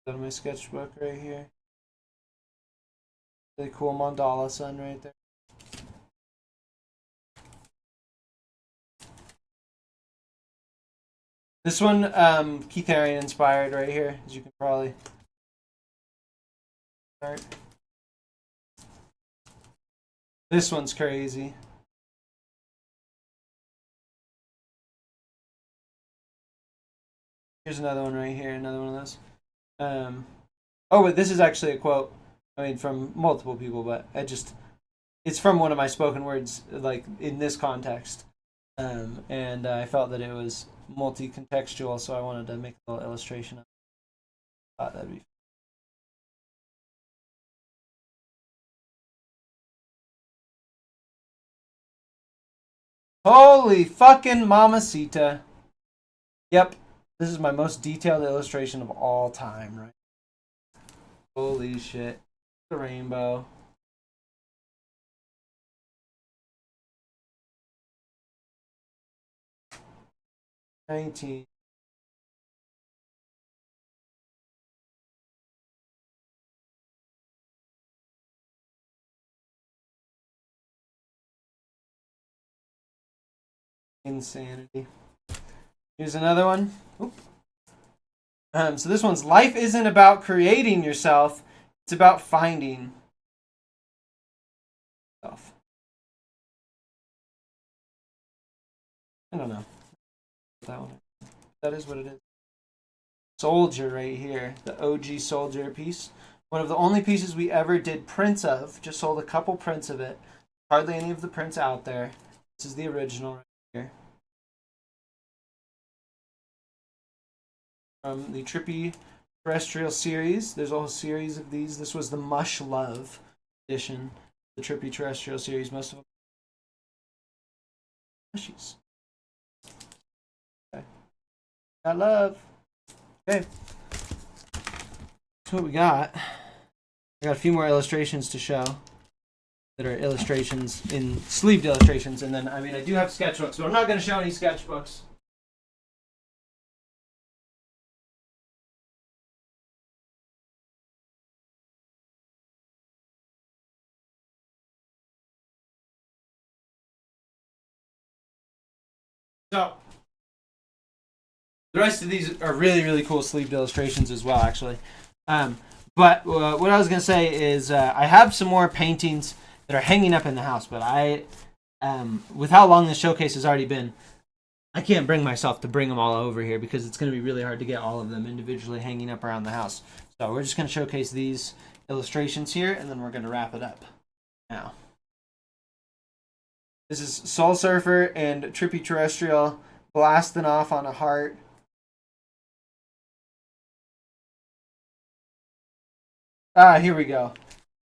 Go to my sketchbook right here. Really cool mandala sun right there. This one, Keith Haring inspired right here, as you can probably start. This one's crazy. Here's another one right here, another one of those. Oh, but this is actually a quote. I mean, from multiple people, but it's from one of my spoken words, like in this context. And I felt that it was multi-contextual, so I wanted to make a little illustration of it. I thought that'd be Holy fucking mamacita. Yep. This is my most detailed illustration of all time, right? Holy shit. The rainbow. '19. Insanity. Here's another one. Oop. So this one's life isn't about creating yourself, it's about finding yourself. I don't know. That one. That is what it is. Soldier right here. The OG Soldier piece. One of the only pieces we ever did prints of. Just sold a couple prints of it. Hardly any of the prints out there. This is the original right here. From the Trippy Terrestrial series. There's a whole series of these. This was the Mush Love edition. The Trippy Terrestrial series. Most of them. Mushies. Okay. Got love. Okay. That's what we got. I got a few more illustrations to show that are illustrations in sleeved illustrations, and then I do have sketchbooks, but I'm not going to show any sketchbooks. So the rest of these are really, really cool sleeved illustrations as well, actually. But what I was going to say is I have some more paintings that are hanging up in the house, but with how long this showcase has already been, I can't bring myself to bring them all over here because it's going to be really hard to get all of them individually hanging up around the house. So we're just going to showcase these illustrations here, and then we're going to wrap it up now. This is Soul Surfer and Trippy Terrestrial blasting off on a heart. Here we go.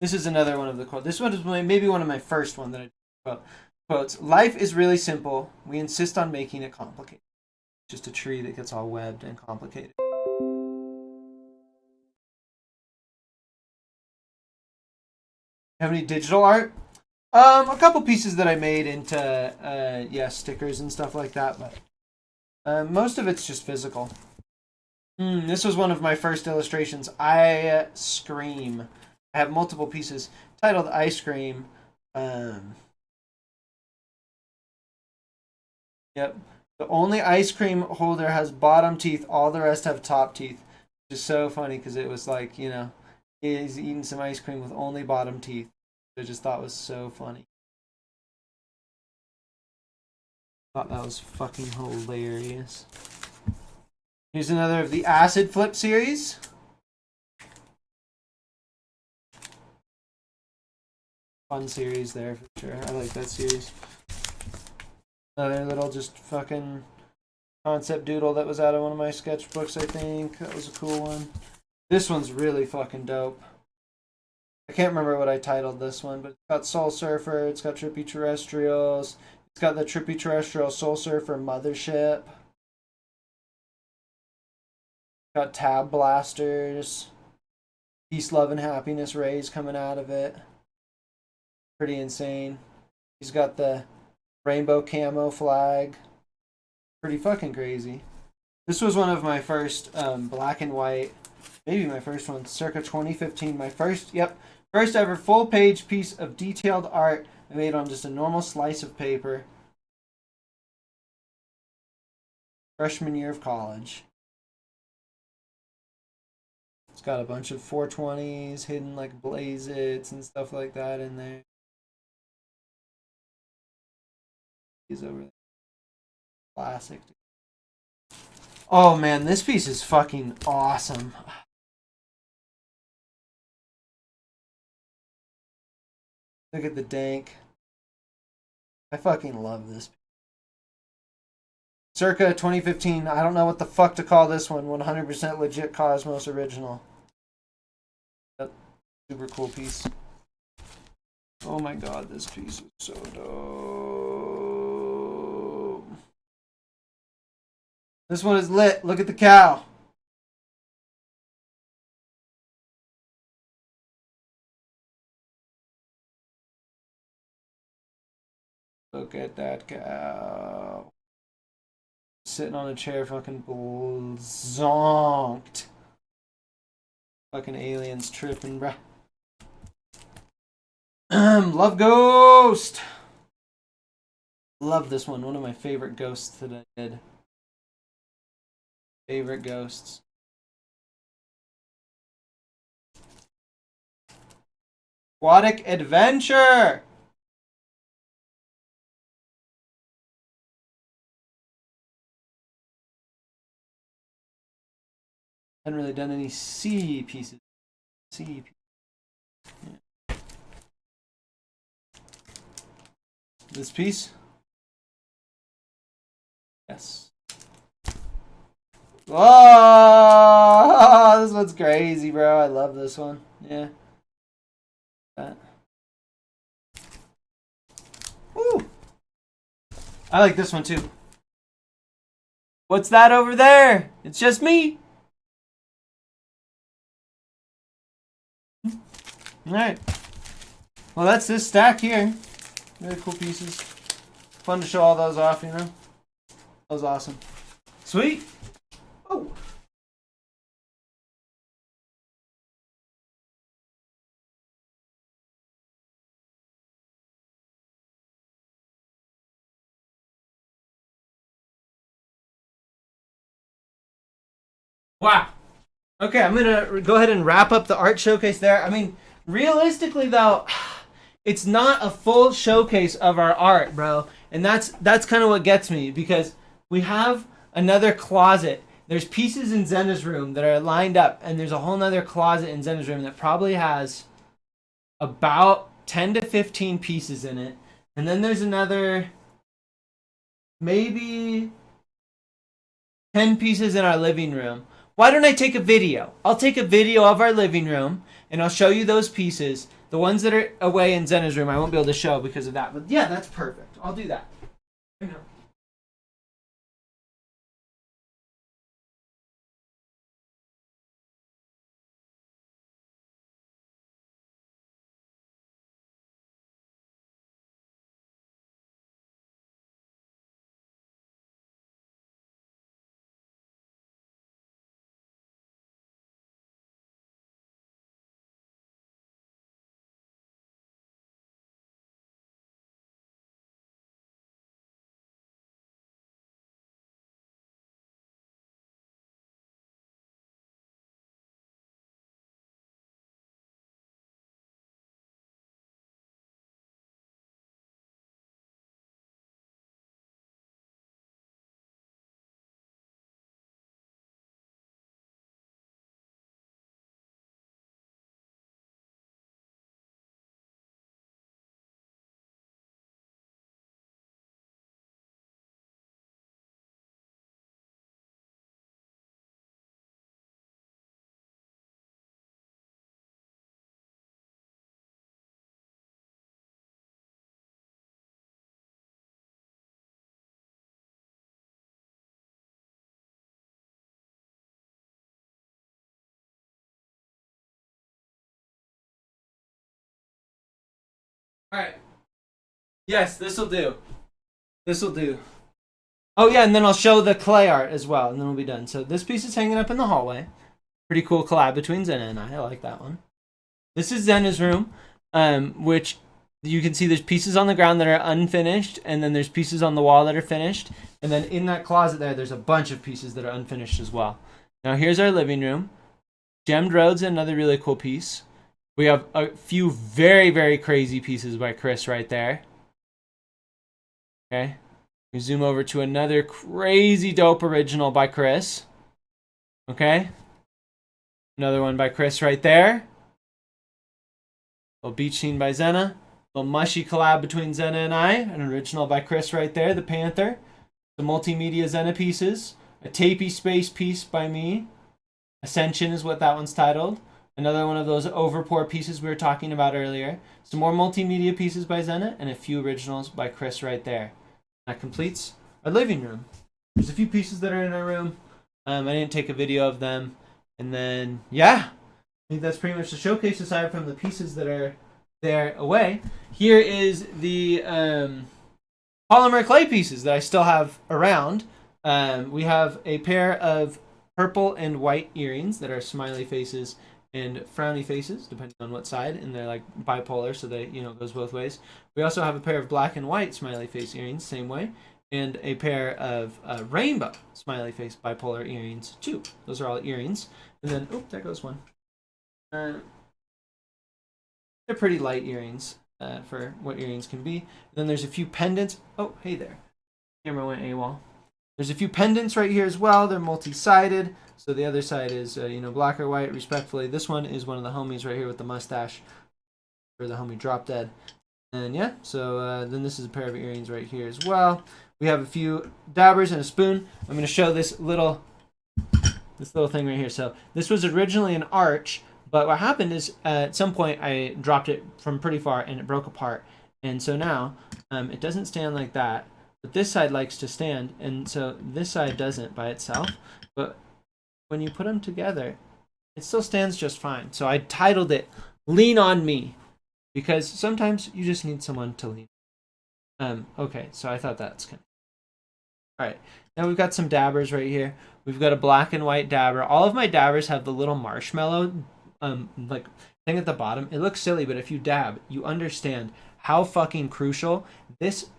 This is another one of the quotes. This one is maybe one of my first one that I quote. Quotes, life is really simple. We insist on making it complicated. Just a tree that gets all webbed and complicated. Have any digital art? A couple pieces that I made into stickers and stuff like that, but most of it's just physical. This was one of my first illustrations. I Scream. I have multiple pieces titled I Scream. Yep. The only ice cream holder has bottom teeth. All the rest have top teeth. Which is so funny because it was like, he's eating some ice cream with only bottom teeth. I just thought was so funny. Thought that was fucking hilarious. Here's another of the Acid Flip series. Fun series there for sure. I like that series. Another little just fucking concept doodle that was out of one of my sketchbooks, I think. That was a cool one. This one's really fucking dope. I can't remember what I titled this one, but it's got Soul Surfer, it's got Trippy Terrestrials, it's got the Trippy Terrestrial Soul Surfer Mothership. Got Tab Blasters. Peace, Love, and Happiness rays coming out of it. Pretty insane. He's got the rainbow camo flag. Pretty fucking crazy. This was one of my first black and white, maybe my first one, circa 2015. My first ever full page piece of detailed art I made on just a normal slice of paper. Freshman year of college. It's got a bunch of 420s, hidden like Blazits and stuff like that in there. He's over there. Classic. Oh man, this piece is fucking awesome. Look at the dank. I fucking love this. Circa 2015. I don't know what the fuck to call this one. 100% legit Cosmos original. Yep. Super cool piece. Oh my god, this piece is so dope. This one is lit. Look at the cow. Look at that cow. Sitting on a chair fucking zonked. Fucking aliens tripping, bruh. Love Ghost. Love this one. One of my favorite ghosts that I did. Favorite ghosts. Aquatic Adventure. Hadn't really done any sea pieces. Yeah. This piece? Yes. Oh, this one's crazy, bro. I love this one. Yeah. That. Woo. I like this one too. What's that over there? It's just me. Alright. Well, that's this stack here. Really cool pieces. Fun to show all those off, That was awesome. Sweet. Oh. Wow. Okay, I'm gonna go ahead and wrap up the art showcase there. I mean, realistically though, it's not a full showcase of our art, bro. And that's kind of what gets me, because we have another closet. There's pieces in Zena's room that are lined up, and there's a whole nother closet in Zena's room that probably has about 10 to 15 pieces in it. And then there's another maybe 10 pieces in our living room. Why don't I take a video? I'll take a video of our living room and I'll show you those pieces. The ones that are away in Zena's room, I won't be able to show because of that. But yeah, that's perfect. I'll do that. All right. Yes, this will do. This will do. Oh yeah, and then I'll show the clay art as well, and then we'll be done. So this piece is hanging up in the hallway. Pretty cool collab between Zena and I like that one. This is Zena's room, which you can see there's pieces on the ground that are unfinished, and then there's pieces on the wall that are finished, and then in that closet there's a bunch of pieces that are unfinished as well. Now here's our living room. Gemmed Roads, another really cool piece. We have a few very, very crazy pieces by Chris right there. Okay. We zoom over to another crazy dope original by Chris. Okay. Another one by Chris right there. A little beach scene by Zena. A little mushy collab between Zena and I. An original by Chris right there, the Panther. The multimedia Zena pieces. A tapey space piece by me. Ascension is what that one's titled. Another one of those overpour pieces we were talking about earlier. Some more multimedia pieces by Zena, and a few originals by Chris right there. That completes our living room. There's a few pieces that are in our room. I didn't take a video of them. And then, yeah, I think that's pretty much the showcase aside from the pieces that are there away. Here is the polymer clay pieces that I still have around. We have a pair of purple and white earrings that are smiley faces and frowny faces, depending on what side, and they're like bipolar, so they, goes both ways. We also have a pair of black and white smiley face earrings, same way, and a pair of rainbow smiley face bipolar earrings too. Those are all earrings. And then, oh, there goes one. They're pretty light earrings for what earrings can be. And then there's a few pendants. Oh, hey there. Camera went AWOL. There's a few pendants right here as well. They're multi-sided. So the other side is, black or white, respectfully. This one is one of the homies right here with the mustache. For the homie Drop Dead. And yeah, so then this is a pair of earrings right here as well. We have a few dabbers and a spoon. I'm going to show this little thing right here. So this was originally an arch, but what happened is at some point I dropped it from pretty far and it broke apart. And so now it doesn't stand like that. But this side likes to stand, and so this side doesn't by itself. But when you put them together, it still stands just fine. So I titled it Lean On Me, because sometimes you just need someone to lean. Okay, so I thought that's kind of... All right, now we've got some dabbers right here. We've got a black and white dabber. All of my dabbers have the little marshmallow like thing at the bottom. It looks silly, but if you dab, you understand how fucking crucial this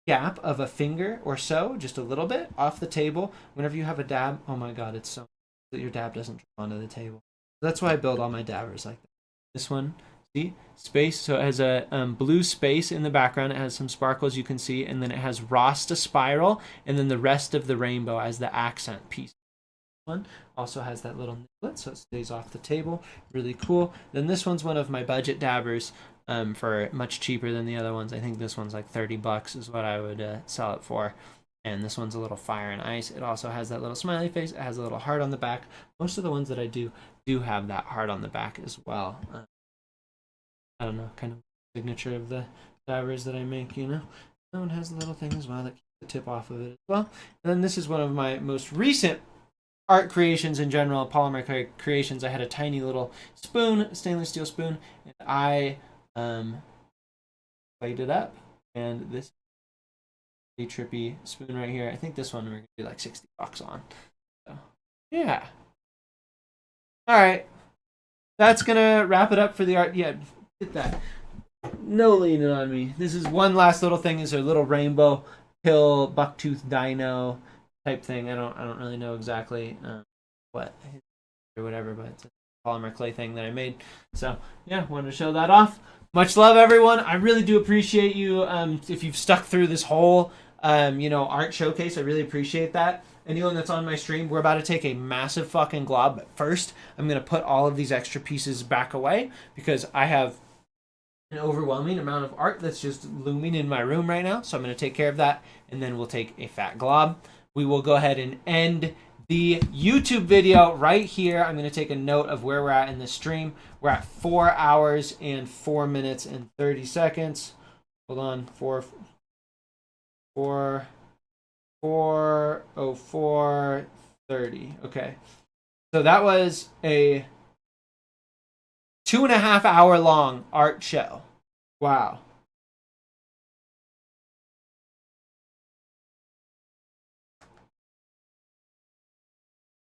gap of a finger or so, just a little bit off the table, whenever you have a dab. Oh my god, it's so that your dab doesn't drip onto the table. That's why I build all my dabbers like that. This one, see? Space, so it has a blue space in the background. It has some sparkles you can see, and then it has Rasta spiral, and then the rest of the rainbow as the accent piece. One also has that little niblet, so it stays off the table. Really cool. Then this one's one of my budget dabbers for much cheaper than the other ones. I think this one's like $30 is what I would sell it for. And this one's a little fire and ice. It also has that little smiley face. It has a little heart on the back. Most of the ones that I do have that heart on the back as well. I don't know, kind of signature of the dabbers that I make, you know. That one has a little thing as well that keeps the tip off of it as well. And then this is one of my most recent art creations in general, polymer creations. I had a tiny little spoon, stainless steel spoon, and I played it up. And this a trippy spoon right here. I think this one we're gonna do like $60 on. So yeah. All right, that's gonna wrap it up for the art. Yeah, get that. No leaning on me. This is one last little thing. Is a little rainbow pill bucktooth dino type thing. I don't really know exactly what or whatever, but it's a polymer clay thing that I made. So yeah, wanted to show that off. Much love, everyone. I really do appreciate you. If you've stuck through this whole art showcase, I really appreciate that. Anyone that's on my stream, we're about to take a massive fucking glob, but first I'm going to put all of these extra pieces back away because I have an overwhelming amount of art that's just looming in my room right now. So I'm going to take care of that, and then we'll take a fat glob. We will go ahead and end the YouTube video right here. I'm going to take a note of where we're at in the stream. We're at 4 hours and 4 minutes and 30 seconds. Hold on, 4:30. Okay. So that was a 2.5 hour long art show. Wow.